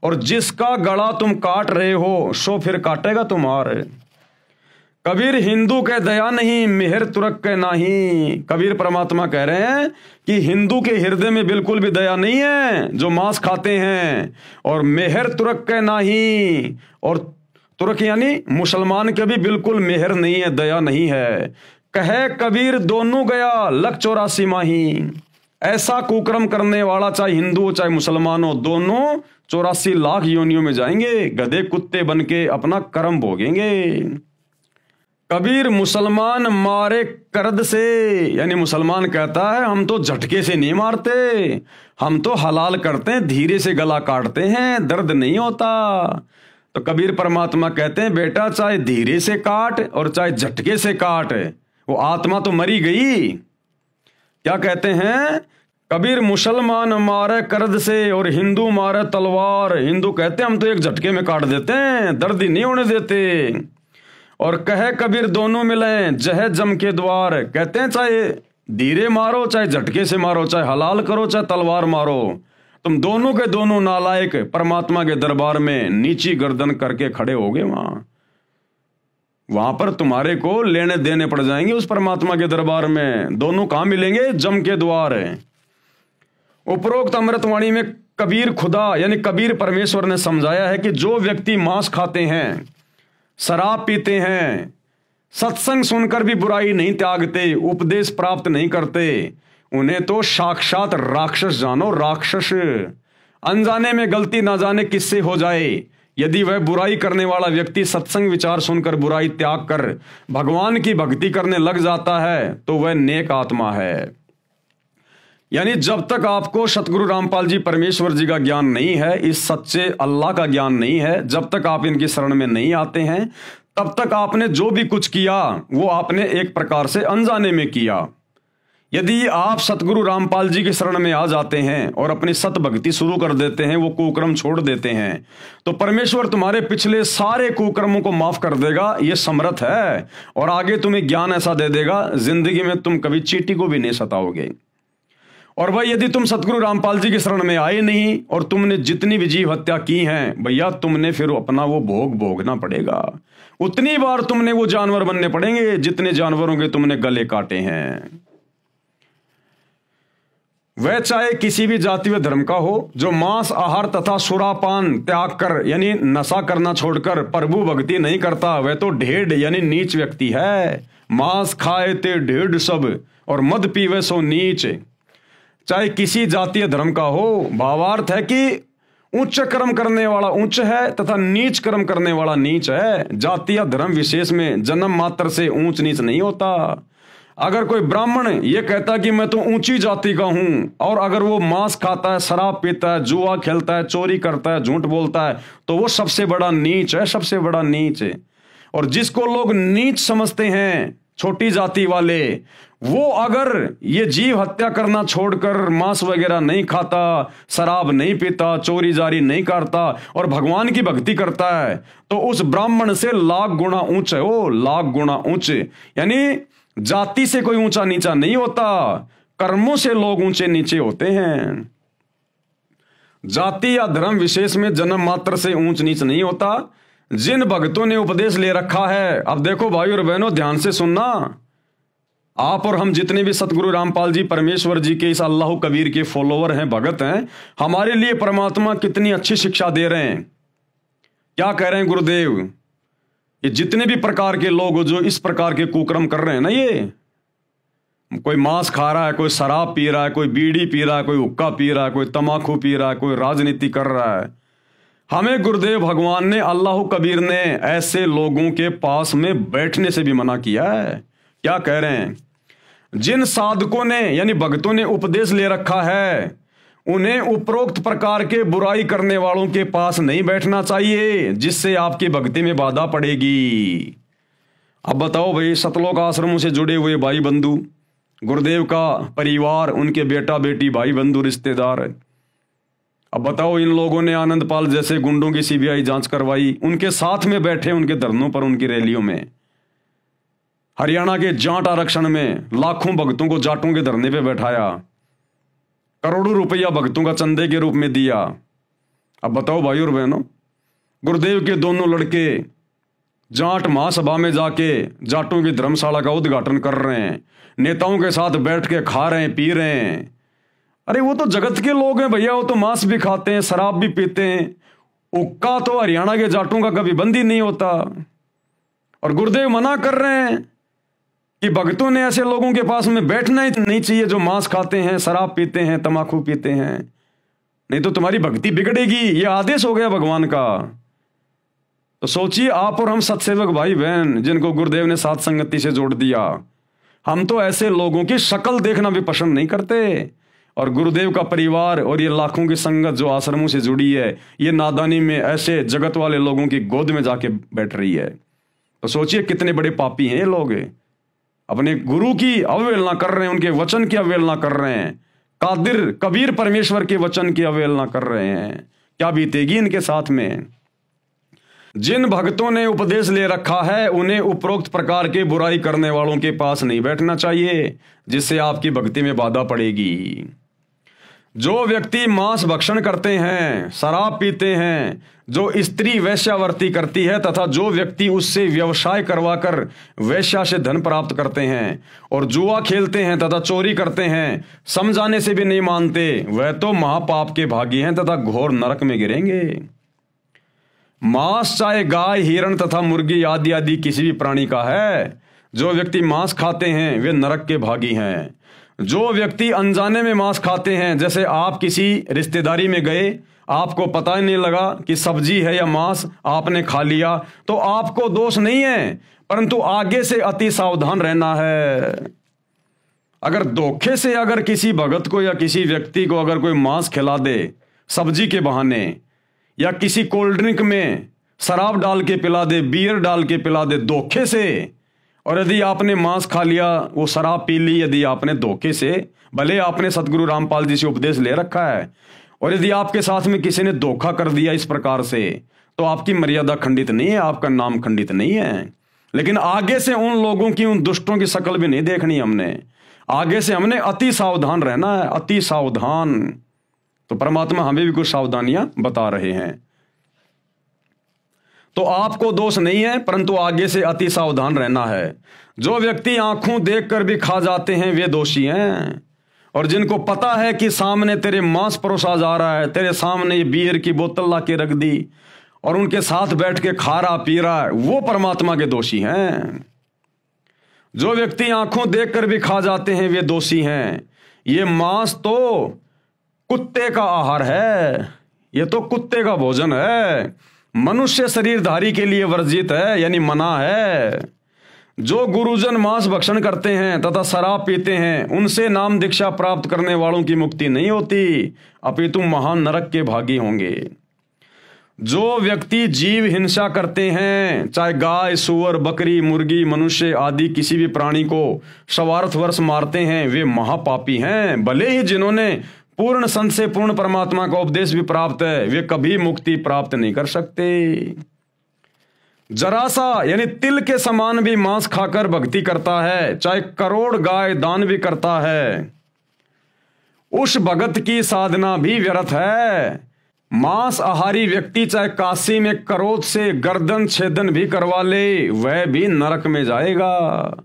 और जिसका गला तुम काट रहे हो सो फिर काटेगा तुम्हारे। कबीर हिंदू के दया नहीं, मेहर तुरक के नाही। कबीर परमात्मा कह रहे हैं कि हिंदू के हृदय में बिल्कुल भी दया नहीं है जो मांस खाते हैं, और मेहर तुरक के नाही, और तुर्क यानी मुसलमान के भी बिल्कुल मेहर नहीं है, दया नहीं है। कहे कबीर दोनों गया लख 84 माही। ऐसा कुकर्म करने वाला चाहे हिंदू हो चाहे मुसलमान हो, दोनों 84 लाख योनियों में जाएंगे, गधे कुत्ते बन के अपना कर्म भोगेंगे। कबीर मुसलमान मारे करद से, यानी मुसलमान कहता है हम तो झटके से नहीं मारते, हम तो हलाल करते हैं, धीरे से गला काटते हैं, दर्द नहीं होता। तो कबीर परमात्मा कहते हैं बेटा चाहे धीरे से काट और चाहे झटके से काट, वो आत्मा तो मरी गई। क्या कहते हैं? कबीर मुसलमान मारे करद से और हिंदू मारे तलवार। हिंदू कहते हैं हम तो एक झटके में काट देते हैं, दर्द ही नहीं होने देते। और कहे कबीर दोनों मिले जह जम के द्वार। कहते हैं चाहे धीरे मारो चाहे झटके से मारो, चाहे हलाल करो चाहे तलवार मारो, तुम दोनों के दोनों नालायक परमात्मा के दरबार में नीची गर्दन करके खड़े होगे। वहां पर तुम्हारे को लेने देने पड़ जाएंगे उस परमात्मा के दरबार में। दोनों कहां मिलेंगे? जम के द्वार। उपरोक्त अमृतवाणी में कबीर खुदा यानी कबीर परमेश्वर ने समझाया है कि जो व्यक्ति मांस खाते हैं, शराब पीते हैं, सत्संग सुनकर भी बुराई नहीं त्यागते, उपदेश प्राप्त नहीं करते, उन्हें तो साक्षात राक्षस जानो, राक्षस। अनजाने में गलती ना जाने किससे हो जाए, यदि वह बुराई करने वाला व्यक्ति सत्संग विचार सुनकर बुराई त्याग कर भगवान की भक्ति करने लग जाता है तो वह नेक आत्मा है। यानी जब तक आपको सतगुरु रामपाल जी परमेश्वर जी का ज्ञान नहीं है, इस सच्चे अल्लाह का ज्ञान नहीं है, जब तक आप इनकी शरण में नहीं आते हैं, तब तक आपने जो भी कुछ किया वो आपने एक प्रकार से अनजाने में किया। यदि आप सतगुरु रामपाल जी की शरण में आ जाते हैं और अपनी सत भक्ति शुरू कर देते हैं, वो कुकर्म छोड़ देते हैं, तो परमेश्वर तुम्हारे पिछले सारे कुकर्मों को माफ कर देगा। ये समर्थ है, और आगे तुम्हें ज्ञान ऐसा दे देगा जिंदगी में तुम कभी चींटी को भी नहीं सताओगे। और भाई यदि तुम सतगुरु रामपाल जी की शरण में आए नहीं और तुमने जितनी भी जीव हत्या की हैं, भैया तुमने फिर अपना वो भोग भोगना पड़ेगा। उतनी बार तुमने वो जानवर बनने पड़ेंगे जितने जानवरों के तुमने गले काटे हैं। वह चाहे किसी भी जाति व धर्म का हो, जो मांस आहार तथा सुरापान त्याग कर यानी नशा करना छोड़कर प्रभु भक्ति नहीं करता, वह तो ढेढ़ यानी नीच व्यक्ति है। मांस खाए ते ढेढ़ सब और मद पीवे सो नीच। चाहे किसी जातीय धर्म का हो, भावार्थ है कि उच्च कर्म करने वाला उच्च है तथा नीच कर्म करने वाला नीच है। जातीय धर्म विशेष में जन्म मात्र से ऊंच नीच नहीं होता। अगर कोई ब्राह्मण ये कहता कि मैं तो ऊंची जाति का हूं, और अगर वो मांस खाता है, शराब पीता है, जुआ खेलता है, चोरी करता है, झूठ बोलता है, तो वो सबसे बड़ा नीच है, सबसे बड़ा नीच है। और जिसको लोग नीच समझते हैं, छोटी जाति वाले, वो अगर ये जीव हत्या करना छोड़कर मांस वगैरह नहीं खाता, शराब नहीं पीता, चोरी जारी नहीं करता और भगवान की भक्ति करता है, तो उस ब्राह्मण से लाख गुना ऊंच है वो, लाख गुना ऊंच। यानी जाति से कोई ऊंचा नीचा नहीं होता, कर्मों से लोग ऊंचे नीचे होते हैं। जाति या धर्म विशेष में जन्म मात्र से ऊंच नीच नहीं होता। जिन भक्तों ने उपदेश ले रखा है, अब देखो भाई और बहनों ध्यान से सुनना, आप और हम जितने भी सतगुरु रामपाल जी परमेश्वर जी के इस अल्लाह कबीर के फॉलोवर हैं, भगत हैं, हमारे लिए परमात्मा कितनी अच्छी शिक्षा दे रहे हैं। क्या कह रहे हैं गुरुदेव? ये जितने भी प्रकार के लोग जो इस प्रकार के कुकर्म कर रहे हैं ना, ये कोई मांस खा रहा है, कोई शराब पी रहा है, कोई बीड़ी पी रहा है, कोई हुक्का पी रहा है, कोई तमाकू पी रहा है, कोई राजनीति कर रहा है, हमें गुरुदेव भगवान ने, अल्लाह कबीर ने ऐसे लोगों के पास में बैठने से भी मना किया है। क्या कह रहे हैं? जिन साधकों ने यानी भक्तों ने उपदेश ले रखा है, उन्हें उपरोक्त प्रकार के बुराई करने वालों के पास नहीं बैठना चाहिए, जिससे आपकी भक्ति में बाधा पड़ेगी। अब बताओ भाई, सतलोक आश्रमों से जुड़े हुए भाई बंधु, गुरुदेव का परिवार, उनके बेटा बेटी, भाई बंधु, रिश्तेदार, अब बताओ इन लोगों ने आनंदपाल जैसे गुंडों की सीबीआई जांच करवाई, उनके साथ में बैठे, उनके धरनों पर, उनकी रैलियों में। हरियाणा के जाट आरक्षण में लाखों भक्तों को जाटों के धरने पे बैठाया, करोड़ों रुपया भक्तों का चंदे के रूप में दिया। अब बताओ भाई और बहनों, गुरुदेव के दोनों लड़के जाट महासभा में जाके जाटों की धर्मशाला का उद्घाटन कर रहे हैं, नेताओं के साथ बैठ के खा रहे हैं, पी रहे हैं। अरे वो तो जगत के लोग हैं भैया, वो तो मांस भी खाते हैं, शराब भी पीते हैं। उक्का तो हरियाणा के जाटों का कभी बंद ही नहीं होता। और गुरुदेव मना कर रहे हैं कि भक्तों ने ऐसे लोगों के पास में बैठना ही नहीं चाहिए जो मांस खाते हैं, शराब पीते हैं, तम्बाकू पीते हैं, नहीं तो तुम्हारी भक्ति बिगड़ेगी। ये आदेश हो गया भगवान का। तो सोचिए आप और हम सत्सेवक भाई बहन जिनको गुरुदेव ने साथ संगति से जोड़ दिया, हम तो ऐसे लोगों की शक्ल देखना भी पसंद नहीं करते। और गुरुदेव का परिवार और ये लाखों की संगत जो आश्रमों से जुड़ी है, ये नादानी में ऐसे जगत वाले लोगों की गोद में जाके बैठ रही है। तो सोचिए कितने बड़े पापी हैं ये लोग, अपने गुरु की अवहेलना कर रहे हैं, उनके वचन की अवहेलना कर रहे हैं, कादिर कबीर परमेश्वर के वचन की अवहेलना कर रहे हैं। क्या बीतेगी इनके साथ में। जिन भक्तों ने उपदेश ले रखा है उन्हें उपरोक्त प्रकार के बुराई करने वालों के पास नहीं बैठना चाहिए, जिससे आपकी भक्ति में बाधा पड़ेगी। जो व्यक्ति मांस भक्षण करते हैं, शराब पीते हैं, जो स्त्री वैश्यावर्ती करती है तथा जो व्यक्ति उससे व्यवसाय करवाकर वैश्या से धन प्राप्त करते हैं और जुआ खेलते हैं तथा चोरी करते हैं, समझाने से भी नहीं मानते, वह तो महापाप के भागी हैं तथा घोर नरक में गिरेंगे। मांस चाहे गाय, हिरण तथा मुर्गी आदि आदि किसी भी प्राणी का है, जो व्यक्ति मांस खाते हैं वे नरक के भागी हैं। जो व्यक्ति अनजाने में मांस खाते हैं, जैसे आप किसी रिश्तेदारी में गए, आपको पता ही नहीं लगा कि सब्जी है या मांस, आपने खा लिया, तो आपको दोष नहीं है, परंतु आगे से अति सावधान रहना है। अगर धोखे से अगर किसी भगत को या किसी व्यक्ति को अगर कोई मांस खिला दे सब्जी के बहाने, या किसी कोल्ड ड्रिंक में शराब डाल के पिला दे, बियर डाल के पिला दे धोखे से, और यदि आपने मांस खा लिया, वो शराब पी ली, यदि आपने धोखे से, भले आपने सतगुरु रामपाल जी से उपदेश ले रखा है, और यदि आपके साथ में किसी ने धोखा कर दिया इस प्रकार से, तो आपकी मर्यादा खंडित नहीं है, आपका नाम खंडित नहीं है। लेकिन आगे से उन लोगों की, उन दुष्टों की शक्ल भी नहीं देखनी हमने। आगे से हमने अति सावधान रहना है, अति सावधान। तो परमात्मा हमें भी कुछ सावधानियां बता रहे हैं। तो आपको दोष नहीं है, परंतु आगे से अति सावधान रहना है। जो व्यक्ति आंखों देखकर भी खा जाते हैं वे दोषी हैं, और जिनको पता है कि सामने तेरे मांस परोसा जा रहा है, तेरे सामने ये बियर की बोतल ला के रख दी और उनके साथ बैठ के खा रहा पी रहा है, वो परमात्मा के दोषी हैं। जो व्यक्ति आंखों देखकर भी खा जाते हैं वे दोषी हैं। ये मांस तो कुत्ते का आहार है, ये तो कुत्ते का भोजन है, मनुष्य शरीरधारी के लिए वर्जित है, यानी मना है। जो गुरुजन मांस भक्षण करते हैं तथा शराब पीते हैं, उनसे नाम दीक्षा प्राप्त करने वालों की मुक्ति नहीं होती, अपितु महान नरक के भागी होंगे। जो व्यक्ति जीव हिंसा करते हैं, चाहे गाय, सुअर, बकरी, मुर्गी, मनुष्य आदि किसी भी प्राणी को स्वार्थवश मारते हैं, वे महापापी हैं। भले ही जिन्होंने पूर्ण संत से पूर्ण परमात्मा का उपदेश भी प्राप्त है, वे कभी मुक्ति प्राप्त नहीं कर सकते। जरा सा यानी तिल के समान भी मांस खाकर भक्ति करता है, चाहे करोड़ गाय दान भी करता है, उस भगत की साधना भी व्यर्थ है। मांस आहारी व्यक्ति चाहे काशी में करोध से गर्दन छेदन भी करवा ले, वह भी नरक में जाएगा।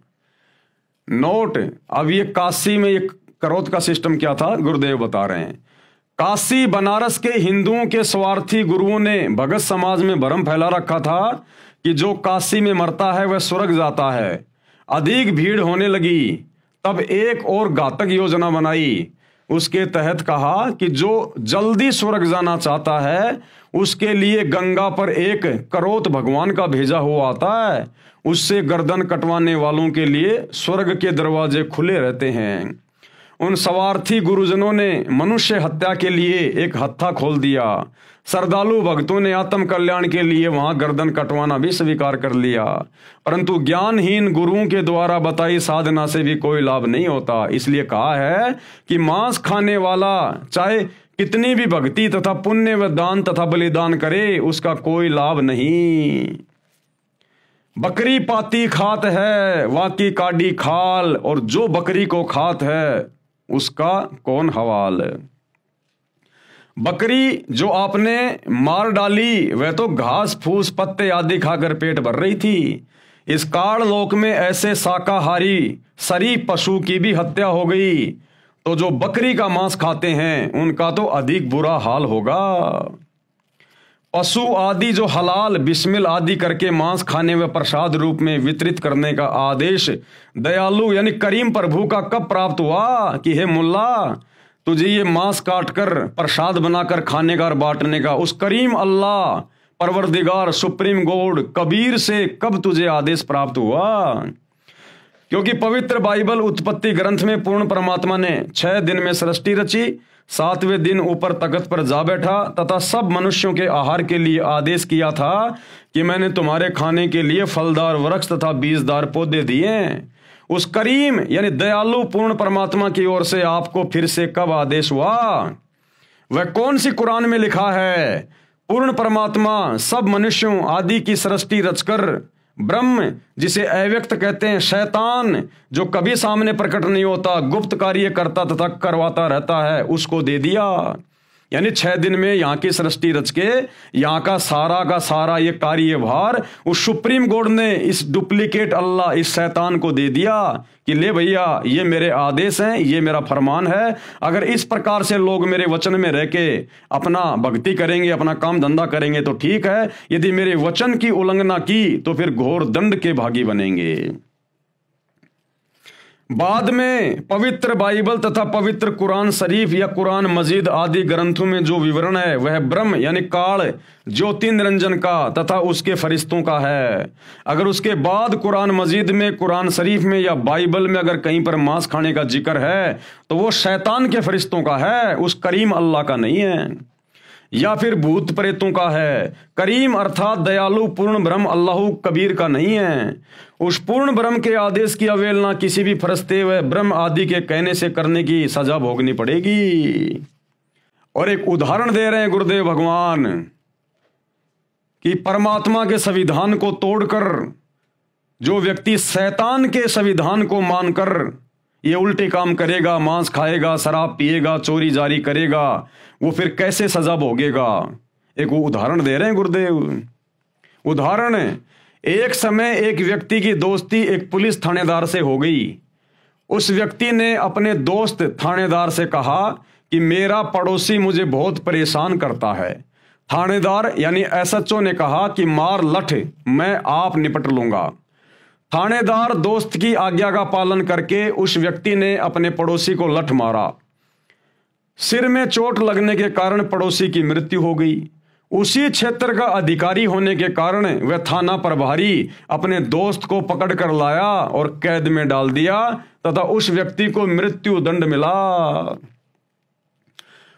नोट, अब ये काशी में एक करोध का सिस्टम क्या था गुरुदेव बता रहे हैं। काशी बनारस के हिंदुओं के स्वार्थी गुरुओं ने भगत समाज में भ्रम फैला रखा था कि जो काशी में मरता है वह स्वर्ग जाता है। अधिक भीड़ होने लगी, तब एक और घातक योजना बनाई। उसके तहत कहा कि जो जल्दी स्वर्ग जाना चाहता है उसके लिए गंगा पर एक करोत भगवान का भेजा हुआ आता है, उससे गर्दन कटवाने वालों के लिए स्वर्ग के दरवाजे खुले रहते हैं। उन स्वार्थी गुरुजनों ने मनुष्य हत्या के लिए एक हत्था खोल दिया। श्रद्धालु भक्तों ने आत्म कल्याण के लिए वहां गर्दन कटवाना भी स्वीकार कर लिया, परंतु ज्ञानहीन गुरुओं के द्वारा बताई साधना से भी कोई लाभ नहीं होता। इसलिए कहा है कि मांस खाने वाला चाहे कितनी भी भक्ति तथा पुण्य व दान तथा बलिदान करे, उसका कोई लाभ नहीं। बकरी पाती खात है, वाकी काडी खाल, और जो बकरी को खात है उसका कौन हवाल। बकरी जो आपने मार डाली वह तो घास फूस पत्ते आदि खाकर पेट भर रही थी। इस काल लोक में ऐसे शाकाहारी शरीफ पशु की भी हत्या हो गई तो जो बकरी का मांस खाते हैं उनका तो अधिक बुरा हाल होगा। पशु आदि जो हलाल बिस्मिल आदि करके मांस खाने व प्रसाद रूप में वितरित करने का आदेश दयालु यानी करीम प्रभु का कब प्राप्त हुआ कि हे मुल्ला, तुझे ये मांस काटकर प्रसाद बनाकर खाने का और बांटने का उस करीम अल्लाह परवरदिगार सुप्रीम गॉड कबीर से कब तुझे आदेश प्राप्त हुआ? क्योंकि पवित्र बाइबल उत्पत्ति ग्रंथ में पूर्ण परमात्मा ने 6 दिन में सृष्टि रची, 7वें दिन ऊपर तख्त पर जा बैठा तथा सब मनुष्यों के आहार के लिए आदेश किया था कि मैंने तुम्हारे खाने के लिए फलदार वृक्ष तथा बीजदार पौधे दिए। उस करीम यानी दयालु पूर्ण परमात्मा की ओर से आपको फिर से कब आदेश हुआ? वह कौन सी कुरान में लिखा है? पूर्ण परमात्मा सब मनुष्यों आदि की सृष्टि रचकर ब्रह्म जिसे अव्यक्त कहते हैं, शैतान जो कभी सामने प्रकट नहीं होता, गुप्त कार्य करता तथा करवाता रहता है, उसको दे दिया। यानी 6 दिन में यहाँ की सृष्टि रच के यहाँ का सारा ये कार्यभार उस सुप्रीम गॉड ने इस डुप्लीकेट अल्लाह इस शैतान को दे दिया कि ले भैया ये मेरे आदेश हैं, ये मेरा फरमान है। अगर इस प्रकार से लोग मेरे वचन में रह के अपना भक्ति करेंगे, अपना काम धंधा करेंगे तो ठीक है, यदि मेरे वचन की उल्लंघना की तो फिर घोर दंड के भागी बनेंगे। बाद में पवित्र बाइबल तथा पवित्र कुरान शरीफ या कुरान मजीद आदि ग्रंथों में जो विवरण है वह ब्रह्म यानी काल ज्योति निरंजन का तथा उसके फरिश्तों का है। अगर उसके बाद कुरान मजीद में, कुरान शरीफ में या बाइबल में अगर कहीं पर मांस खाने का जिक्र है तो वो शैतान के फरिश्तों का है, उस करीम अल्लाह का नहीं है। या फिर भूत प्रेतों का है। करीम अर्थात दयालु पूर्ण ब्रह्म अल्लाह कबीर का नहीं है। उस पूर्ण ब्रह्म के आदेश की अवहेलना किसी भी फरिश्ते व ब्रह्म आदि के कहने से करने की सजा भोगनी पड़ेगी। और एक उदाहरण दे रहे हैं गुरुदेव भगवान कि परमात्मा के संविधान को तोड़कर जो व्यक्ति शैतान के संविधान को मानकर ये उल्टे काम करेगा, मांस खाएगा, शराब पिएगा, चोरी जारी करेगा, वो फिर कैसे सजा भोगेगा। एक वो उदाहरण दे रहे हैं गुरुदेव। उदाहरण, एक समय एक व्यक्ति की दोस्ती एक पुलिस थानेदार से हो गई। उस व्यक्ति ने अपने दोस्त थानेदार से कहा कि मेरा पड़ोसी मुझे बहुत परेशान करता है। थानेदार यानी एसएचओ ने कहा कि मार लठ, मैं आप निपट लूंगा। थानेदार दोस्त की आज्ञा का पालन करके उस व्यक्ति ने अपने पड़ोसी को लठ मारा। सिर में चोट लगने के कारण पड़ोसी की मृत्यु हो गई। उसी क्षेत्र का अधिकारी होने के कारण वह थाना प्रभारी अपने दोस्त को पकड़ कर लाया और कैद में डाल दिया तथा उस व्यक्ति को मृत्यु दंड मिला।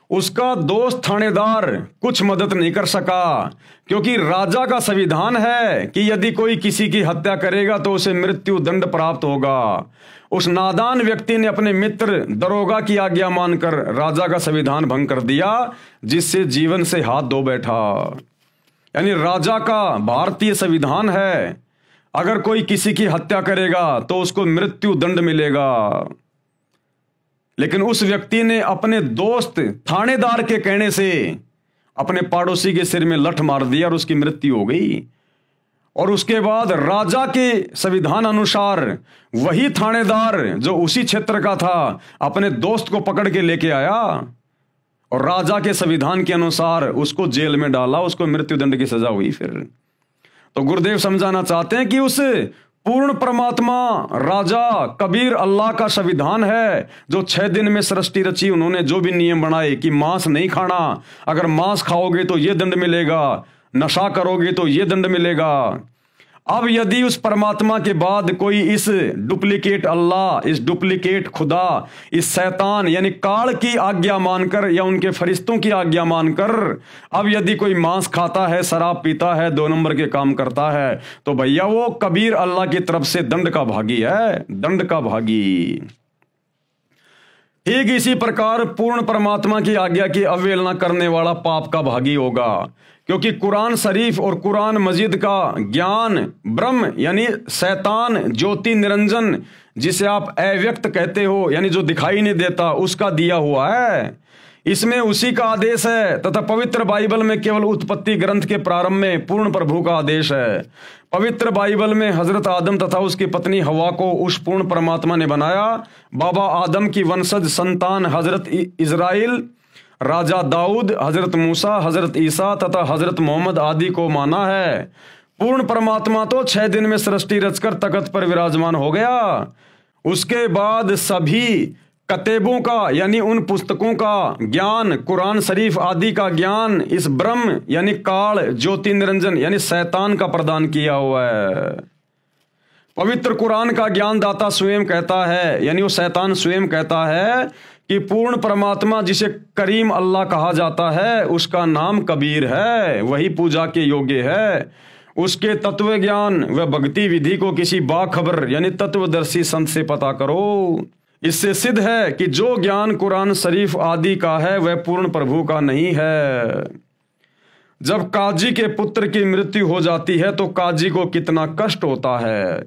उसका दोस्त थानेदार कुछ मदद नहीं कर सका, क्योंकि राजा का संविधान है कि यदि कोई किसी की हत्या करेगा तो उसे मृत्यु दंड प्राप्त होगा। उस नादान व्यक्ति ने अपने मित्र दरोगा की आज्ञा मानकर राजा का संविधान भंग कर दिया, जिससे जीवन से हाथ धो बैठा। यानी राजा का भारतीय संविधान है, अगर कोई किसी की हत्या करेगा तो उसको मृत्यु दंड मिलेगा। लेकिन उस व्यक्ति ने अपने दोस्त थानेदार के कहने से अपने पड़ोसी के सिर में लठ मार दिया और उसकी मृत्यु हो गई। और उसके बाद राजा के संविधान अनुसार वही थानेदार जो उसी क्षेत्र का था अपने दोस्त को पकड़ के लेके आया और राजा के संविधान के अनुसार उसको जेल में डाला, उसको मृत्यु दंड की सजा हुई। फिर तो गुरुदेव समझाना चाहते हैं कि उस पूर्ण परमात्मा राजा कबीर अल्लाह का संविधान है जो 6 दिन में सृष्टि रची। उन्होंने जो भी नियम बनाए कि मांस नहीं खाना, अगर मांस खाओगे तो ये दंड मिलेगा, नशा करोगे तो ये दंड मिलेगा। अब यदि उस परमात्मा के बाद कोई इस डुप्लीकेट अल्लाह, इस डुप्लीकेट खुदा, इस शैतान यानी काल की आज्ञा मानकर या उनके फरिश्तों की आज्ञा मानकर अब यदि कोई मांस खाता है, शराब पीता है, 2 नंबर के काम करता है, तो भैया वो कबीर अल्लाह की तरफ से दंड का भागी है, दंड का भागी। ठीक इसी प्रकार पूर्ण परमात्मा की आज्ञा की अवहेलना करने वाला पाप का भागी होगा, क्योंकि कुरान शरीफ और कुरान मजीद का ज्ञान ब्रह्म यानी शैतान ज्योति निरंजन जिसे आप अव्यक्त कहते हो, यानी जो दिखाई नहीं देता, उसका दिया हुआ है। इसमें उसी का आदेश है तथा पवित्र बाइबल में केवल उत्पत्ति ग्रंथ के प्रारंभ में पूर्ण प्रभु का आदेश है। पवित्र बाइबल में हजरत आदम तथा उसकी पत्नी हवा को उस पूर्ण परमात्मा ने बनाया। बाबा आदम की वंशज संतान हजरत इजराइल, राजा दाऊद, हजरत मूसा, हजरत ईसा तथा हजरत मोहम्मद आदि को माना है। पूर्ण परमात्मा तो 6 दिन में सृष्टि रचकर तख्त पर विराजमान हो गया। उसके बाद सभी कतेबों का यानी उन पुस्तकों का ज्ञान, कुरान शरीफ आदि का ज्ञान इस ब्रह्म यानी काल ज्योति निरंजन यानी शैतान का प्रदान किया हुआ है। पवित्र कुरान का ज्ञान दाता स्वयं कहता है, यानी वो शैतान स्वयं कहता है कि पूर्ण परमात्मा जिसे करीम अल्लाह कहा जाता है उसका नाम कबीर है, वही पूजा के योग्य है। उसके तत्व ज्ञान व भक्ति विधि को किसी बाखबर यानी तत्वदर्शी संत से पता करो। इससे सिद्ध है कि जो ज्ञान कुरान शरीफ आदि का है वह पूर्ण प्रभु का नहीं है। जब काजी के पुत्र की मृत्यु हो जाती है तो काजी को कितना कष्ट होता है।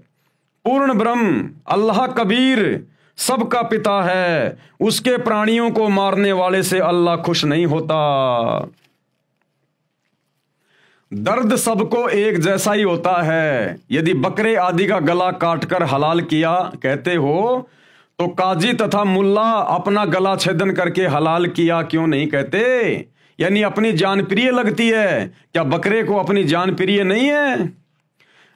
पूर्ण ब्रह्म अल्लाह कबीर सबका पिता है, उसके प्राणियों को मारने वाले से अल्लाह खुश नहीं होता। दर्द सबको एक जैसा ही होता है। यदि बकरे आदि का गला काटकर हलाल किया कहते हो तो काजी तथा मुल्ला अपना गला छेदन करके हलाल किया क्यों नहीं कहते? यानी अपनी जान प्रिय लगती है, क्या बकरे को अपनी जान प्रिय नहीं है?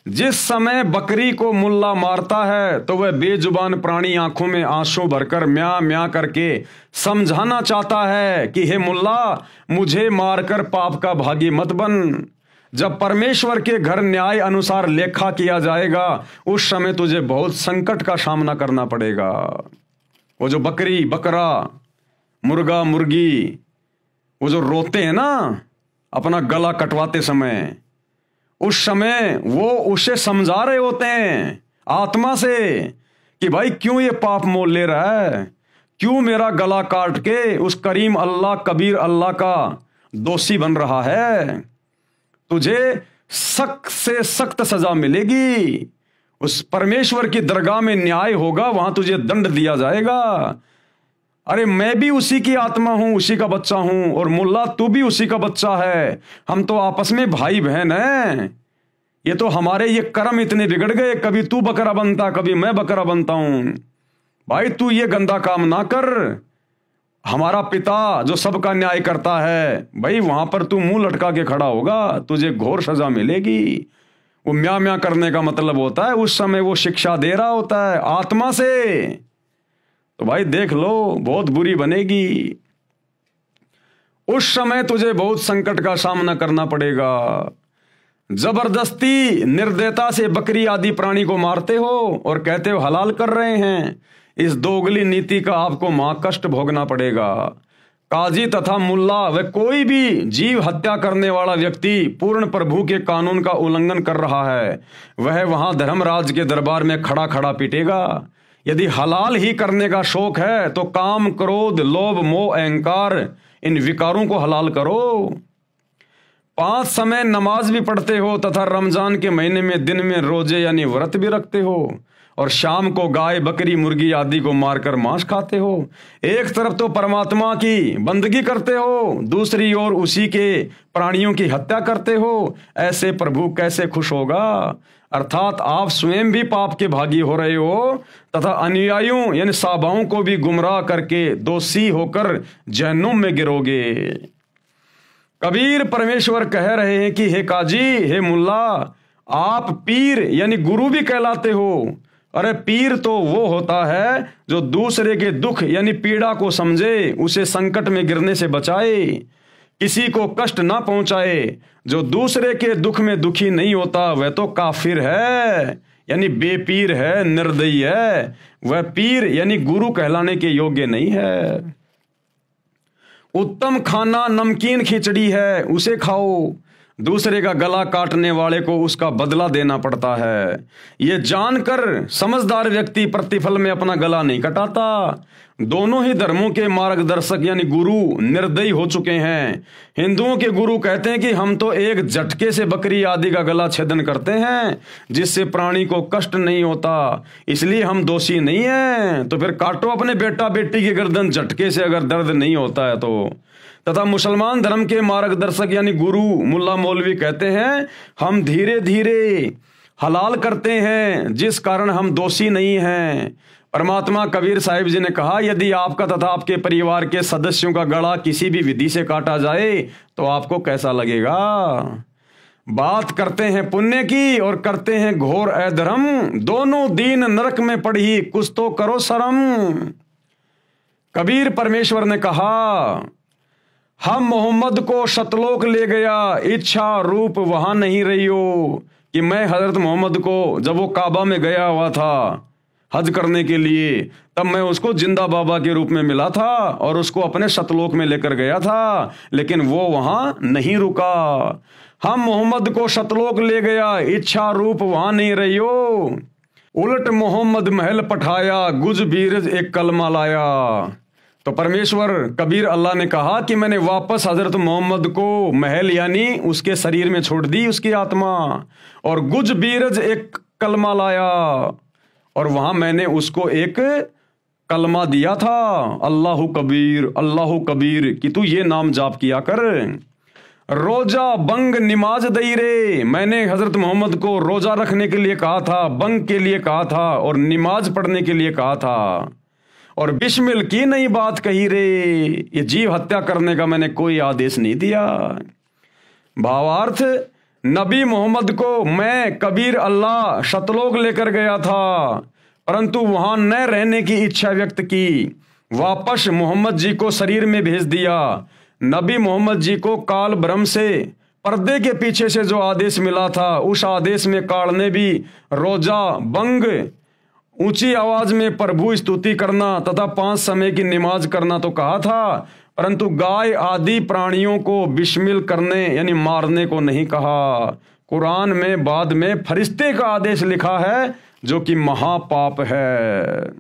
जिस समय बकरी को मुल्ला मारता है तो वह बेजुबान प्राणी आंखों में आंसू भरकर म्या म्या करके समझाना चाहता है कि हे मुल्ला, मुझे मारकर पाप का भागी मत बन। जब परमेश्वर के घर न्याय अनुसार लेखा किया जाएगा उस समय तुझे बहुत संकट का सामना करना पड़ेगा। वो जो बकरी, बकरा, मुर्गा, मुर्गी वो जो रोते हैं ना अपना गला कटवाते समय, उस समय वो उसे समझा रहे होते हैं आत्मा से कि भाई क्यों ये पाप मोल ले रहा है, क्यों मेरा गला काट के उस करीम अल्लाह कबीर अल्लाह का दोषी बन रहा है। तुझे सख्त से सख्त सजा मिलेगी। उस परमेश्वर की दरगाह में न्याय होगा, वहां तुझे दंड दिया जाएगा। अरे मैं भी उसी की आत्मा हूं, उसी का बच्चा हूं, और मुल्ला तू भी उसी का बच्चा है। हम तो आपस में भाई बहन हैं। ये तो हमारे ये कर्म इतने बिगड़ गए, कभी तू बकरा बनता, कभी मैं बकरा बनता हूं। भाई तू ये गंदा काम ना कर। हमारा पिता जो सबका न्याय करता है, भाई वहां पर तू मुंह लटका के खड़ा होगा, तुझे घोर सजा मिलेगी। वो म्या म्या करने का मतलब होता है उस समय वो शिक्षा दे रहा होता है आत्मा से। तो भाई देख लो, बहुत बुरी बनेगी। उस समय तुझे बहुत संकट का सामना करना पड़ेगा। जबरदस्ती निर्दयता से बकरी आदि प्राणी को मारते हो और कहते हो हलाल कर रहे हैं। इस दोगली नीति का आपको महाकष्ट भोगना पड़ेगा। काजी तथा मुल्ला व कोई भी जीव हत्या करने वाला व्यक्ति पूर्ण प्रभु के कानून का उल्लंघन कर रहा है, वह वहां धर्मराज के दरबार में खड़ा खड़ा पीटेगा। यदि हलाल ही करने का शौक है तो काम, क्रोध, लोभ, मोह, अहंकार इन विकारों को हलाल करो। 5 समय नमाज भी पढ़ते हो तथा रमजान के महीने में दिन में रोजे यानी व्रत भी रखते हो, और शाम को गाय, बकरी, मुर्गी आदि को मारकर मांस खाते हो। एक तरफ तो परमात्मा की बंदगी करते हो, दूसरी ओर उसी के प्राणियों की हत्या करते हो। ऐसे प्रभु कैसे खुश होगा? अर्थात आप स्वयं भी पाप के भागी हो रहे हो तथा अनुयायियों यानी साबाओं को भी गुमराह करके दोषी होकर जहन्नुम में गिरोगे। कबीर परमेश्वर कह रहे हैं कि हे काजी, हे मुल्ला, आप पीर यानी गुरु भी कहलाते हो। अरे पीर तो वो होता है जो दूसरे के दुख यानी पीड़ा को समझे, उसे संकट में गिरने से बचाए, किसी को कष्ट ना पहुंचाए। जो दूसरे के दुख में दुखी नहीं होता वह तो काफिर है, यानी बेपीर है, निर्दयी है। वह पीर यानी गुरु कहलाने के योग्य नहीं है। उत्तम खाना नमकीन खिचड़ी है, उसे खाओ। दूसरे का गला काटने वाले को उसका बदला देना पड़ता है। ये जानकर समझदार व्यक्ति प्रतिफल में अपना गला नहीं कटाता। दोनों ही धर्मों के मार्गदर्शक यानी गुरु निर्दयी हो चुके हैं। हिंदुओं के गुरु कहते हैं कि हम तो एक झटके से बकरी आदि का गला छेदन करते हैं जिससे प्राणी को कष्ट नहीं होता, इसलिए हम दोषी नहीं हैं। तो फिर काटो अपने बेटा बेटी की गर्दन झटके से अगर दर्द नहीं होता है तो। तथा मुसलमान धर्म के मार्गदर्शक यानी गुरु मुल्ला मौलवी कहते हैं हम धीरे धीरे हलाल करते हैं जिस कारण हम दोषी नहीं हैं। परमात्मा कबीर साहिब जी ने कहा यदि आपका तथा आपके परिवार के सदस्यों का गला किसी भी विधि से काटा जाए तो आपको कैसा लगेगा। बात करते हैं पुण्य की और करते हैं घोर अधर्म, दोनों दीन नरक में पड़ी कुछ तो करो शर्म। कबीर परमेश्वर ने कहा हम मोहम्मद को शतलोक ले गया, इच्छा रूप वहां नहीं रही हो। कि मैं हजरत मोहम्मद को जब वो काबा में गया हुआ था हज करने के लिए, तब मैं उसको जिंदा बाबा के रूप में मिला था और उसको अपने शतलोक में लेकर गया था, लेकिन वो वहां नहीं रुका। हम मोहम्मद को शतलोक ले गया, इच्छा रूप वहां नहीं रही हो। उलट मोहम्मद महल पठाया, गुज बीरज एक कलमा लाया। तो परमेश्वर कबीर अल्लाह ने कहा कि मैंने वापस हजरत मोहम्मद को महल यानी उसके शरीर में छोड़ दी उसकी आत्मा, और गुज बीरज एक कलमा लाया, और वहां मैंने उसको एक कलमा दिया था, अल्लाहु कबीर कि तू ये नाम जाप किया कर। रोजा बंग निमाज दई रे, मैंने हजरत मोहम्मद को रोजा रखने के लिए कहा था, बंग के लिए कहा था और निमाज पढ़ने के लिए कहा था, और बिस्मिल की नई बात कही रे, ये जीव हत्या करने का मैंने कोई आदेश नहीं दिया। भावार्थ नबी मोहम्मद को मैं कबीर अल्लाह शतलोक लेकर गया था, परंतु वहां न रहने की इच्छा व्यक्त की, वापस मोहम्मद जी को शरीर में भेज दिया। नबी मोहम्मद जी को काल ब्रह्म से पर्दे के पीछे से जो आदेश मिला था, उस आदेश में काल ने भी रोजा बंग, ऊंची आवाज में प्रभु स्तुति करना तथा 5 समय की नमाज करना तो कहा था, परंतु गाय आदि प्राणियों को बिस्मिल करने यानी मारने को नहीं कहा। कुरान में बाद में फरिश्ते का आदेश लिखा है जो कि महापाप है।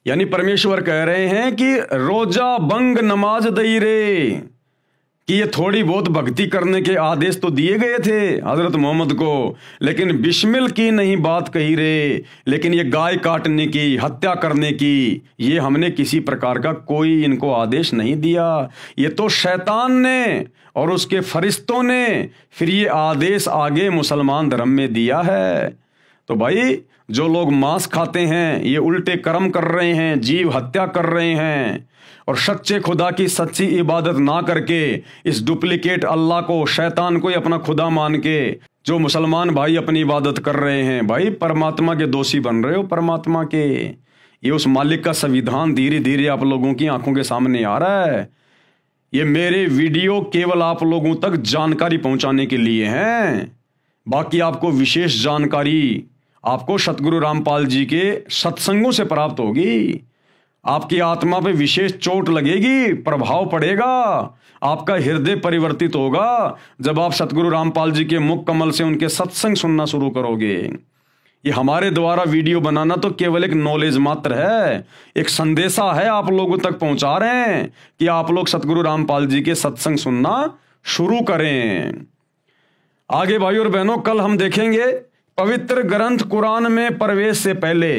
यानी परमेश्वर कह रहे हैं कि रोजा बंग नमाज दई रे, कि ये थोड़ी बहुत भक्ति करने के आदेश तो दिए गए थे हजरत मोहम्मद को, लेकिन बिस्मिल की नहीं बात कही रे, लेकिन ये गाय काटने की, हत्या करने की, ये हमने किसी प्रकार का कोई इनको आदेश नहीं दिया। ये तो शैतान ने और उसके फरिश्तों ने फिर ये आदेश आगे मुसलमान धर्म में दिया है। तो भाई जो लोग मांस खाते हैं ये उल्टे कर्म कर रहे हैं, जीव हत्या कर रहे हैं, और सच्चे खुदा की सच्ची इबादत ना करके इस डुप्लीकेट अल्लाह को, शैतान को ही अपना खुदा मान के जो मुसलमान भाई अपनी इबादत कर रहे हैं, भाई परमात्मा के दोषी बन रहे हो। परमात्मा के ये उस मालिक का संविधान धीरे धीरे आप लोगों की आंखों के सामने आ रहा है। ये मेरे वीडियो केवल आप लोगों तक जानकारी पहुंचाने के लिए हैं, बाकी आपको विशेष जानकारी आपको सतगुरु रामपाल जी के सत्संगों से प्राप्त होगी। आपकी आत्मा पे विशेष चोट लगेगी, प्रभाव पड़ेगा, आपका हृदय परिवर्तित होगा जब आप सतगुरु रामपाल जी के मुख कमल से उनके सत्संग सुनना शुरू करोगे। ये हमारे द्वारा वीडियो बनाना तो केवल एक नॉलेज मात्र है, एक संदेशा है आप लोगों तक पहुंचा रहे हैं कि आप लोग सतगुरु रामपाल जी के सत्संग सुनना शुरू करें। आगे भाई और बहनों, कल हम देखेंगे पवित्र ग्रंथ कुरान में प्रवेश से पहले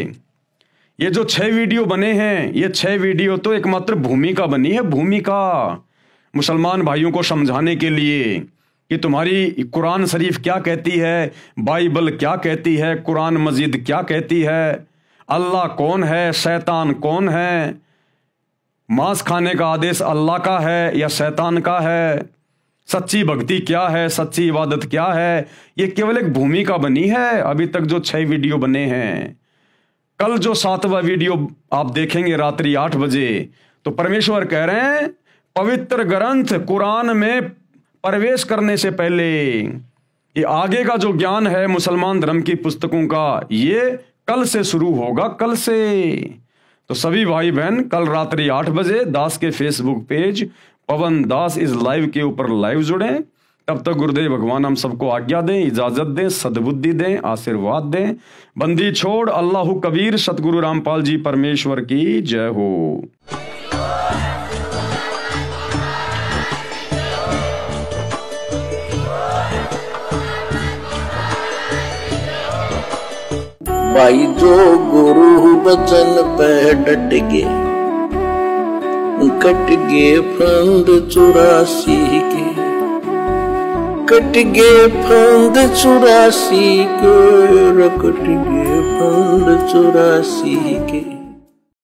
ये जो 6 वीडियो बने हैं, ये 6 वीडियो तो एकमात्र भूमिका बनी है, भूमिका मुसलमान भाइयों को समझाने के लिए कि तुम्हारी कुरान शरीफ क्या कहती है, बाइबल क्या कहती है, कुरान मजीद क्या कहती है, अल्लाह कौन है, शैतान कौन है, मांस खाने का आदेश अल्लाह का है या शैतान का है, सच्ची भक्ति क्या है, सच्ची इबादत क्या है। ये केवल एक भूमिका बनी है अभी तक जो 6 वीडियो बने हैं। कल जो 7वां वीडियो आप देखेंगे रात्रि 8 बजे, तो परमेश्वर कह रहे हैं पवित्र ग्रंथ कुरान में प्रवेश करने से पहले ये आगे का जो ज्ञान है मुसलमान धर्म की पुस्तकों का, ये कल से शुरू होगा, कल से। तो सभी भाई बहन कल रात्रि 8 बजे दास के Facebook page Pawan Das is live के ऊपर लाइव जुड़ें। तब तक गुरुदेव भगवान हम सबको आज्ञा दें, इजाजत दें, सद्बुद्धि दें, आशीर्वाद दें। बंदी छोड़ अल्लाह कबीर, सतगुरु रामपाल जी परमेश्वर की जय हो। भाई जो गुरु बचन पे डट गे, कट गे फंद 84 के, कट गे फंद 84 के, कट गे फंद 84 के।